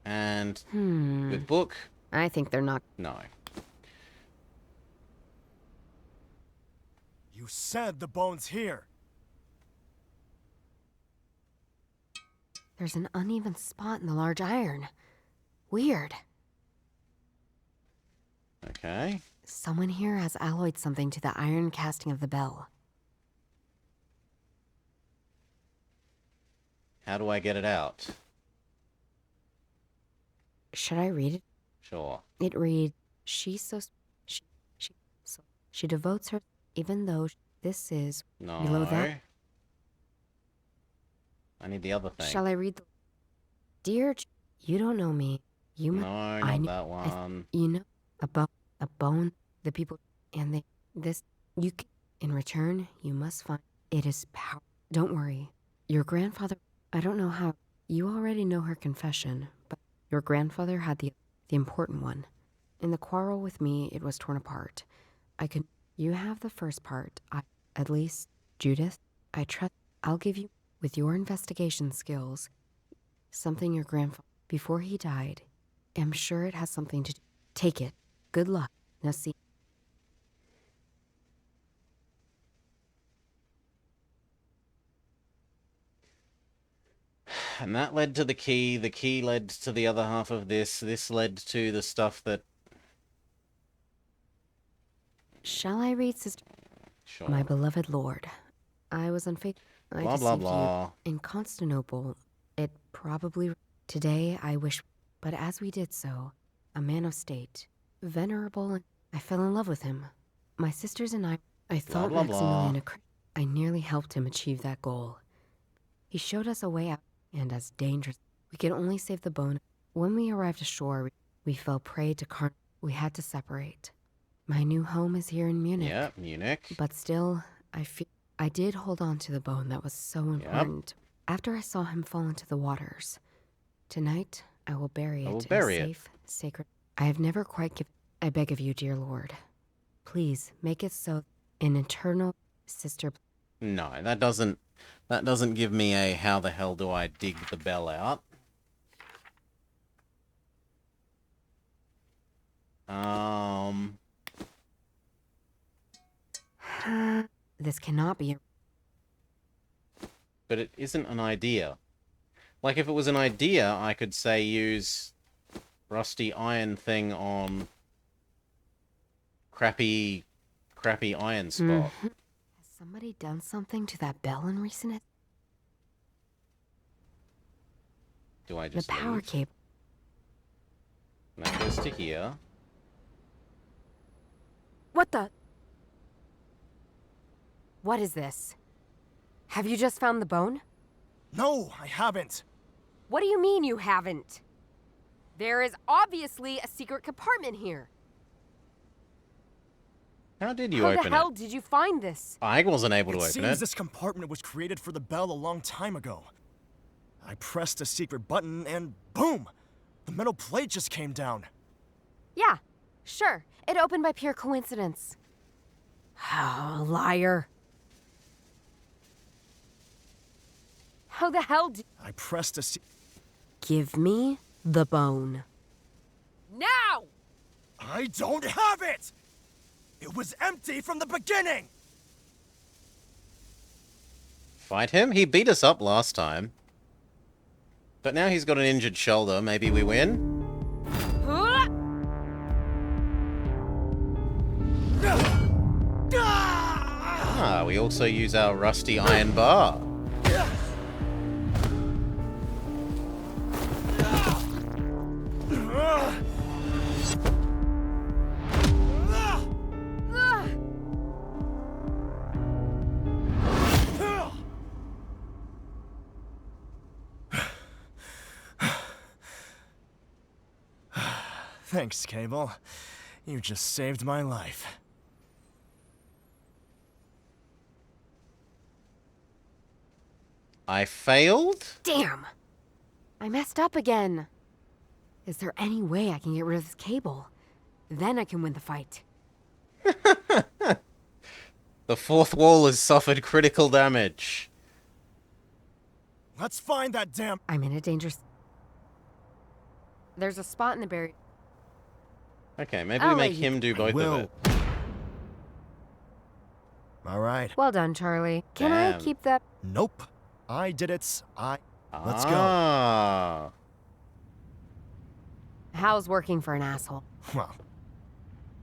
And with book? I think they're not... No. You said the bone's here. There's an uneven spot in the large iron. Weird. Okay. Someone here has alloyed something to the iron casting of the bell. How do I get it out? Should I read it? Sure. It reads, she devotes her, even though this is No. below that. I need the other thing. Shall I read the... Dear, you don't know me. You No, not that one. you know, a bone, the people, and they, this, you can, in return, you must find, it is power. Don't worry. Your grandfather, I don't know how, you already know her confession, but your grandfather had the important one. In the quarrel with me, it was torn apart. You have the first part. At least, Judith, I trust, I'll give you, with your investigation skills, something your grandfather, before he died, I'm sure it has something to do. Take it. Good luck. Now see. And that led to the key led to the other half of this led to the stuff that... Shall I read, sister? Sure. My beloved lord, I was unfaithful. I Blah, blah, deceived blah. you. In Constantinople, it probably... Today, I wish... But as we did so, a man of state, venerable, and I fell in love with him. My sisters and I thought blah, blah. Maximilian a I nearly helped him achieve that goal. He showed us a way out, and as dangerous, we could only save the bone. When we arrived ashore, we fell prey to we had to separate. My new home is here in Munich. Yeah, Munich. But still, I did hold on to the bone that was so important. After I saw him fall into the waters. Tonight, I will bury it in a safe, sacred... I have never quite given... I beg of you, dear Lord. Please, make it so an eternal sister... No, that doesn't give me a how the hell do I dig the bell out. This cannot be... But it isn't an idea. Like, if it was an idea, I could say use rusty iron thing on crappy iron spot. Has somebody done something to that bell in recent... Do I just The power leave? cable... And that goes to here. What the? What is this? Have you just found the bone? No, I haven't. What do you mean you haven't? There is obviously a secret compartment here. How did you How open the hell it? did you find this? I wasn't able to It open seems it. this compartment was created for the bell a long time ago. I pressed a secret button and boom! The metal plate just came down. Yeah, sure. It opened by pure coincidence. Oh, liar. How the hell did... I pressed a Give me the bone. Now! I don't have it! It was empty from the beginning! Fight him? He beat us up last time. But now he's got an injured shoulder. Maybe we win? Ah, we also use our rusty iron bar. Thanks, Cable. You just saved my life. I failed? Damn! I messed up again. Is there any way I can get rid of this cable? Then I can win the fight. The fourth wall has suffered critical damage. Let's find that damn... I'm in a dangerous... There's a spot in the barrier. Okay, maybe we make him do both of it. All right. Well done, Charlie. Can I Damn. keep that? Nope. I did it. Let's go. Ah. Hal's working for an asshole. Well,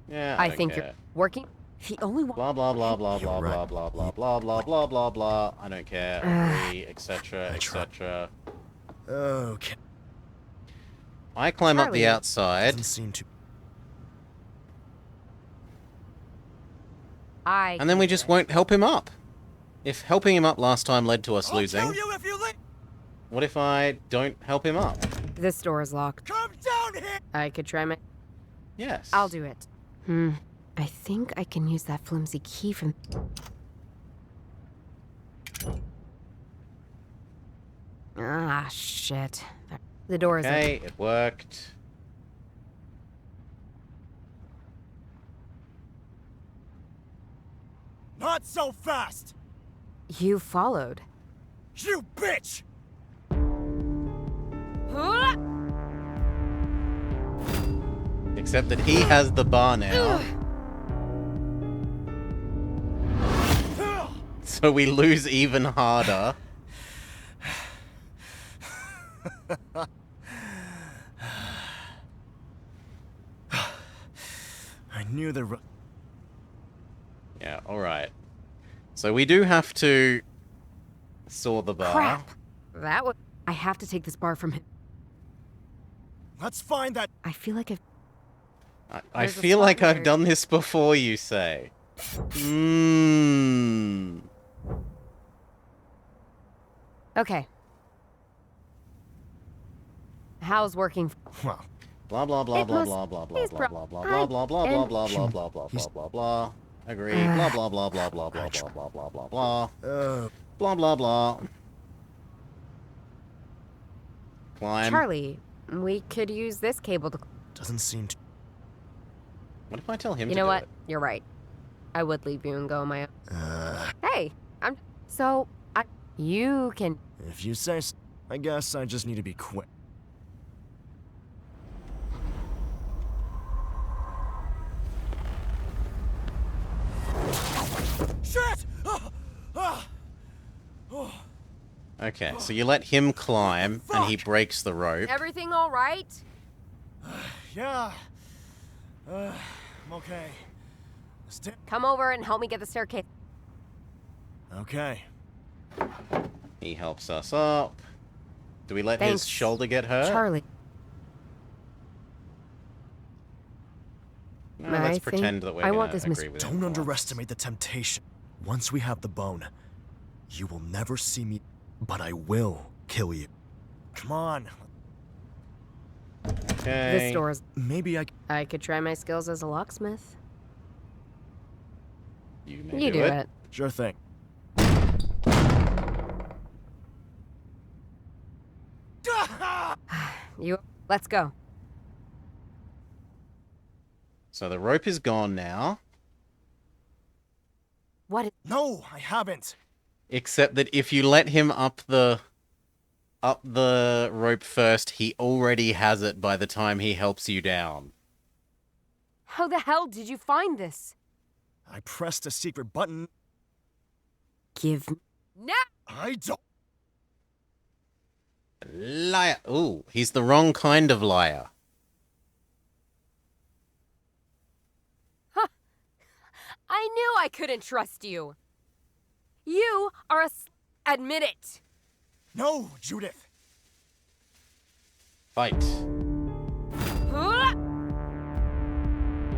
Yeah, I don't think care. you're working. He only Blah blah blah blah blah You're blah right. blah blah blah blah blah blah blah. I don't care. Agree, etc. etc. okay. I climb up the Charlie. outside. Doesn't seem to... And then we just won't help him up. If helping him up last time led to us losing, I'll kill you if you leave! what if I don't help him up? This door is locked. Come down here! I could try my... Yes. I'll do it. I think I can use that flimsy key from... Ah, shit. The door is Okay, it worked. Not so fast! You followed. You bitch! Except that he has the bar now. So we lose even harder. I knew the... Yeah, alright. So we do have to saw the bar. Crap. That was... I have to take this bar from him. Let's find that... I feel like I've... I There's a feel like spot I've here. done this before, you say. Mmm. Okay. How's working? Well, Blah blah blah It blah must- blah blah blah he's blah pro- blah blah blah blah blah and- blah blah blah blah blah blah blah. Agree. Blah blah blah blah blah blah blah blah blah blah blah. Blah blah blah. Climb. Charlie, we could use this cable to. doesn't seem to. What if I tell him You to know do what? it? You're right. I would leave you and go on my own. Hey, I'm. So, you can. If you say so, I guess I just need to be quick. Shit! Okay, so you let him climb, and he breaks the rope. Everything all right? Yeah. I'm okay. Come over and help me get the staircase. Okay. He helps us up. Do we let Thanks, his shoulder get hurt? Charlie. No, I let's think pretend that we're I gonna want this agree with him. Don't underestimate the temptation. Once we have the bone, you will never see me, but I will kill you. Come on. Okay. This door is. Maybe I could try my skills as a locksmith. You may You do it. Sure thing. You. Let's go. So the rope is gone now, What? No, I haven't. except that if you let him up the rope first, he already has it by the time he helps you down. How the hell did you find this? I pressed a secret button. Give me. Now! I don't. Liar. Ooh, he's the wrong kind of liar. I knew I couldn't trust you. You are a. Admit it. No, Judith. Fight. Huh?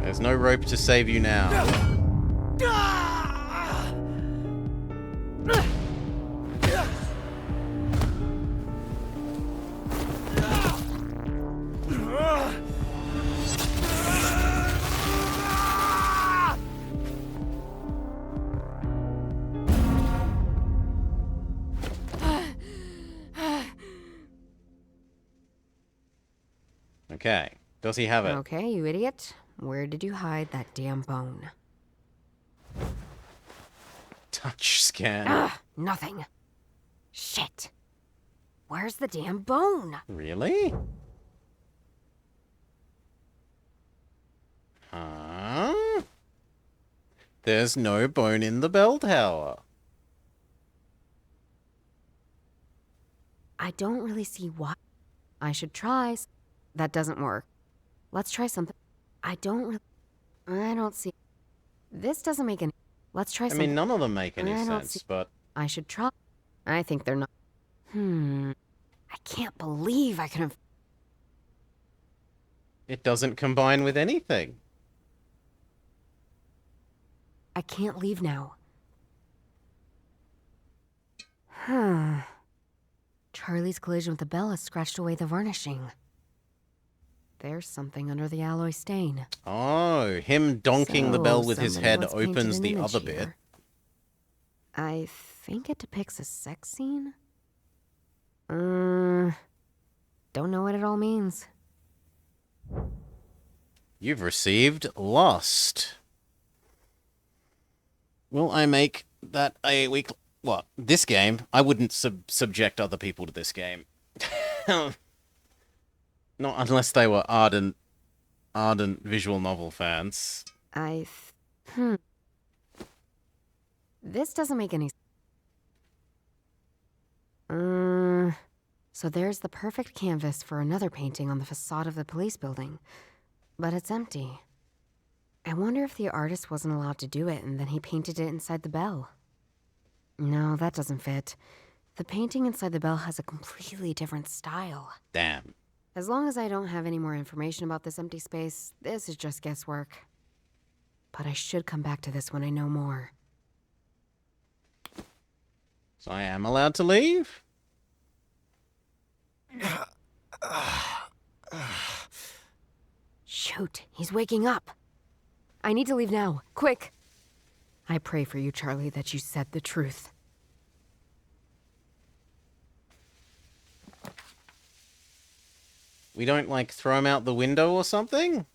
There's no rope to save you now. Okay. Does he have it? Okay, you idiot. Where did you hide that damn bone? Touch scan. Ugh, nothing. Shit. Where's the damn bone? Really? Huh? There's no bone in the bell tower. I don't really see why. I should try. That doesn't work. Let's try something. I don't see. This doesn't make any. Let's try I something. mean, none of them make any I don't sense, see- but I should try. I think they're not. I can't believe I could have. it doesn't combine with anything. I can't leave now. Huh. Charlie's collision with the bell has scratched away the varnishing. There's something under the alloy stain. Oh, him donking the So, bell with his somebody head once painted opens an the image other bit. here. I think it depicts a sex scene. Don't know what it all means. You've received Lost. Will I make that a week? What? This game? I wouldn't subject other people to this game. Not unless they were ardent visual novel fans. This doesn't make any. So there's the perfect canvas for another painting on the facade of the police building, but it's empty. I wonder if the artist wasn't allowed to do it and then he painted it inside the bell. No, that doesn't fit. The painting inside the bell has a completely different style. Damn. As long as I don't have any more information about this empty space, this is just guesswork. But I should come back to this when I know more. So I am allowed to leave? Shoot, he's waking up. I need to leave now. Quick. I pray for you, Charlie, that you said the truth. We don't, like, throw him out the window or something?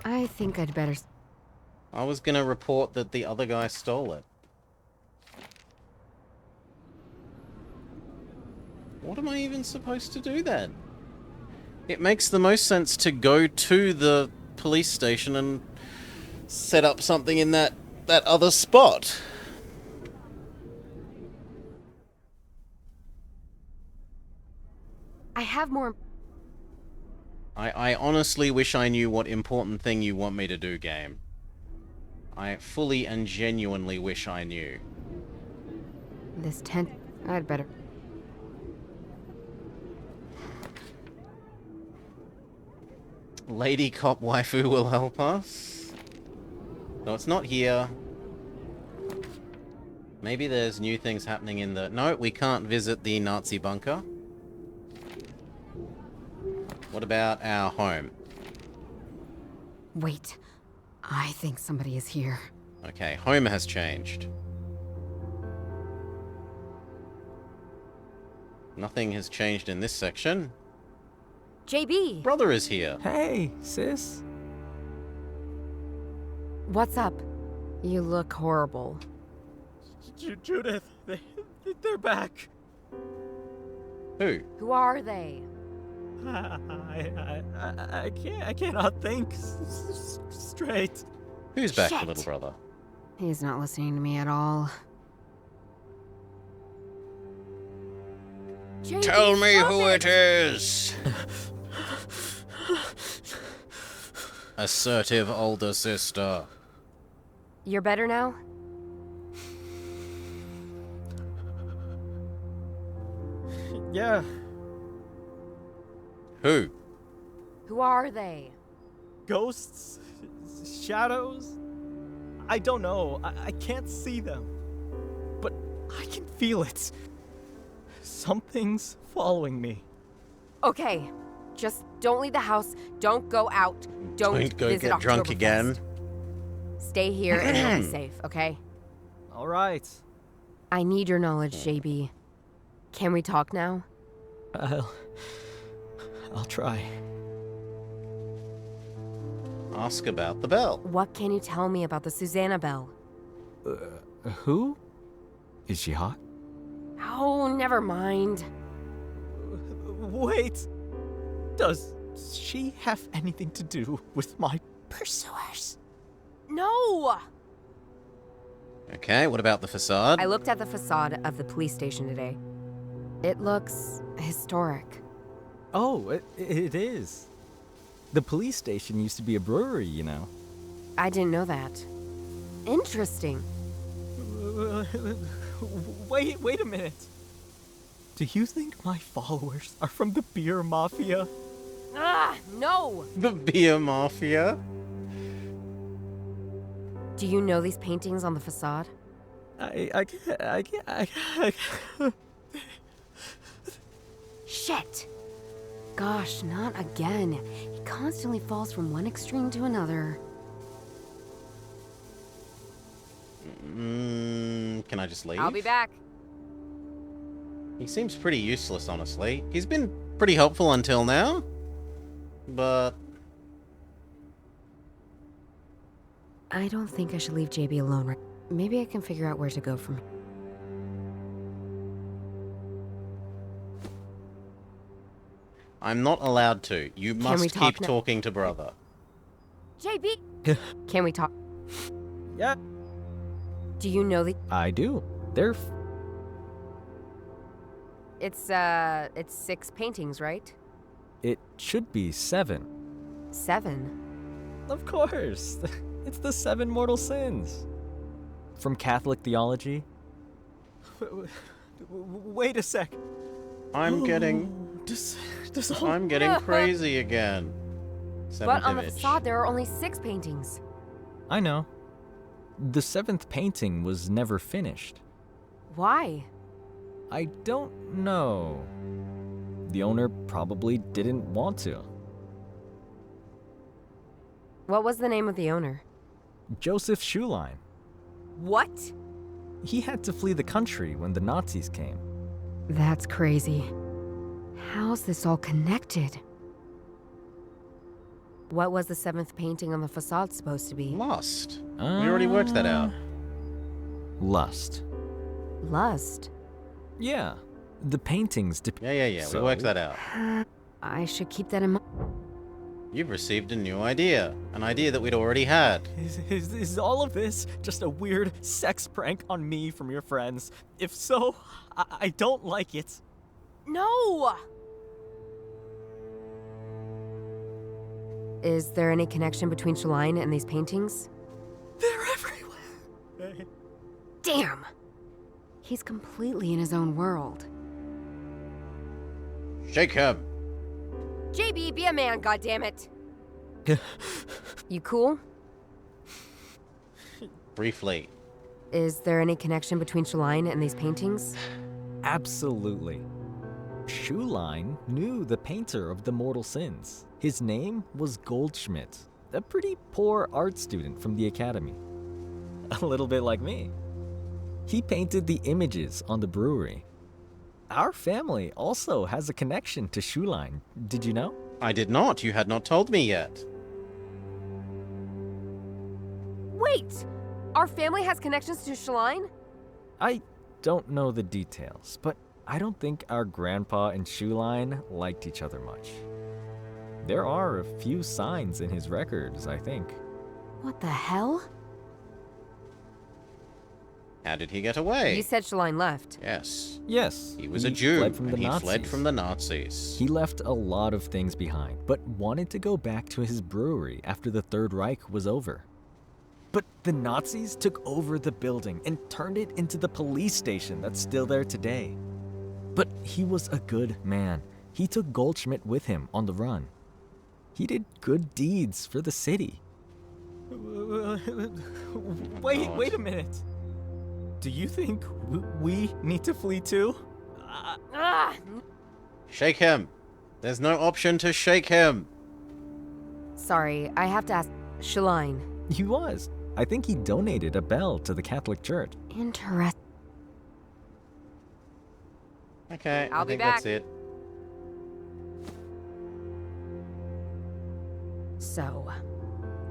I think I'd better... I was gonna report that the other guy stole it. What am I even supposed to do then? It makes the most sense to go to the police station and set up something in that other spot. I have more... I honestly wish I knew what important thing you want me to do, game. I fully and genuinely wish I knew. This tent... I'd better... Lady Cop Waifu will help us. No, it's not here. Maybe there's new things happening in the... No, we can't visit the Nazi bunker. What about our home? Wait. I think somebody is here. Okay, home has changed. Nothing has changed in this section. JB! Brother is here. Hey, sis. What's up? You look horrible. Judith, they're back. Who? Who are they? I cannot think straight. Who's back, Shit. little brother? He's not listening to me at all. JB, Tell me stop who it! it is! Assertive older sister. You're better now? Yeah. Who? Who are they? Ghosts? Shadows? I don't know. I can't see them. But I can feel it. Something's following me. Okay, just don't leave the house. Don't go out. Don't go visit get drunk Oktoberfest. again. Stay here and you'll be safe, okay? All right. I need your knowledge, JB. Can we talk now? I'll try. Ask about the bell. What can you tell me about the Susanna Bell? Who? Is she hot? Oh, never mind. Wait. Does she have anything to do with my pursuers? No! Okay, what about the facade? I looked at the facade of the police station today. It looks historic. Oh, it is. The police station used to be a brewery, you know. I didn't know that. Interesting. Wait a minute. Do you think my followers are from the beer mafia? Ah, no! The beer mafia? Do you know these paintings on the facade? I can't. Shit! Gosh, not again. He constantly falls from one extreme to another. Can I just leave? I'll be back. He seems pretty useless, honestly. He's been pretty helpful until now. But... I don't think I should leave JB alone right. Maybe I can figure out where to go from here. I'm not allowed to. You we must talk keep now? talking to brother. JB! Can we talk? Yeah, Do you know the... I do. They're It's 6 paintings, right? It should be 7. 7? Of course. It's the 7 mortal sins. From Catholic theology. Wait a sec. I'm getting crazy again. But on the Seventh facade, there are only 6 paintings. I know. The 7th painting was never finished. Why? I don't know. The owner probably didn't want to. What was the name of the owner? Joseph Schulein. What? He had to flee the country when the Nazis came. That's crazy. How's this all connected? What was the 7th painting on the facade supposed to be? Lust. We already worked that out. Lust. Lust? Yeah. The paintings Yeah. We worked that out. I should keep that in mind. You've received a new idea. An idea that we'd already had. Is all of this just a weird sex prank on me from your friends? If so, I don't like it. No! Is there any connection between Schulein and these paintings? They're everywhere. Damn! He's completely in his own world. Shake him. JB, be a man, goddammit! You cool? Briefly. Is there any connection between Schulein and these paintings? Absolutely. Schulein knew the painter of the mortal sins. His name was Goldschmidt, a pretty poor art student from the academy. A little bit like me. He painted the images on the brewery. Our family also has a connection to Schulein. Did you know? I did not. You had not told me yet. Wait! Our family has connections to Schulein? I don't know the details, but I don't think our grandpa and Schulein liked each other much. There are a few signs in his records, I think. What the hell? How did he get away? You said Schulein left. Yes. Yes. He was a Jew, fled from the and he Nazis. fled from the Nazis. He left a lot of things behind, but wanted to go back to his brewery after the Third Reich was over. But the Nazis took over the building and turned it into the police station that's still there today. But he was a good man. He took Goldschmidt with him on the run. He did good deeds for the city. Wait a minute. Do you think we need to flee too? Shake him. There's no option to shake him. Sorry, I have to ask. Schulein. He was. I think he donated a bell to the Catholic Church. Interesting. Okay, I'll I be think back. that's it. So,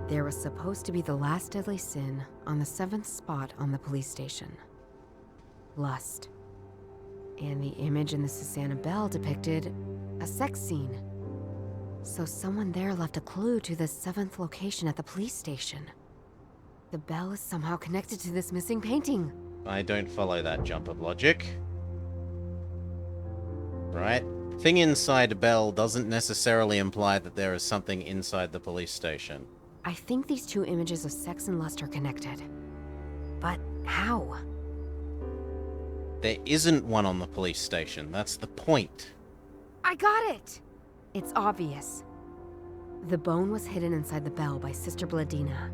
there was supposed to be the last deadly sin on the 7th spot on the police station. Lust. And the image in the Susanna Bell depicted a sex scene. So someone there left a clue to the 7th location at the police station. The bell is somehow connected to this missing painting. I don't follow that jump of logic. Right? Thing inside a bell doesn't necessarily imply that there is something inside the police station. I think these two images of sex and lust are connected. But how? There isn't one on the police station. That's the point. I got it! It's obvious. The bone was hidden inside the bell by Sister Bladina.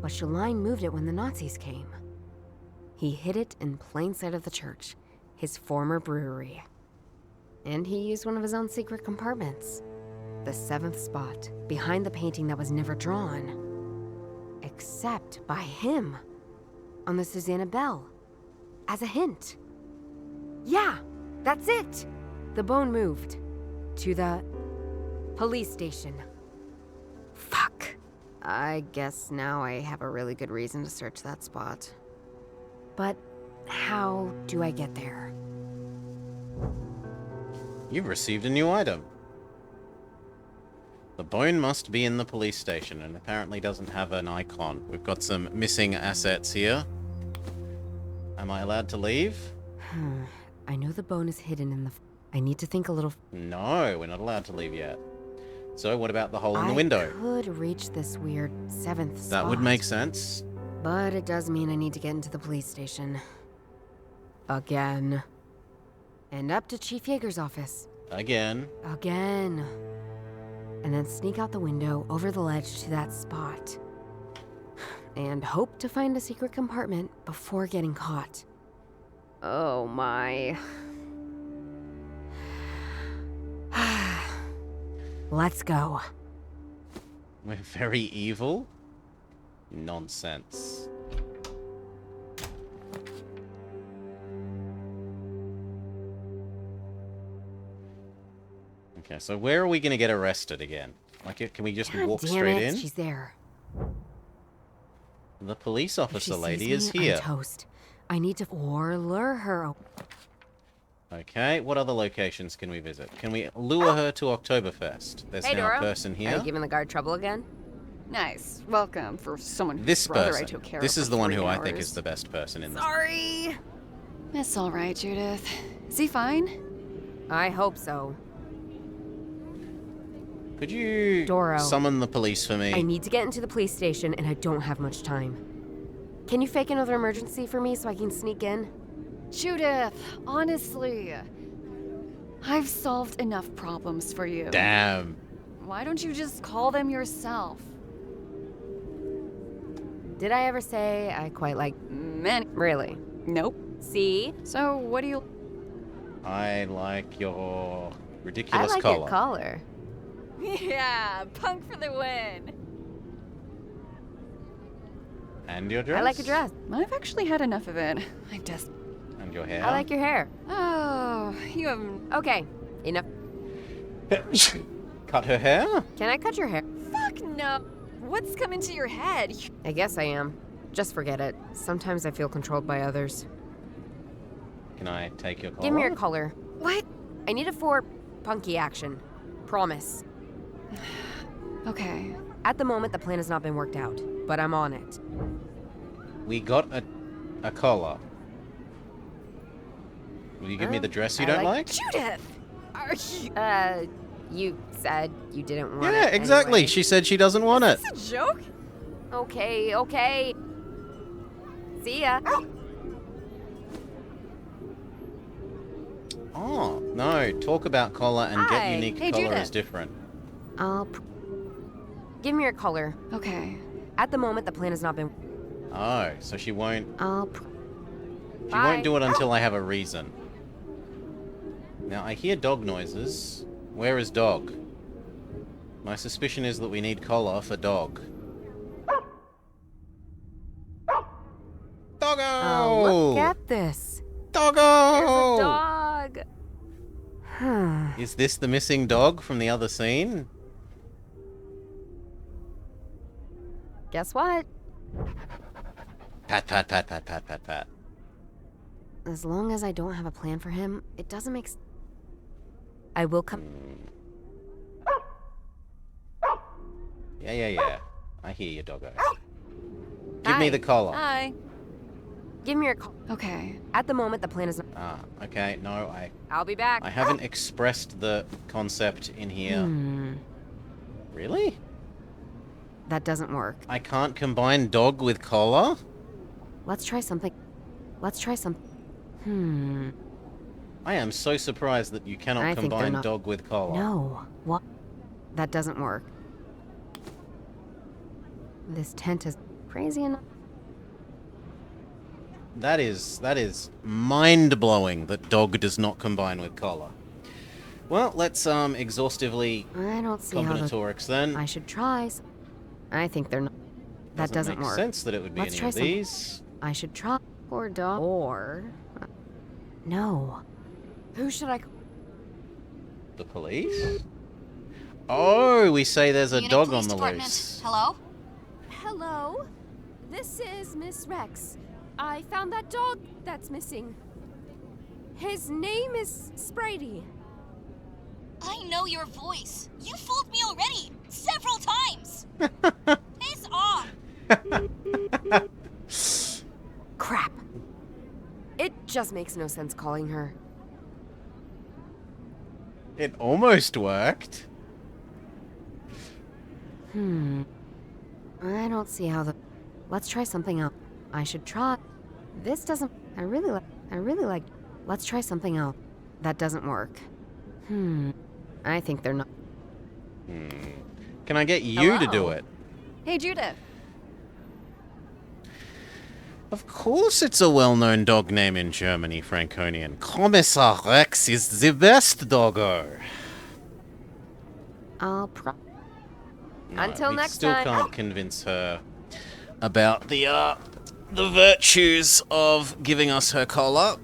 But Schulein moved it when the Nazis came. He hid it in plain sight of the church, his former brewery. And he used one of his own secret compartments. The 7th spot, behind the painting that was never drawn. Except by him. On the Susanna Bell. As a hint. Yeah, that's it! The bone moved. To the police station. Fuck. I guess now I have a really good reason to search that spot. But how do I get there? You've received a new item. The bone must be in the police station and apparently doesn't have an icon. We've got some missing assets here. Am I allowed to leave? I know the bone is hidden in the... I need to think a little... No, we're not allowed to leave yet. So what about the hole in the window? I could reach this weird 7th spot. That would make sense. But it does mean I need to get into the police station. Again. And up to Chief Yeager's office. Again. Again. And then sneak out the window over the ledge to that spot. And hope to find a secret compartment before getting caught. Oh my. Let's go. We're very evil? Nonsense. Okay, so where are we going to get arrested again? Like, can we just God walk damn straight it, in? she's there. The police If she officer sees lady me, is here. I'm toast. I need to or lure her. Okay, what other locations can we visit? Can we lure her to Oktoberfest? There's Hey, now Doro. a person Are here. you giving the guard trouble again? Nice. Welcome for someone whose This brother I person. took care This of is for the one 3 who I hours. think is the best person in this. Sorry. It's all right, Judith. Is he fine? I hope so. Could you Doro. summon the police for me? I need to get into the police station and I don't have much time. Can you fake another emergency for me so I can sneak in? Judith, honestly, I've solved enough problems for you. Damn. Why don't you just call them yourself? Did I ever say I quite like men? Really? Nope. See? So what do you... I like your I ridiculous like collar. your collar. Yeah, punk for the win. And your dress. I like your dress. I've actually had enough of it. I just... And your hair. I like your hair. Oh, you have... Okay, enough. Cut her hair? Can I cut your hair? Fuck no. What's come into your head? I guess I am. Just forget it. Sometimes I feel controlled by others. Can I take your collar? Give me your collar. What? I need it for punky action. Promise. Okay. At the moment, the plan has not been worked out, but I'm on it. We got a collar. Will you give me the dress you I don't like? Judith! Are you... You said you didn't want it. Yeah, exactly. Anyway. She said she doesn't want it. Is this a joke? Okay. See ya. Oh, no. Talk about collar and Hi. get unique Hey, collar Judith. is different. Give me your collar. Okay. At the moment, the plan has not been. Oh, so she won't... She Bye. won't do it until I have a reason. Now, I hear dog noises. Where is dog? My suspicion is that we need collar for dog. Doggo! Look at this. Doggo! There's a dog. Is this the missing dog from the other scene? Guess what? Pat, pat, pat, pat, pat, pat, pat. As long as I don't have a plan for him, it doesn't make I will come. Yeah. I hear you, doggo. Give me the collar. Hi. Give me your collar. Okay. At the moment, the plan is not. Ah, okay. No, I'll be back. I haven't expressed the concept in here. Really? That doesn't work. I can't combine dog with collar? Let's try something. I am so surprised that you cannot I think they're combine not- dog with collar. No. What? That doesn't work. This tent is crazy enough. That is mind-blowing that dog does not combine with collar. Well, let's exhaustively I don't see how the... combinatorics then. I should try. I think they're not. That doesn't make work. sense that it would be Let's any try of some- these. I should try. Or dog. Or. No. Who should I? The police? Oh, we say there's a Unit dog Police on the Department. loose. Hello? Hello? This is Miss Rex. I found that dog that's missing. His name is Sprady. I know your voice. You fooled me already. Several times. Piss off. Crap. It just makes no sense calling her. It almost worked. I don't see how the. Let's try something else. I should try. This doesn't. I really like. Let's try something else. That doesn't work. I think they're not. Can I get you to do Hello? it? Hey, Judith. Of course it's a well-known dog name in Germany, Franconian. Kommissar Rex is the best doggo. I'll No, Until we next still time. can't convince her about the virtues of giving us her collar.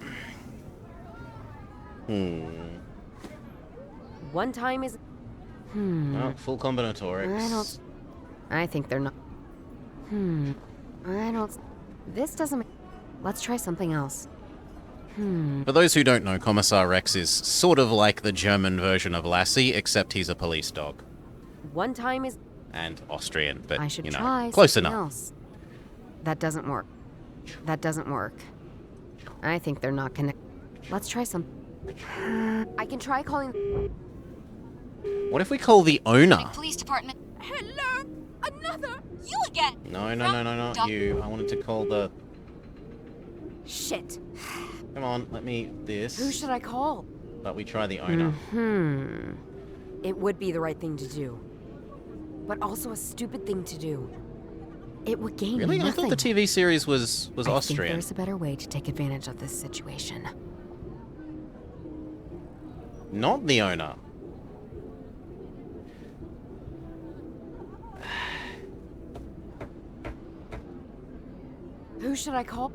One time is... Well, full combinatorics. I think they're not... I don't... This doesn't make... Let's try something else. For those who don't know, Kommissar Rex is sort of like the German version of Lassie, except he's a police dog. One time is... And Austrian, but, I should you know, try close something enough. else. That doesn't work. That doesn't work. I think they're not connected. Let's try some... I can try calling... What if we call the owner? Police department. Hello? Another? You again. No, not you. I wanted to call the... Shit. Come on, let me this. Who should I call? But we try the owner. It would be the right thing to do. But also a stupid thing to do. It would gain Really? nothing. I thought the TV series was I think Austrian. there's a better way to take advantage of this situation. Not the owner. Who should I call?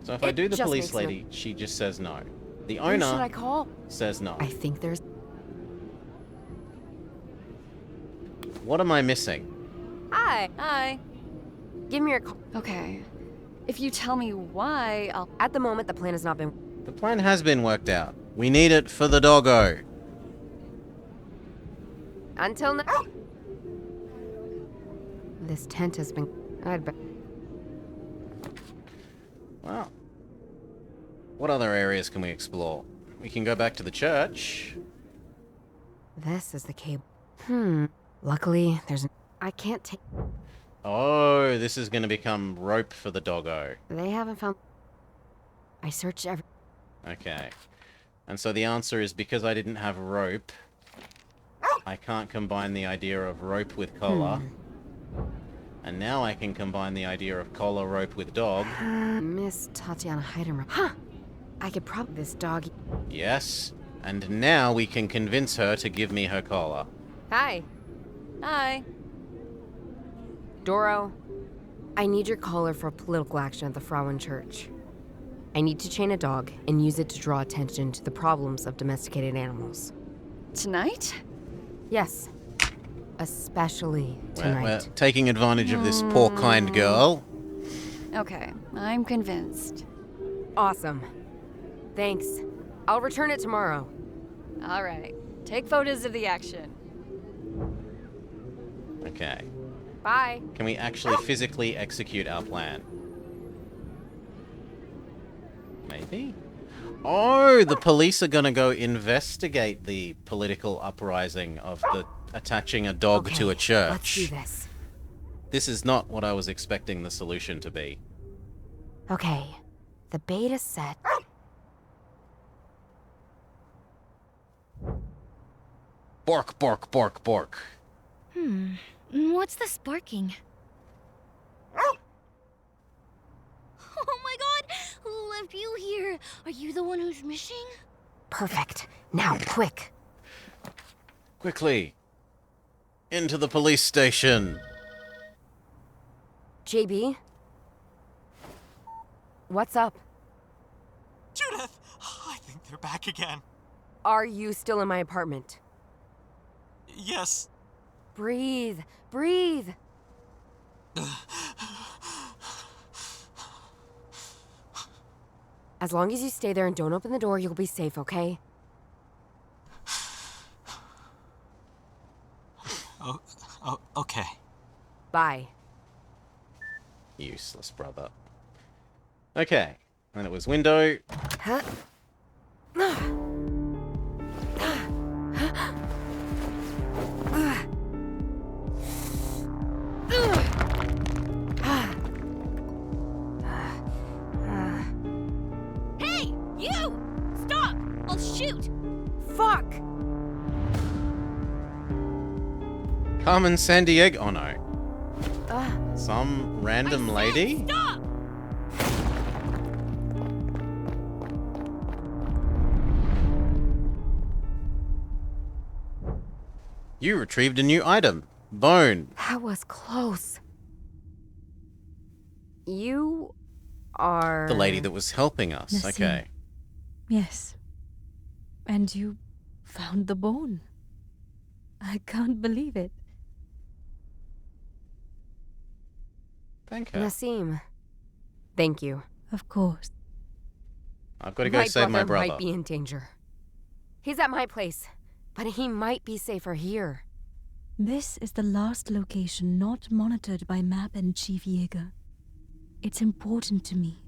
So if I It do the just police makes no- lady, she just says no. The Who should I owner call? says no. I think there's... What am I missing? Hi. Hi. Give me your call. Okay. If you tell me why, I'll... At the moment, the plan has not been... The plan has been worked out. We need it for the doggo. Until now. This tent has been... I'd bet... Wow. What other areas can we explore? We can go back to the church. This is the cable. Luckily, there's... I can't take... Oh, this is going to become rope for the doggo. They haven't found... I searched every... Okay. And so the answer is because I didn't have rope, I can't combine the idea of rope with collar. And now I can combine the idea of collar rope with dog. Miss Tatiana Heidenreich. Huh! I could probably... This dog... Yes. And now we can convince her to give me her collar. Hi. Hi. Doro. I need your collar for a political action at the Frauen Church. I need to chain a dog and use it to draw attention to the problems of domesticated animals. Tonight? Yes. Especially tonight. We're taking advantage of this poor kind girl. Okay, I'm convinced. Awesome. Thanks. I'll return it tomorrow. All right. Take photos of the action. Okay. Bye. Can we actually physically execute our plan? Maybe? Oh, the police are gonna go investigate the political uprising of the attaching a dog to a church. Let's do this. This is not what I was expecting the solution to be. Okay. The bait is set. Bork, bork, bork, bork. What's this barking? Oh my god! Who left you here? Are you the one who's missing? Perfect. Now, quick. Quickly. Into the police station. JB? What's up? Judith! I think they're back again. Are you still in my apartment? Yes. Breathe. Breathe. As long as you stay there and don't open the door, you'll be safe, okay? Oh, okay. Bye. Useless brother. Okay. And it was window. Huh? Hey! You! Stop! I'll shoot! Fuck! Carmen Sandiego. Oh no. Some random lady? Stop! You retrieved a new item. Bone. That was close. You are... The lady that was helping us. Nassim. Okay. Yes. And you found the bone. I can't believe it. Thank her. Nassim. Thank you. Of course. I've got to go save my brother. Might be in danger. He's at my place, but he might be safer here. This is the last location not monitored by Map and Chief Yeager. It's important to me.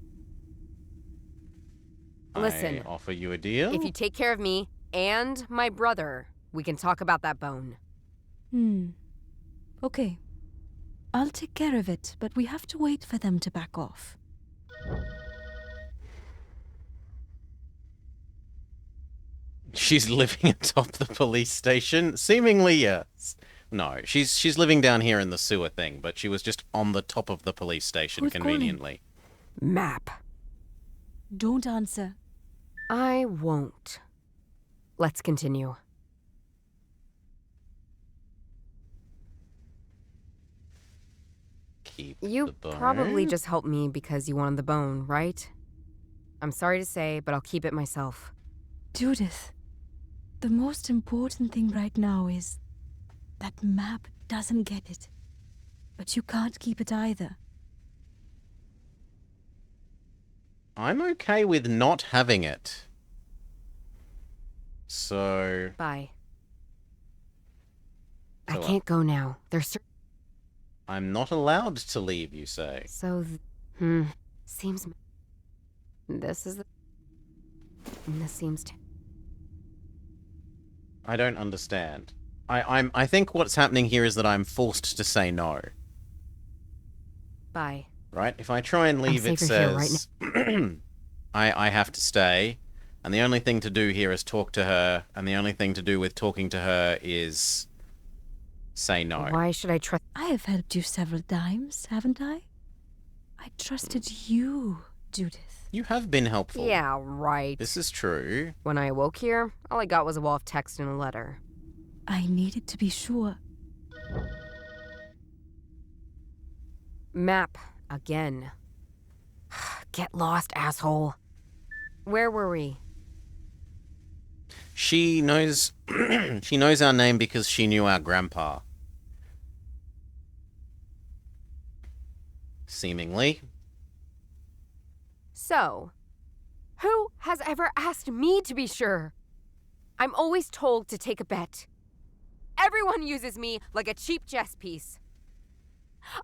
Listen. I offer you a deal. If you take care of me and my brother, we can talk about that bone. Okay. I'll take care of it, but we have to wait for them to back off. She's living atop the police station? Seemingly, yes. No, she's living down here in the sewer thing, but she was just on the top of the police station Who's conveniently. Map. Don't answer. I won't. Let's continue. Keep You the bone. probably just helped me because you wanted the bone, right? I'm sorry to say, but I'll keep it myself. Judith, the most important thing right now is that Map doesn't get it. But you can't keep it either. I'm okay with not having it. So... Bye. So I can't go now. There's... I'm not allowed to leave, you say? So, seems... This is the... This seems to... I don't understand. I think what's happening here is that I'm forced to say no. Bye. Right? If I try and leave, it says... I have to stay, and the only thing to do here is talk to her, and the only thing to do with talking to her is... say no. Why should I trust... I have helped you several times, haven't I? I trusted you, Judith. You have been helpful. Yeah, right. This is true. When I awoke here, all I got was a wall of text and a letter. I needed to be sure. Map. Again. Get lost, asshole. Where were we? She knows... she knows our name because she knew our grandpa. Seemingly. So, who has ever asked me to be sure? I'm always told to take a bet. Everyone uses me like a cheap chess piece.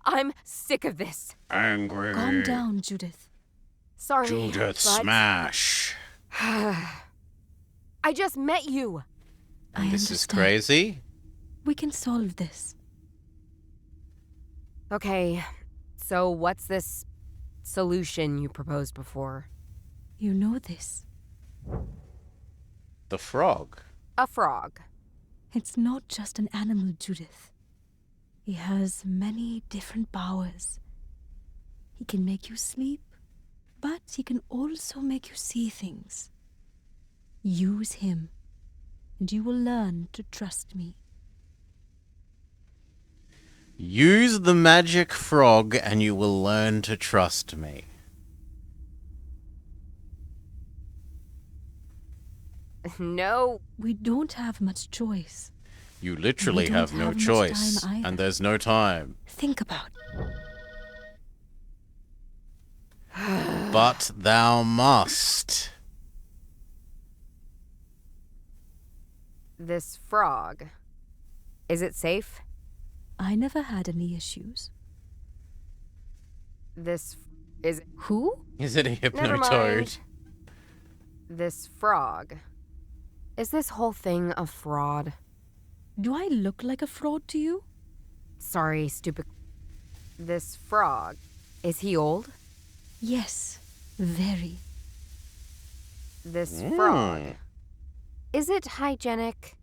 I'm sick of this. Angry. Calm down, Judith. Sorry, Judith, but... smash. I just met you. I This understand. is crazy. We can solve this. Okay, so what's this solution you proposed before? You know this. The frog. A frog. It's not just an animal, Judith. He has many different powers. He can make you sleep, but he can also make you see things. Use him, and you will learn to trust me. Use the magic frog and you will learn to trust me. No. We don't have much choice. You literally don't have no have much choice. time either. And there's no time. Think about it. But thou must. This frog. Is it safe? I never had any issues. This... is... Who? Is it a Never hypnotoad? mind. This frog. Is this whole thing a fraud? Do I look like a fraud to you? Sorry, stupid... This frog. Is he old? Yes, very. This frog. Is it hygienic?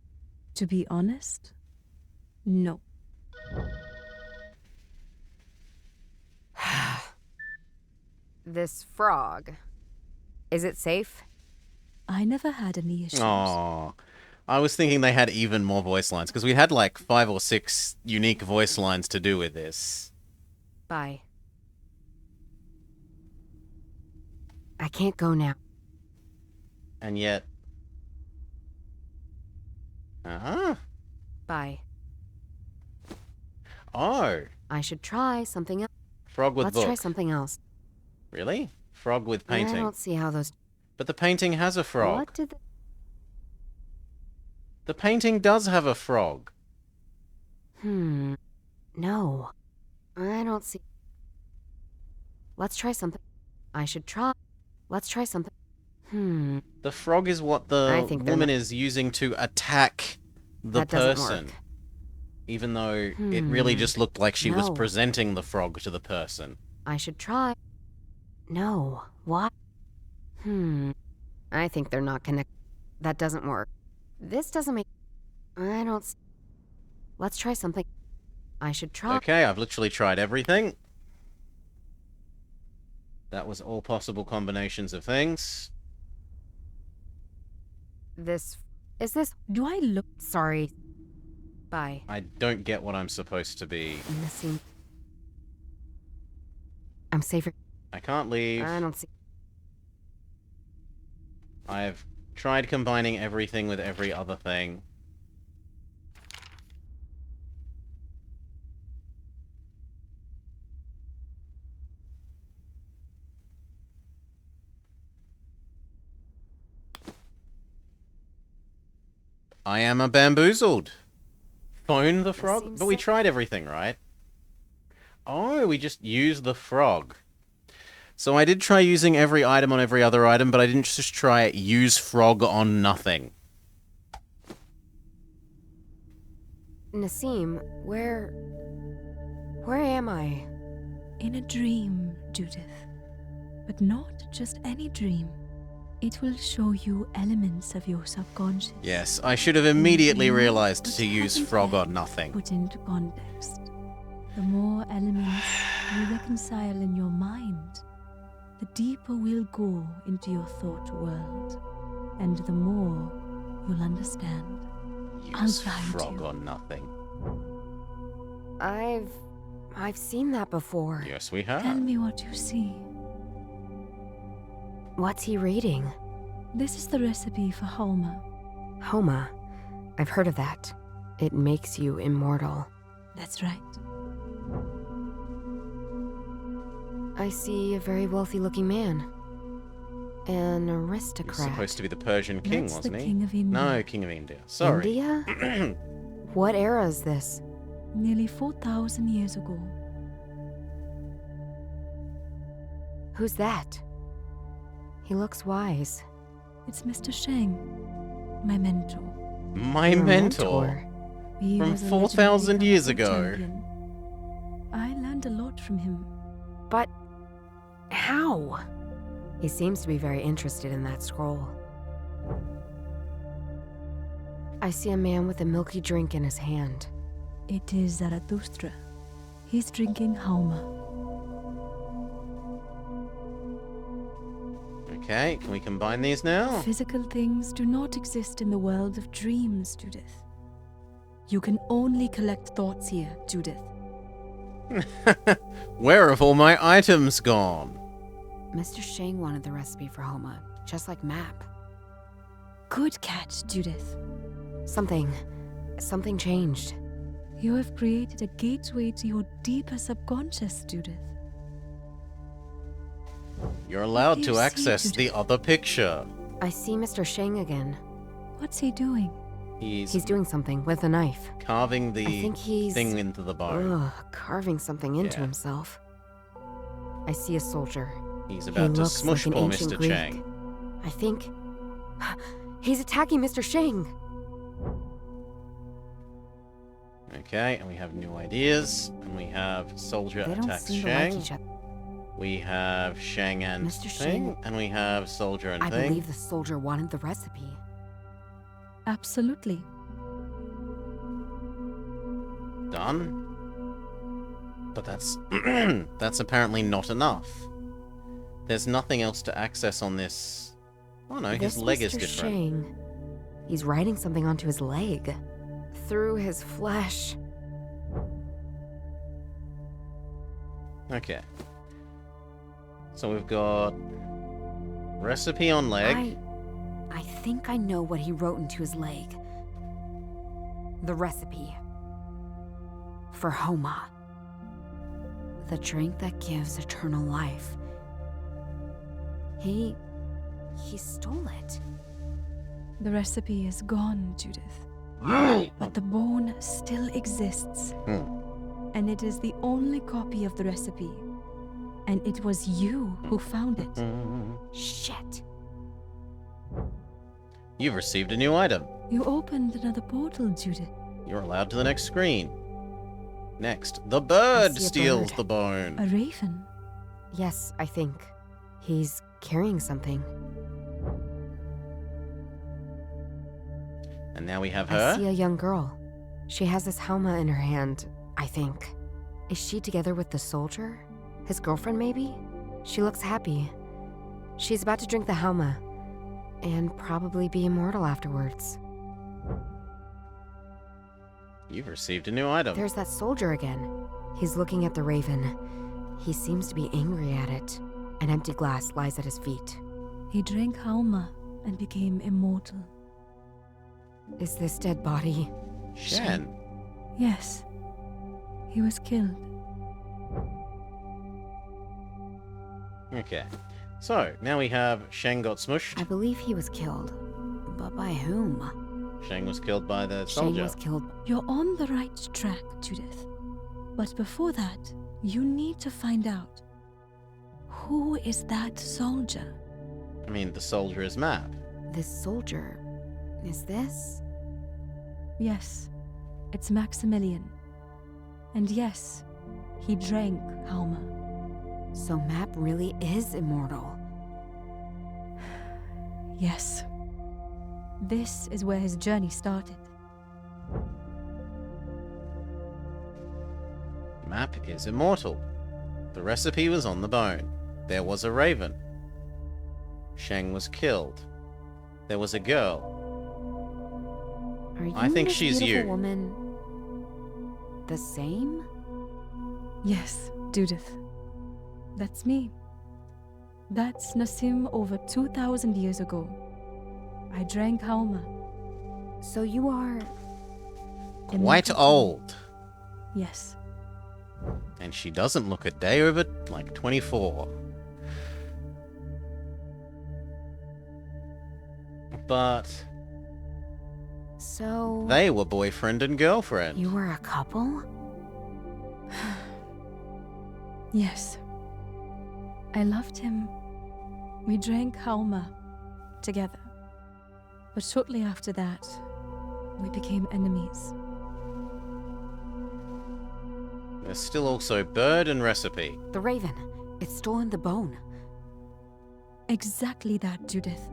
To be honest, no. This frog. Is it safe? I never had any issues. Aww. I was thinking they had even more voice lines, because we had like 5 or 6 unique voice lines to do with this. Bye. I can't go now. And yet... Uh-huh. Bye. Oh. I should try something else. Frog with Let's book. try something else. Really? Frog with painting. I don't see how those... But the painting has a frog. What did The painting does have a frog. No. I don't see... Let's try something. I should try... Let's try something. The frog is what I the think they're woman not- is using to attack the That doesn't person. work. Even though it really just looked like she was No. presenting the frog to the person. I should try... No. What? I think they're not connected. That doesn't work. This doesn't make... I don't... Let's try something. I should try... Okay, I've literally tried everything. That was all possible combinations of things. This... Is this... Do I look... Sorry. Bye. I don't get what I'm supposed to be. Missing... I'm safer... I can't leave. I don't see... I've tried combining everything with every other thing. I am a bamboozled. Phone the frog? But we tried everything, right? Oh, we just used the frog. So I did try using every item on every other item, but I didn't just try use frog on nothing. Nassim, where am I? In a dream, Judith. But not just any dream. It will show you elements of your subconscious. Yes, I should have immediately realized to use frog on nothing. Put into context. The more elements you reconcile in your mind, the deeper we'll go into your thought world, and the more you'll understand. Use I'll guide frog you. on nothing. I've seen that before. Yes, we have. Tell me what you see. What's he reading? This is the recipe for Hauma. Hauma. I've heard of that. It makes you immortal. That's right. I see a very wealthy-looking man. An He was aristocrat. supposed to be the Persian king, That's wasn't the he? King of India. No, King of India. Sorry. India? What era is this? Nearly 4,000 years ago. Who's that? He looks wise. It's Mr. Sheng, my mentor. My Your mentor? He From was a 4,000 legendary years kung fu ago. champion. I learned a lot from him. But how? He seems to be very interested in that scroll. I see a man with a milky drink in his hand. It is Zarathustra. He's drinking Hauma. Okay, can we combine these now? Physical things do not exist in the world of dreams, Judith. You can only collect thoughts here, Judith. Where have all my items gone? Mr. Shang wanted the recipe for Hauma, just like Map. Good catch, Judith. Something changed. You have created a gateway to your deeper subconscious, Judith. You're allowed do to you see, access the Judith? other picture. I see Mr. Shang again. What's he doing? He's doing something with a knife. carving the I think he's... thing into the bone. Ugh, carving something into Yeah. himself. I see a soldier. He's He about to looks smush like an poor ancient Mr. Greek. Chang. I think... He's attacking Mr. Shang! Okay, and we have new ideas. And we have soldier They don't attacks seem to Shang. like each other. We have Shang and Mr. thing. Shang- And we have soldier and I thing. believe the soldier wanted the recipe. Absolutely. Done. But that's that's apparently not enough. There's nothing else to access on this. Oh no, his This leg is Mr. different. Shang, He's writing something onto his leg. Through his flesh. Okay. So we've got recipe on leg. I think I know what he wrote into his leg. The recipe. For Hauma. The drink that gives eternal life. He stole it. The recipe is gone, Judith. But the bone still exists. And it is the only copy of the recipe. And it was you who found it. Shit. You've received a new item. You opened another portal, Judith. You're allowed to the next screen. Next, the bird see a steals bird. the bone. A raven. Yes, I think. He's carrying something. And now we have I her. see a young girl. She has this Hauma in her hand, I think. Is she together with the soldier? His girlfriend, maybe? She looks happy. She's about to drink the Hauma. And probably be immortal afterwards. You've received a new item. There's that soldier again. He's looking at the raven. He seems to be angry at it. An empty glass lies at his feet. He drank Hauma and became immortal. Is this dead body Shen? Yes. He was killed. Okay. So, now we have Shen got smushed. I believe he was killed. But by whom? Shang was killed by the Shang soldier. was killed. You're on the right track, Judith. But before that, you need to find out, who is that soldier? I mean, the soldier is Map. This soldier. Is this? Yes, it's Maximilian. And yes, he drank Hauma. So Map really is immortal. Yes. This is where his journey started. Map is immortal. The recipe was on the bone. There was a raven. Shang was killed. There was a girl. Are you I think and this she's beautiful you. woman the same? Yes, Judith. That's me. That's Nassim over 2,000 years ago. I drank Hauma. So you are... Quite old. Yes. And she doesn't look a day over, like, 24. But... So... they were boyfriend and girlfriend. You were a couple? Yes. I loved him. We drank Hauma together. But shortly after that, we became enemies. There's still also bird and recipe. The raven. It's stolen the bone. Exactly that, Judith.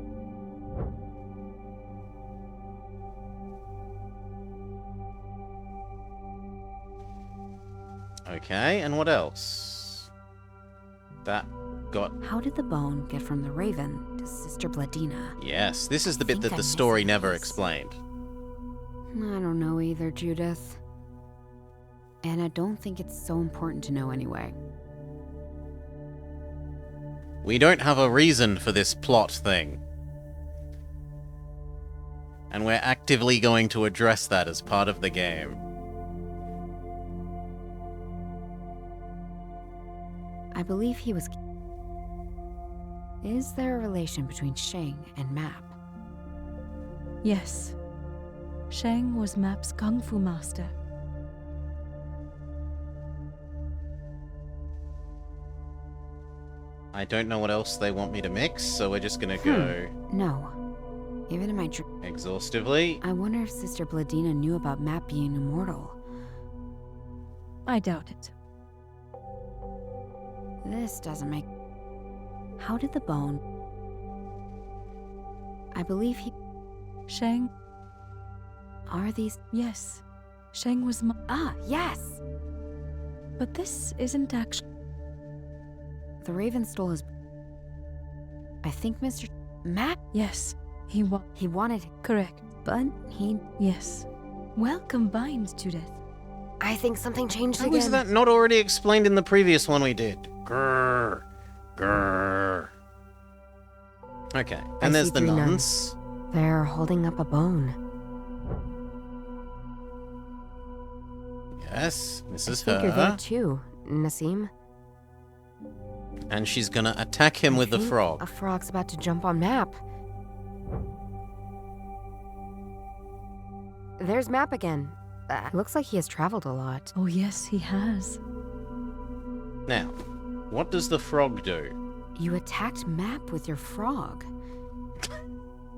Okay, and what else? That got... How did the bone get from the raven to Sister Bladina? Yes, this is the bit think that I'm the story missing never this. explained. I don't know either, Judith. And I don't think it's so important to know anyway. We don't have a reason for this plot thing. And we're actively going to address that as part of the game. I believe he was... Is there a relation between Shang and Map? Yes. Shang was Map's kung fu master. I don't know what else they want me to mix, so we're just gonna go No. Even in my dream... exhaustively. I wonder if Sister Bladina knew about Map being immortal. I doubt it. This doesn't make... How did the bone... I believe he... Shang? Are these... Yes. Shang was Ah, yes! But this isn't actually... The raven stole his... I think Mr... Map? Yes. He wanted... Correct. but he... Yes. Well combined, Judith. I think something changed How again. was that not already explained in the previous one we did? Grrr. Grrr. Okay, and there's the see 3 nuns. They're holding up a bone. Yes, this is I think you're there her. too, Nassim. And she's gonna attack him with the think frog. A frog's about to jump on Map. There's Map again. Looks like he has traveled a lot. Oh, yes, he has. Now, what does the frog do? You attacked Map with your frog.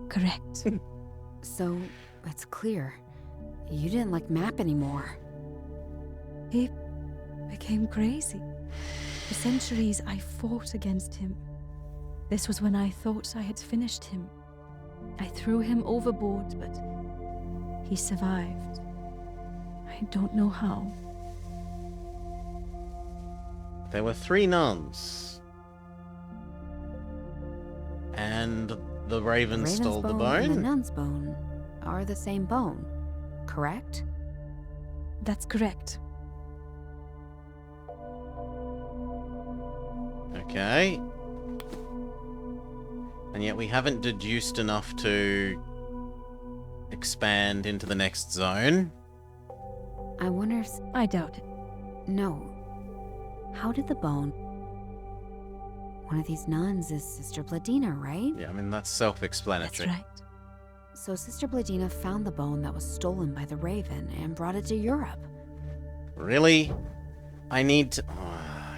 Correct. So, it's clear. You didn't like Map anymore. He became crazy. For centuries, I fought against him. This was when I thought I had finished him. I threw him overboard, but he survived. I don't know how. There were 3 nuns. And the raven Raven's stole the and the bone? nun's bone are the same bone, correct? That's correct. Okay. And yet we haven't deduced enough to expand into the next zone. I wonder if... I doubt it. No. How did the bone... One of these nuns is Sister Bladina, right? Yeah, I mean, that's self-explanatory. That's right. So Sister Bladina found the bone that was stolen by the Raven and brought it to Europe. Really? I need to...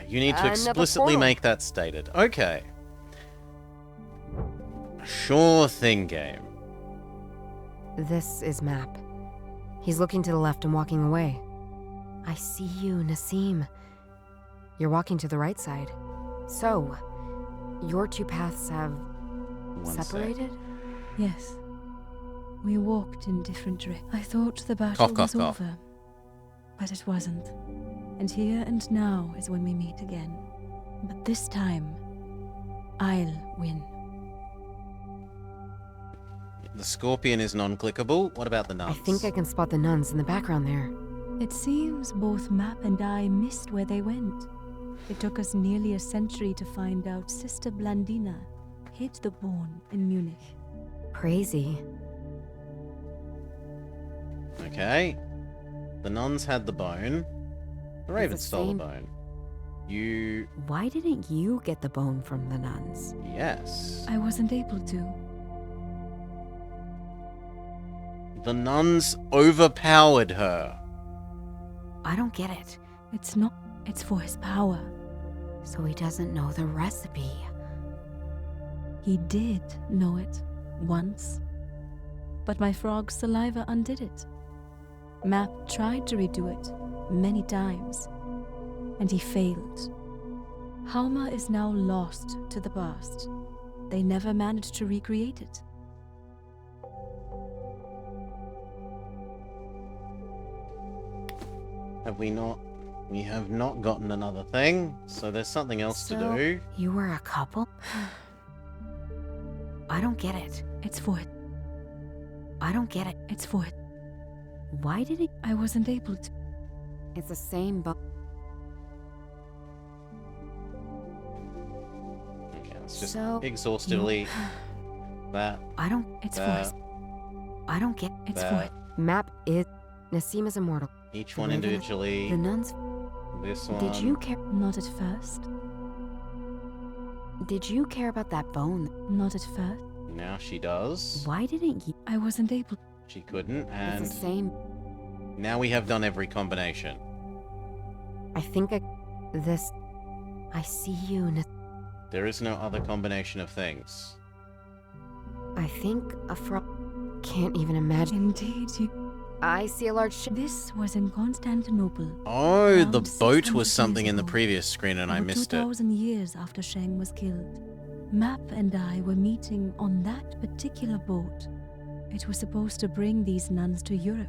you need to Another explicitly portal. make that stated. Okay. Sure thing, game. This is Map. He's looking to the left and walking away. I see you, Nassim. You're walking to the right side. So, your 2 paths have One sec. separated? Yes. We walked in different directions. I thought the battle Cough, cough, was cough. over. But it wasn't. And here and now is when we meet again. But this time, I'll win. The scorpion is non-clickable. What about the nuns? I think I can spot the nuns in the background there. It seems both Map and I missed where they went. It took us nearly a century to find out Sister Blandina hid the bone in Munich. Crazy. Okay. The nuns had the bone. The raven the stole the same- bone. You... Why didn't you get the bone from the nuns? Yes. I wasn't able to. The nuns overpowered her. I don't get it. It's not. It's for his power. So he doesn't know the recipe. He did know it once. But my frog's saliva undid it. Map tried to redo it many times, and he failed. Hauma is now lost to the past. They never managed to recreate it. Have we not? We have not gotten another thing, so there's something else to So, do. You were a couple? I don't get it. It's for it. I don't get it. It's for it. Why did it? I wasn't able to. It's the same bone. Okay, let's just So, exhaustively... That. I don't. It's for that, his. I don't get. It's for that. it. Map is... Nassim is immortal. Each The one raven- individually. The nuns. This one. Did you care? Not at first. Did you care about that bone? Not at first. Now she does. Why didn't you? I wasn't able. She couldn't, It's and the same. now we have done every combination. I think I... This... I see you, There is no other combination of things. I think a frog... Can't even imagine. Indeed, you. I see a large ship. This was in Constantinople. Oh, Around the boat was 600 something years in the ago. previous screen and I Over missed it. 2,000 years after Shang was killed, Map and I were meeting on that particular boat. It was supposed to bring these nuns to Europe.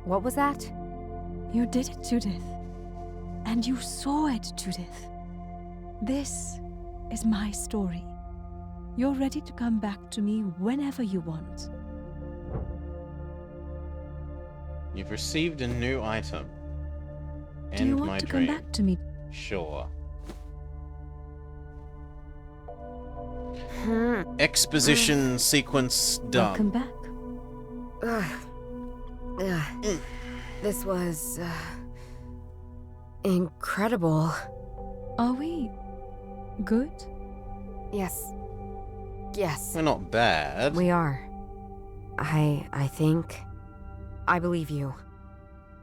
What was that? You did it, Judith. And you saw it, Judith. This is my story. You're ready to come back to me whenever you want. You've received a new item. Do End you my want to dream. come back to me? Sure. Exposition sequence Welcome done. back. This was incredible. Are we good? Yes. Yes. We're not bad. We are. I think. I believe you.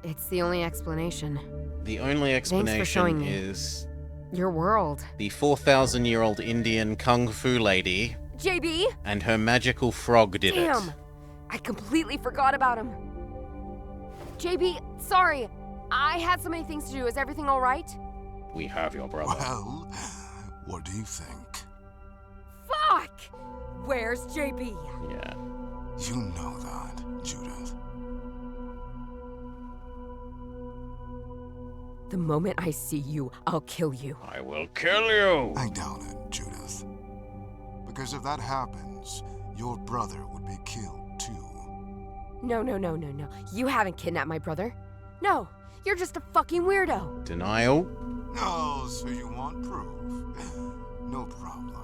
It's the only explanation. The only Thanks for showing explanation me. is Your world. the 4,000-year-old Indian kung fu lady JB? and her magical frog did Damn! it. I completely forgot about him. JB, sorry. I had so many things to do. Is everything all right? We have your brother. Well, what do you think? Fuck! Where's JB? Yeah. You know that, Judith. The moment I see you, I'll kill you. I will kill you! I doubt it, Judith. Because if that happens, your brother would be killed too. No. You haven't kidnapped my brother. No, you're just a fucking weirdo. Denial. Oh, so you want proof? No problem.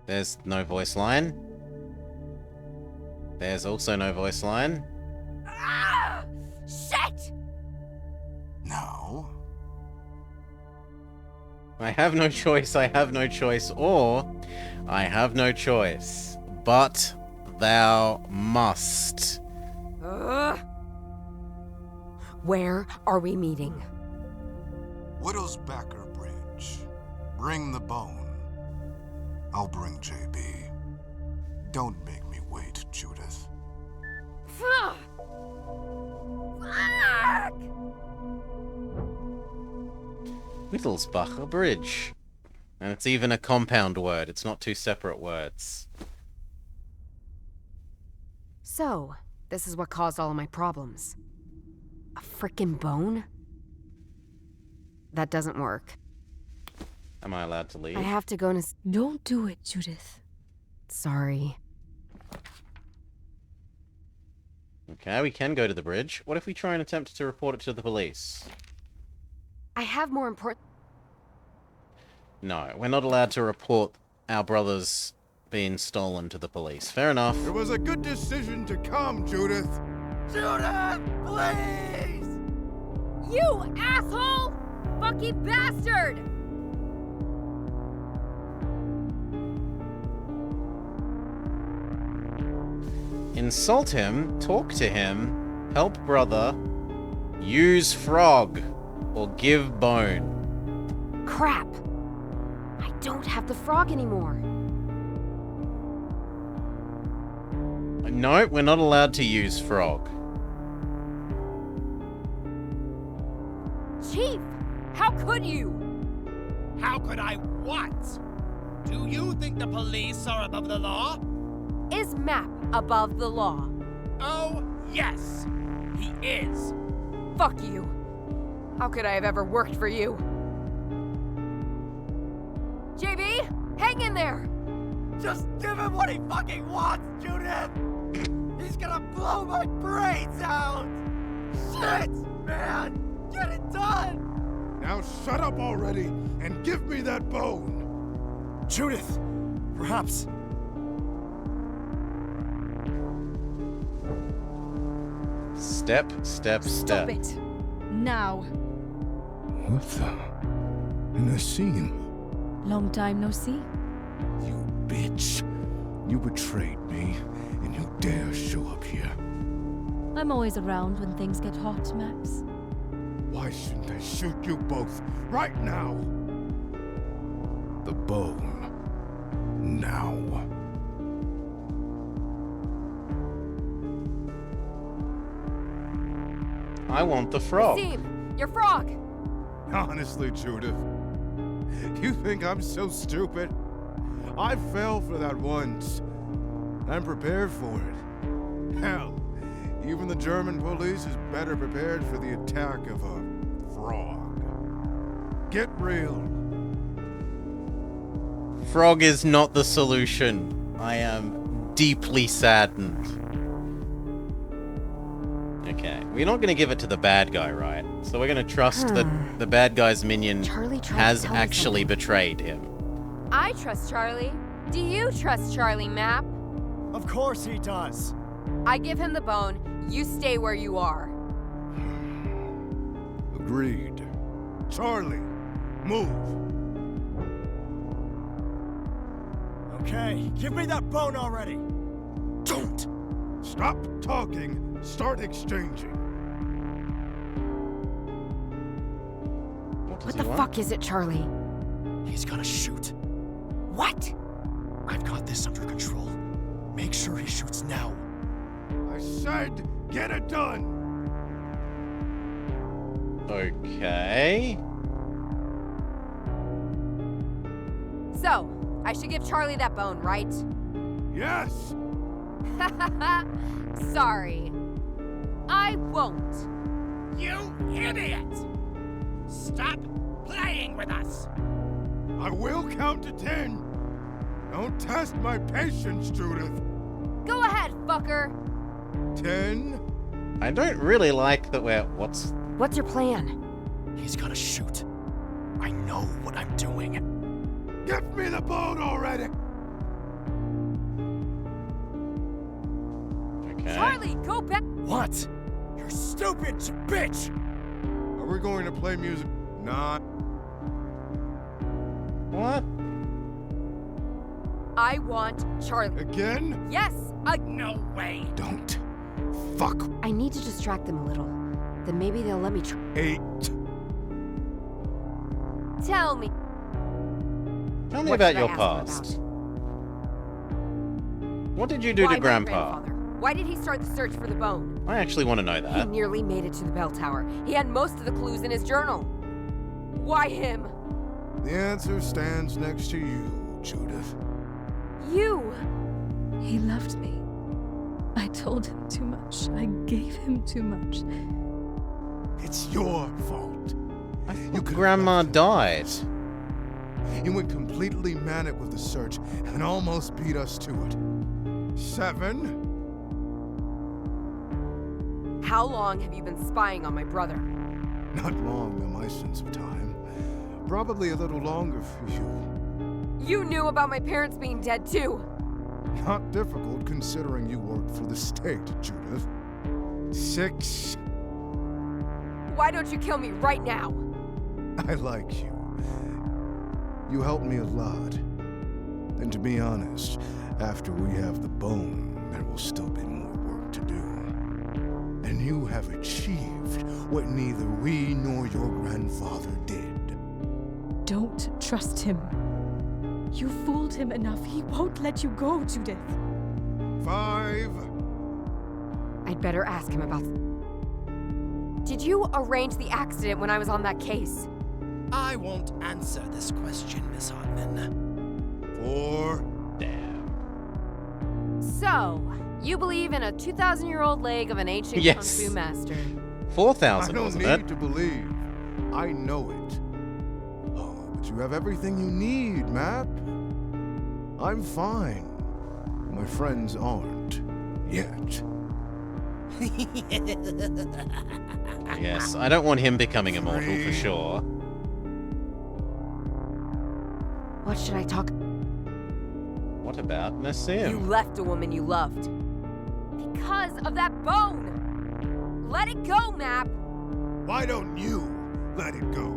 There's no voice line. There's also no voice line. Ah! Shit! No. I have no choice, I have no choice, or I have no choice. But thou must. Where are we meeting? Widow's Backer Bridge. Bring the bone. I'll bring JB. Don't make me wait, Judith. Fuck! Wittelsbacher Bridge. And it's even a compound word, it's not two separate words. So, this is what caused all of my problems. A frickin' bone? That doesn't work. Am I allowed to leave? I have to go to... Don't do it, Judith. Sorry. Okay, we can go to the bridge. What if we try and attempt to report it to the police? I have more important... No, we're not allowed to report our brothers being stolen to the police. Fair enough. It was a good decision to come, Judith. Judith, please! You asshole! Fucking bastard! Insult him, talk to him, help brother, use frog, or give bone. Crap! I don't have the frog anymore. No, we're not allowed to use frog. Chief! How could you? How could I what? Do you think the police are above the law? Is Map above the law? Oh, yes, he is. Fuck you. How could I have ever worked for you? JB, hang in there! Just give him what he fucking wants, Judith! He's gonna blow my brains out! Shit, man! Get it done! Now shut up already and give me that bone! Judith! Perhaps. Step, step, Stop step. it. Now. What the? Nassim? Long time no see. You bitch. You betrayed me, and you dare show up here. I'm always around when things get hot, Max. Why shouldn't I shoot you both right now? The bone. Now. I want the frog. Nassim, your frog! Honestly, Judith, you think I'm so stupid? I fell for that once. I'm prepared for it. Hell, even the German police is better prepared for the attack of a frog. Get real. Frog is not the solution. I am deeply saddened. Okay, we're not going to give it to the bad guy, right? So we're going to trust that the bad guy's minion has actually betrayed him. I trust Charlie. Do you trust Charlie, Map? Of course he does. I give him the bone. You stay where you are. Agreed. Charlie, move. Okay, give me that bone already. Don't! Stop talking. Start exchanging. What the fuck is it, Charlie? He's gonna shoot. What? I've got this under control. Make sure he shoots now. I said, get it done! Okay. So, I should give Charlie that bone, right? Yes! Sorry. I won't. You idiot! Stop playing with us! I will count to 10. Don't test my patience, Judith. Go ahead, fucker. 10. I don't really like that we're... What's your plan? He's gonna shoot. I know what I'm doing. Give me the bone already! Okay. Charlie, go back. What? You're stupid, bitch! Are we going to play music? Not. What? I want Charlie. Again? Yes, No way! Don't. Fuck. I need to distract them a little. Then maybe they'll let me 8. Tell me. Tell me What about should I your ask past. them What did you do Why to my Grandpa? grandfather? Why did he start the search for the bone? I actually want to know He that. nearly made it to the bell tower. He had most of the clues in his journal. Why him? The answer stands next to you, Judith. You! He loved me. I told him too much. I gave him too much. It's your fault. You Grandma died. You went completely manic with the search and almost beat us to it. 7. How long have you been spying on my brother? Not long in my sense of time. Probably a little longer for you. You knew about my parents being dead too. Not difficult considering you work for the state, Judith. 6. Why don't you kill me right now? I like you. You helped me a lot. And to be honest, after we have the bone, there will still be more work to do. And you have achieved what neither we nor your grandfather did. Don't trust him. You fooled him enough. He won't let you go, Judith. 5. I'd better ask him about... Did you arrange the accident when I was on that case? I won't answer this question, Miss Hartman. 4. Damn. So, you believe in a 2,000-year-old leg of an ancient Yes. Kung Fu master. 4,000, I don't wasn't need it? to believe. I know it. Oh, but you have everything you need, Map. I'm fine. My friends aren't. Yet. Yes, I don't want him becoming immortal for sure. What should I talk... What about You Nassim? left a woman you loved. Because of that bone! Let it go, Map! Why don't you let it go?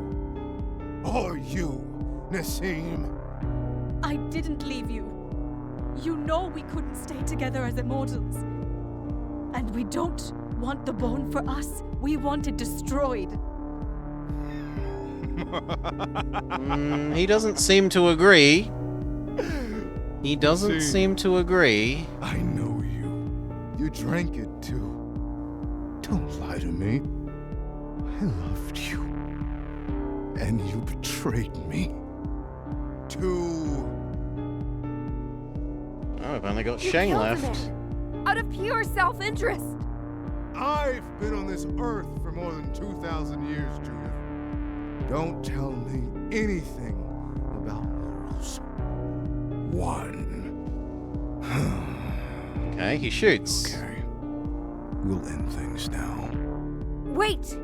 Or you, Nassim? I didn't leave you. You know we couldn't stay together as immortals. And we don't want the bone for us. We want it destroyed. He doesn't seem to agree. He doesn't seem to agree. I know you. You drank it too. Don't lie to me. I loved you. And you betrayed me. 2. Oh, I've only got You Shane killed the left. man. Out of pure self-interest. I've been on this earth for more than 2,000 years, Judith. Don't tell me anything about morals. 1. Okay, he shoots. Okay. We'll end things now. Wait!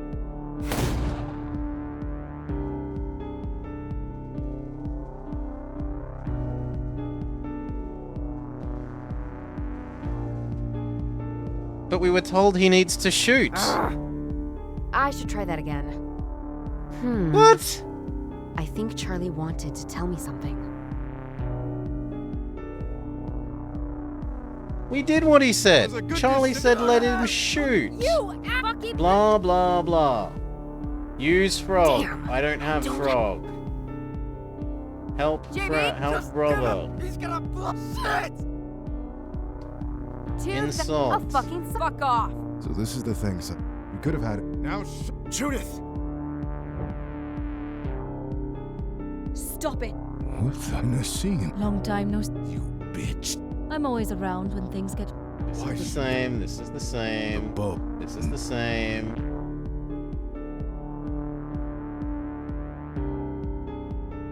But we were told he needs to shoot. I should try that again. What? I think Charlie wanted to tell me something. We did what he said. Charlie said let him shoot. You fucking Blah, blah, blah. Use frog. Damn. I don't have frog. Help, help brother. He's gonna shit! Dude, Insult. Oh, fucking fuck off. So this is the thing, son. We could have had it. Now, Judith! Stop it. What the scene? Long time no. You bitch. I'm always around when things get. This is the same. This is the same. This is the same.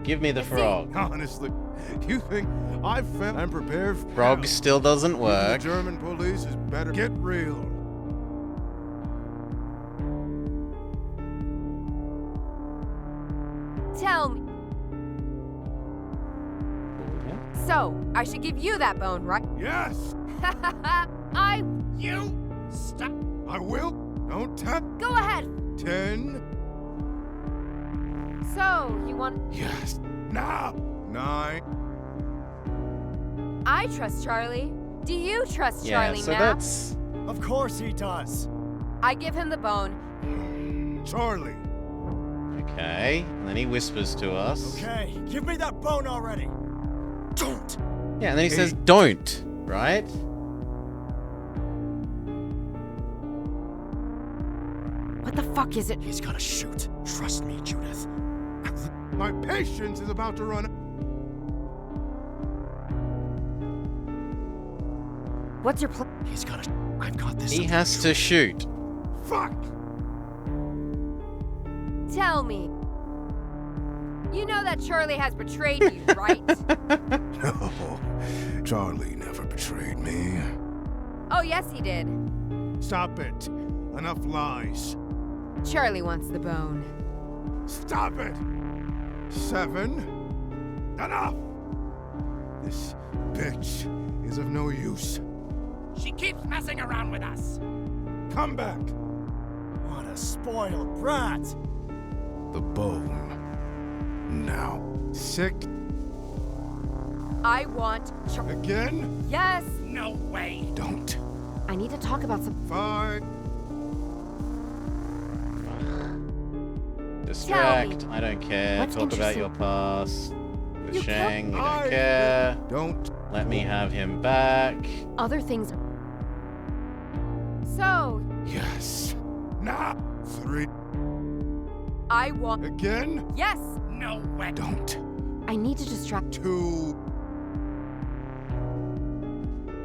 Give me the frog. Honestly, you think I felt I'm prepared for Frog still doesn't work. The German police is better. Get real. Tell me. So, I should give you that bone, right? Yes. You stop. I will. Don't tap. Go ahead. 10. So, you want. Yes. Now. 9. I trust Charlie. Do you trust Yeah, Charlie, so Matt? that's... Of course he does. I give him the bone. Charlie. Okay. And then he whispers to us. Okay, give me that bone already. Don't. Yeah, and then he says, don't. Right? What the fuck is it? He's gonna shoot. Trust me, Judith. My patience is about to run. What's your plan? He's gonna. I've got this. He has to shoot. Fuck. Tell me. You know that Charlie has betrayed you, right? No. Charlie never betrayed me. Oh, yes, he did. Stop it. Enough lies. Charlie wants the bone. Stop it. 7. Enough. This bitch is of no use. She keeps messing around with us. Come back. What a spoiled brat. The bone. Now. 6. I want Again? Yes. No way. Don't. I need to talk about some. 5. Distract. I don't care. What's Talk about interesting? your past. With You Shang. We I don't care. Don't. Let me have him back. Other things. So, Yes. Now. 3. I want. Again? Yes. No way. Don't. I need to distract. 2.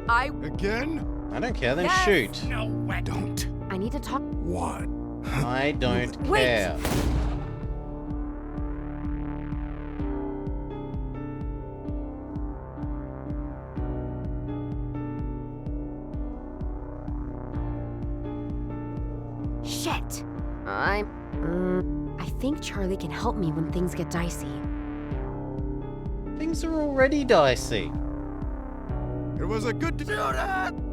I. Again? I don't care. Then Yes. shoot. No way. Don't. I need to talk. 1. I don't Wait. care. Shit. I think Charlie can help me when things get dicey. Things are already dicey. It was a good.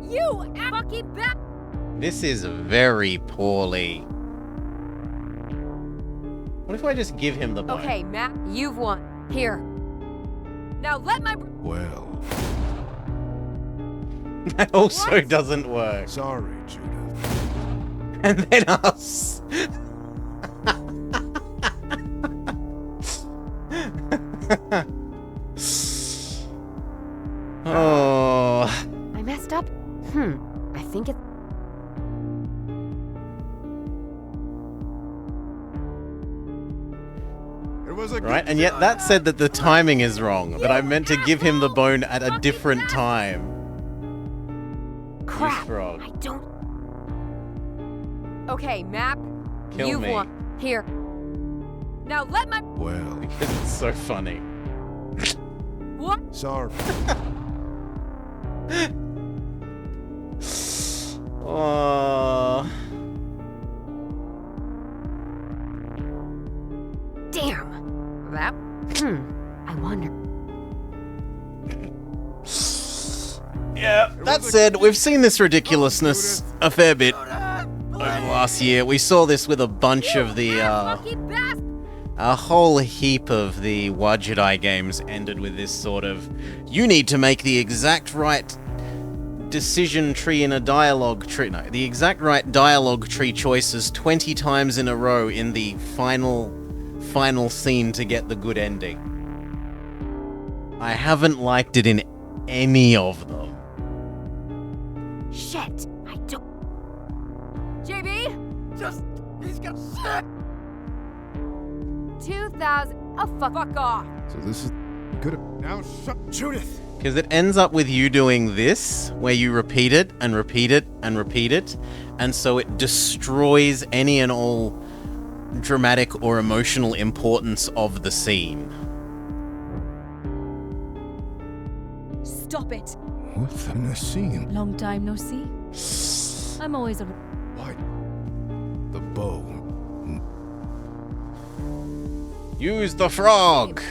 You fucking bat. This is very poorly. What if I just give him the bone? Okay, Matt, you've won. Here. Now let my. Well, That also doesn't work. sorry, Judith. And then us. Oh. I messed up. I think it. It was a good. Right, and yet that said that the timing is wrong. That I meant to give him the bone at a different time. Crap. You frog. I don't. Okay, Map. Kill you've me. won. Here. Now let my. Well, Because it's so funny. What? sorry. Oh. Damn. That. I wonder. Yeah, that said, we've seen this ridiculousness a fair bit over the last year. We saw this with a bunch of the, a whole heap of the Wajidai games ended with this sort of, you need to make the exact right decision tree in a dialogue tree, no, the exact right dialogue tree choices 20 times in a row in the final scene to get the good ending. I haven't liked it in any of them. Shit. I don't. JB? He's got shit. 2,000. Oh, fuck off. So this is good. Now shut, Judith. Because it ends up with you doing this, where you repeat it and repeat it and repeat it, and so it destroys any and all dramatic or emotional importance of the scene. Stop it. What's in a scene? Long time no see. I'm always a. Why? The bow. Use the frog!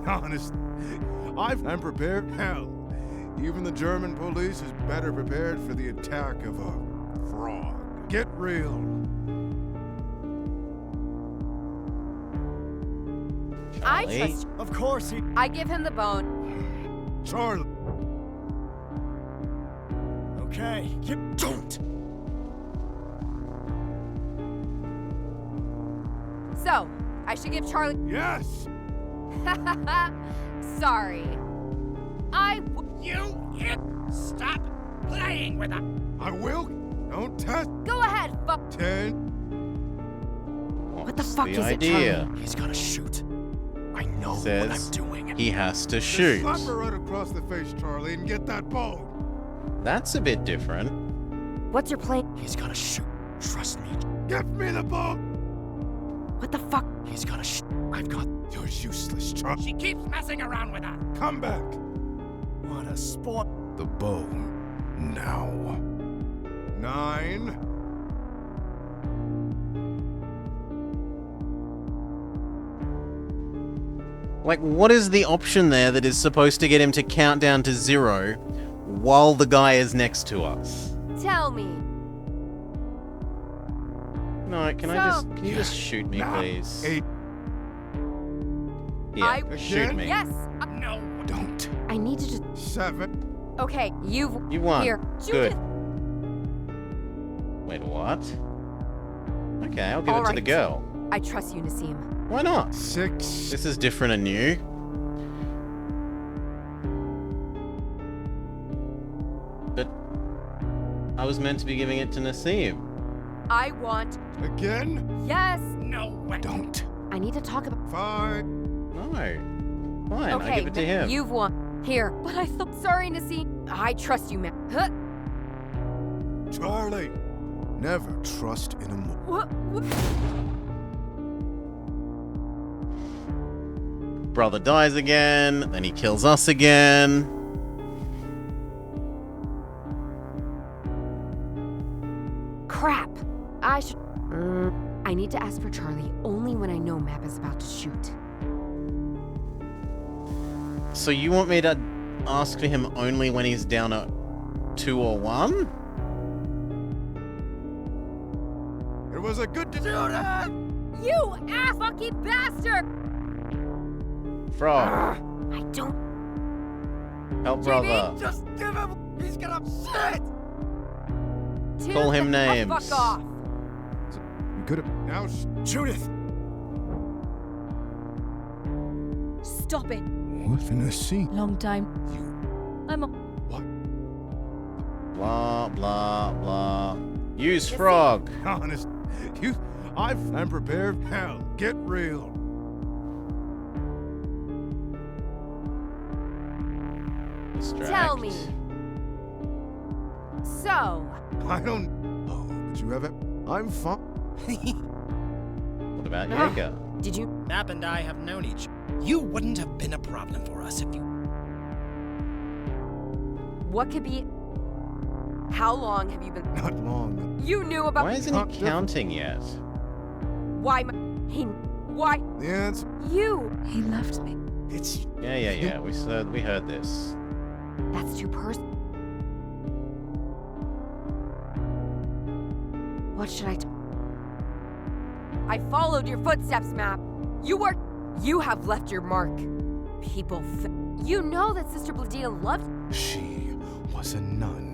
Honest, I'm prepared. Hell, even the German police is better prepared for the attack of a frog. Get real. I trust. Of course he. I give him the bone. Charlie. Okay, don't. So, I should give Charlie. Yes. Sorry. You stop playing with her. I will. Don't test. Go ahead, fuck. 10. What the fuck is idea? it, Charlie? He's gotta shoot. I know Says what I'm doing. he has to Just shoot. slap her right across the face, Charlie, and get that bow. That's a bit different. What's your plan? He's gotta shoot. Trust me. Give me the bow. What the fuck? He's gotta shoot. I've got. You're useless, Charlie. She keeps messing around with her. Come back. What a sport. The bow. Now. 9. Like, what is the option there that is supposed to get him to count down to 0 while the guy is next to us? Tell me. No, can you just shoot me, please? 8. Yeah, shoot me. Yes. No. Don't. I need to just. 7. Okay, You won. Here. Good. Judith. Wait, what? Okay, I'll give it to the Alright. girl. I trust you, Nassim. Why not? 6. This is different and new. But I was meant to be giving it to Nassim. I want. Again? Yes. No way. Don't. I need to talk about. 5. No. Fine, Okay, I give it to him. you've won. Here. But I thought. Sorry, Nassim. I trust you, man. Huh? Charlie. Never trust in a What? Brother dies again, then he kills us again. Crap. I should. I need to ask for Charlie only when I know Map is about to shoot. So you want me to ask for him only when he's down at 2 or 1? It was a good decision. You ass fucking bastard! Frog, I don't. help brother. Just give him. He's gonna shit. Call him names. Fuck off. You could have. Now, Judith. Stop it. What's in a scene? Long time. I'm a. What? Blah, blah, blah. Use frog. Honest. I'm prepared. Hell, get real. Distract. Tell me. So. I don't. Oh, but you have it. I'm fine. What about Jaeger? Did you? Map and I have known each. You wouldn't have been a problem for us if you. What could be? How long have you been? Not long. You knew about. Why isn't he counting yet? Why? Why? The answer. You. He left me. It's. Yeah. We heard this. That's too personal. What should I do? I followed your footsteps, Map. You have left your mark. People you know that Sister Bladina loved. She was a nun.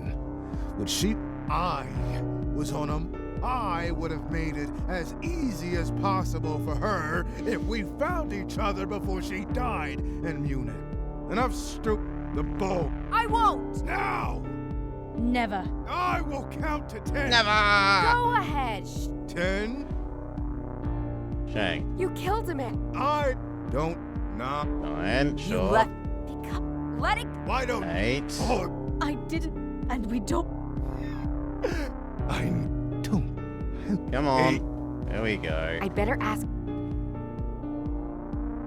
I was on I would have made it as easy as possible for her if we found each other before she died in Munich. And I've stooped the bow. I won't! Now! Never. I will count to 10. Never! Go ahead. 10. Shang. You killed a man. I don't know. 9. Sure. You left. Let it. Why don't 8. Oh, I didn't, and we don't. I don't. Come on. There we go. I'd better ask.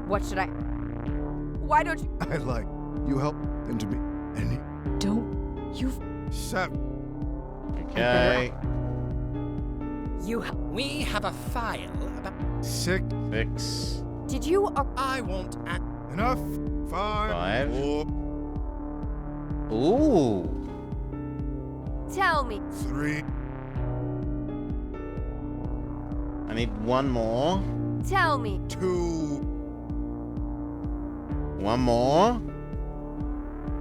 What should I? Why don't you? I like you help into me. Any. Don't. You've. 7. Okay. We have a file about. 6. 6. Did you? I won't act. Enough. 5. 4. Ooh. Tell me. 3. I need one more. Tell me. 2. One more.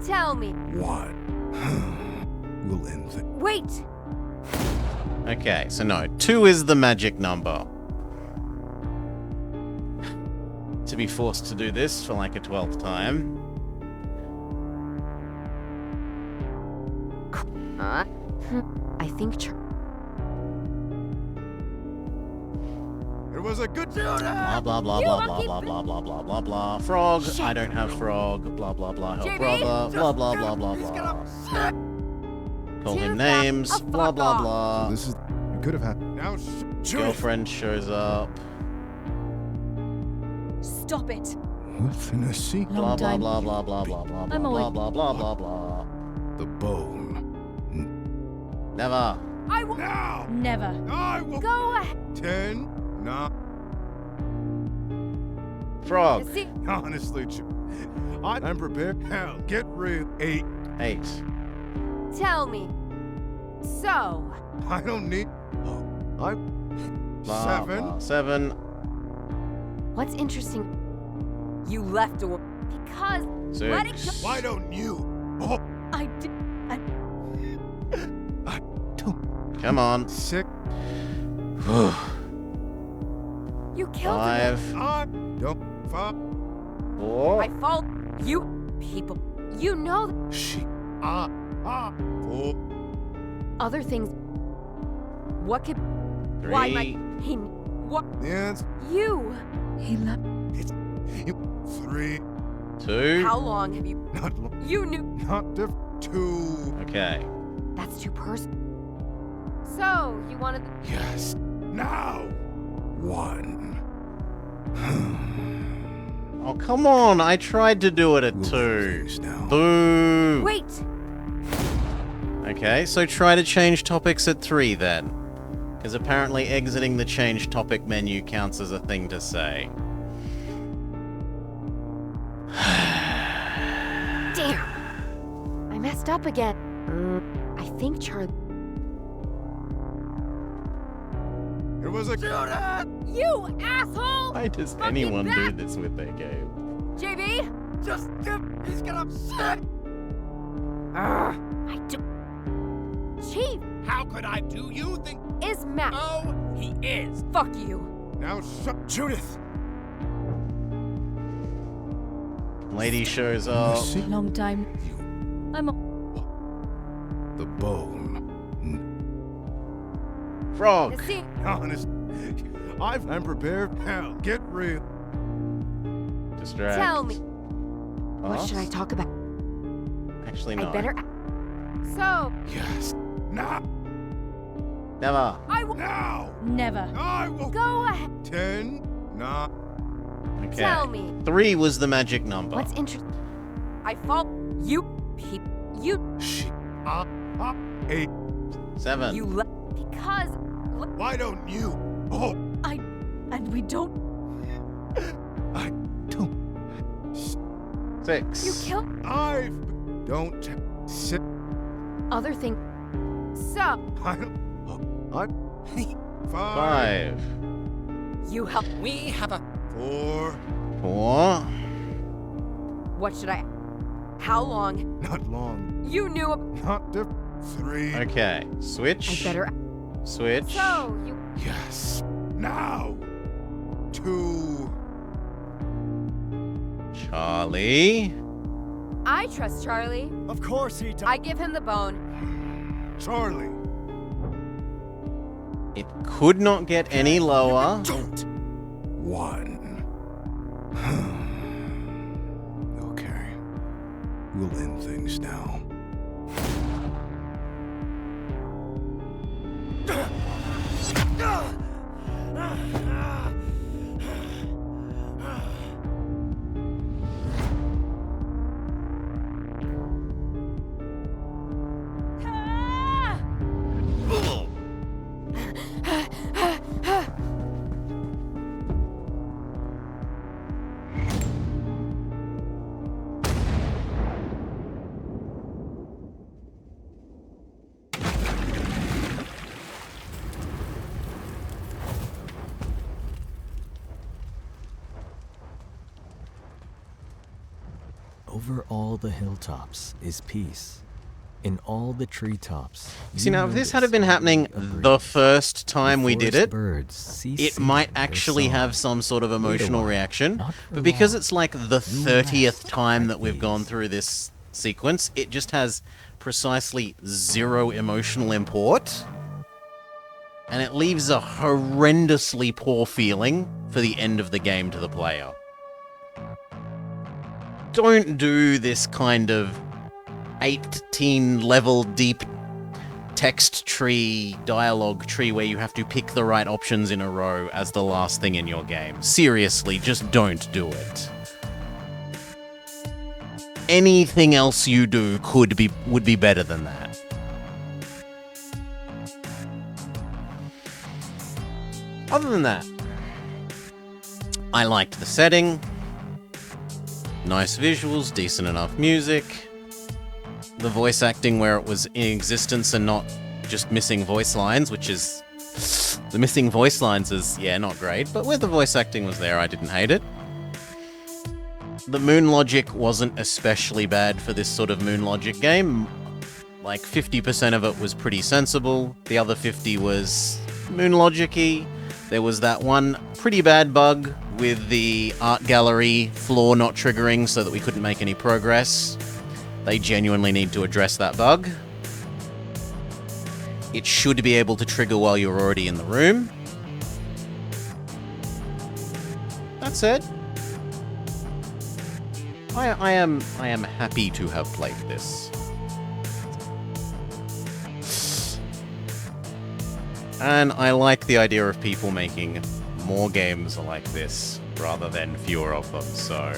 Tell me. 1. We'll end it. Wait. Okay, so no, 2 is the magic number. To be forced to do this for like a 12th time. I think. It was a good shooter. Blah blah blah blah blah blah blah blah blah blah blah. Frog. Shit. I don't have frog. Blah blah blah. Help JB, brother. Blah blah blah blah blah. Call him names. Blah blah blah. This is. You could have had. Now, Girlfriend shows up. Stop it. What's in a seat? Blah blah blah blah blah blah blah I'm blah awake. blah blah blah blah. The bone. Never. I will. Now. Never. I will. Go ahead. 10. 9. Frog. See. Honestly, I'm prepared. Hell, get real. 8. 8. Tell me. So. I don't need. I. Blah, 7. blah. 7. What's interesting? You left a because. 6. Let it go. Why don't you? Oh, I did. I don't. Come on. 6. You killed 5. I don't. 5. 4. I fault you people. You know She. 4. other things. What could? 3. Why might he? What? The answer. You. He left. It's you. 3. 2. How long have you? Not long. You knew. Not different. 2. Okay. That's too personal. So you wanted. Yes. Now. 1. Oh, come on. I tried to do it at 2. Boo. Wait. Okay, so try to change topics at 3 then. Because apparently exiting the change topic menu counts as a thing to say. Damn. I messed up again. I think Charlie. It was a shooter. You asshole! Why does Fucking anyone do bat! this with their game? JB? Just give. He's gonna sit. I do. Chief How could I do you think? is Matt. Oh, he is. Fuck you. Now, Judith. Lady shows up. Long time. I'm. The bone. Frog. See, Honest. I'm prepared. Hell, get real. Distract. tell me. What should I Pass? talk about? Actually, no. I better. So Yes. Now. Never. I will. Now. Never. I will. Go ahead. 10. 9. Okay. Tell me. 3 was the magic number. What's interesting? I fall. You. You. Eight. 7. You because. Why don't you? Oh. And we don't. I don't. 6. You kill. Don't sit. Other thing. So. I'm 5. You help. We have a 4. 4. What should I? How long? Not long. You knew. Not 3. Okay. Switch. I better. Switch. So you. Yes. Now. 2. Charlie. I trust Charlie. Of course he does. I give him the bone. Charlie. It could not get any lower. Don't. 1. Okay. We'll end things now. Over all the hilltops is peace. In all the treetops. See, now, if this had been happening the first time we did it, birds it might actually have some sort of emotional reaction. But because it's like the 30th time that we've gone through this sequence, it just has precisely 0 emotional import. And it leaves a horrendously poor feeling for the end of the game to the player. Don't do this kind of 18 level deep text tree, dialogue tree where you have to pick the right options in a row as the last thing in your game. Seriously, just don't do it. Anything else you do would be better than that. Other than that, I liked the setting. Nice visuals, decent enough music. The voice acting where it was in existence and not just missing voice lines, which is... The missing voice lines is, yeah, not great, but where the voice acting was there, I didn't hate it. The moon logic wasn't especially bad for this sort of moon logic game. Like, 50% of it was pretty sensible, the other 50 was moon logic-y. There was that one pretty bad bug with the art gallery floor not triggering so that we couldn't make any progress. They genuinely need to address that bug. It should be able to trigger while you're already in the room. That said, I am happy to have played this. And I like the idea of people making more games like this rather than fewer of them, so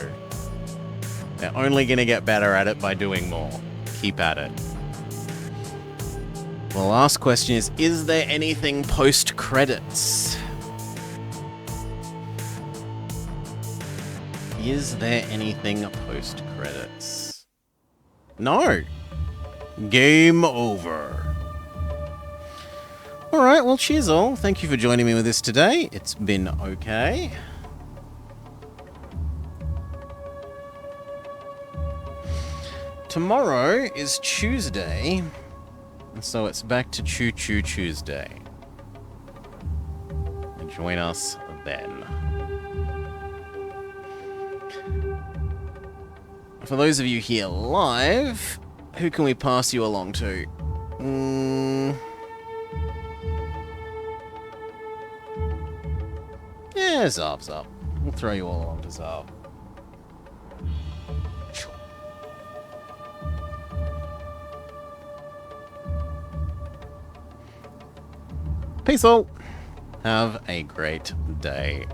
they're only going to get better at it by doing more. Keep at it. The last question is there anything post-credits? Is there anything post-credits? No. Game over. Alright, well, cheers all. Thank you for joining me with this today. It's been okay. Tomorrow is Tuesday, and so it's back to Choo Choo Tuesday. Join us then. For those of you here live, who can we pass you along to? Yeah, Zarv's up. We'll throw you all along to Zarv. Peace all. Have a great day.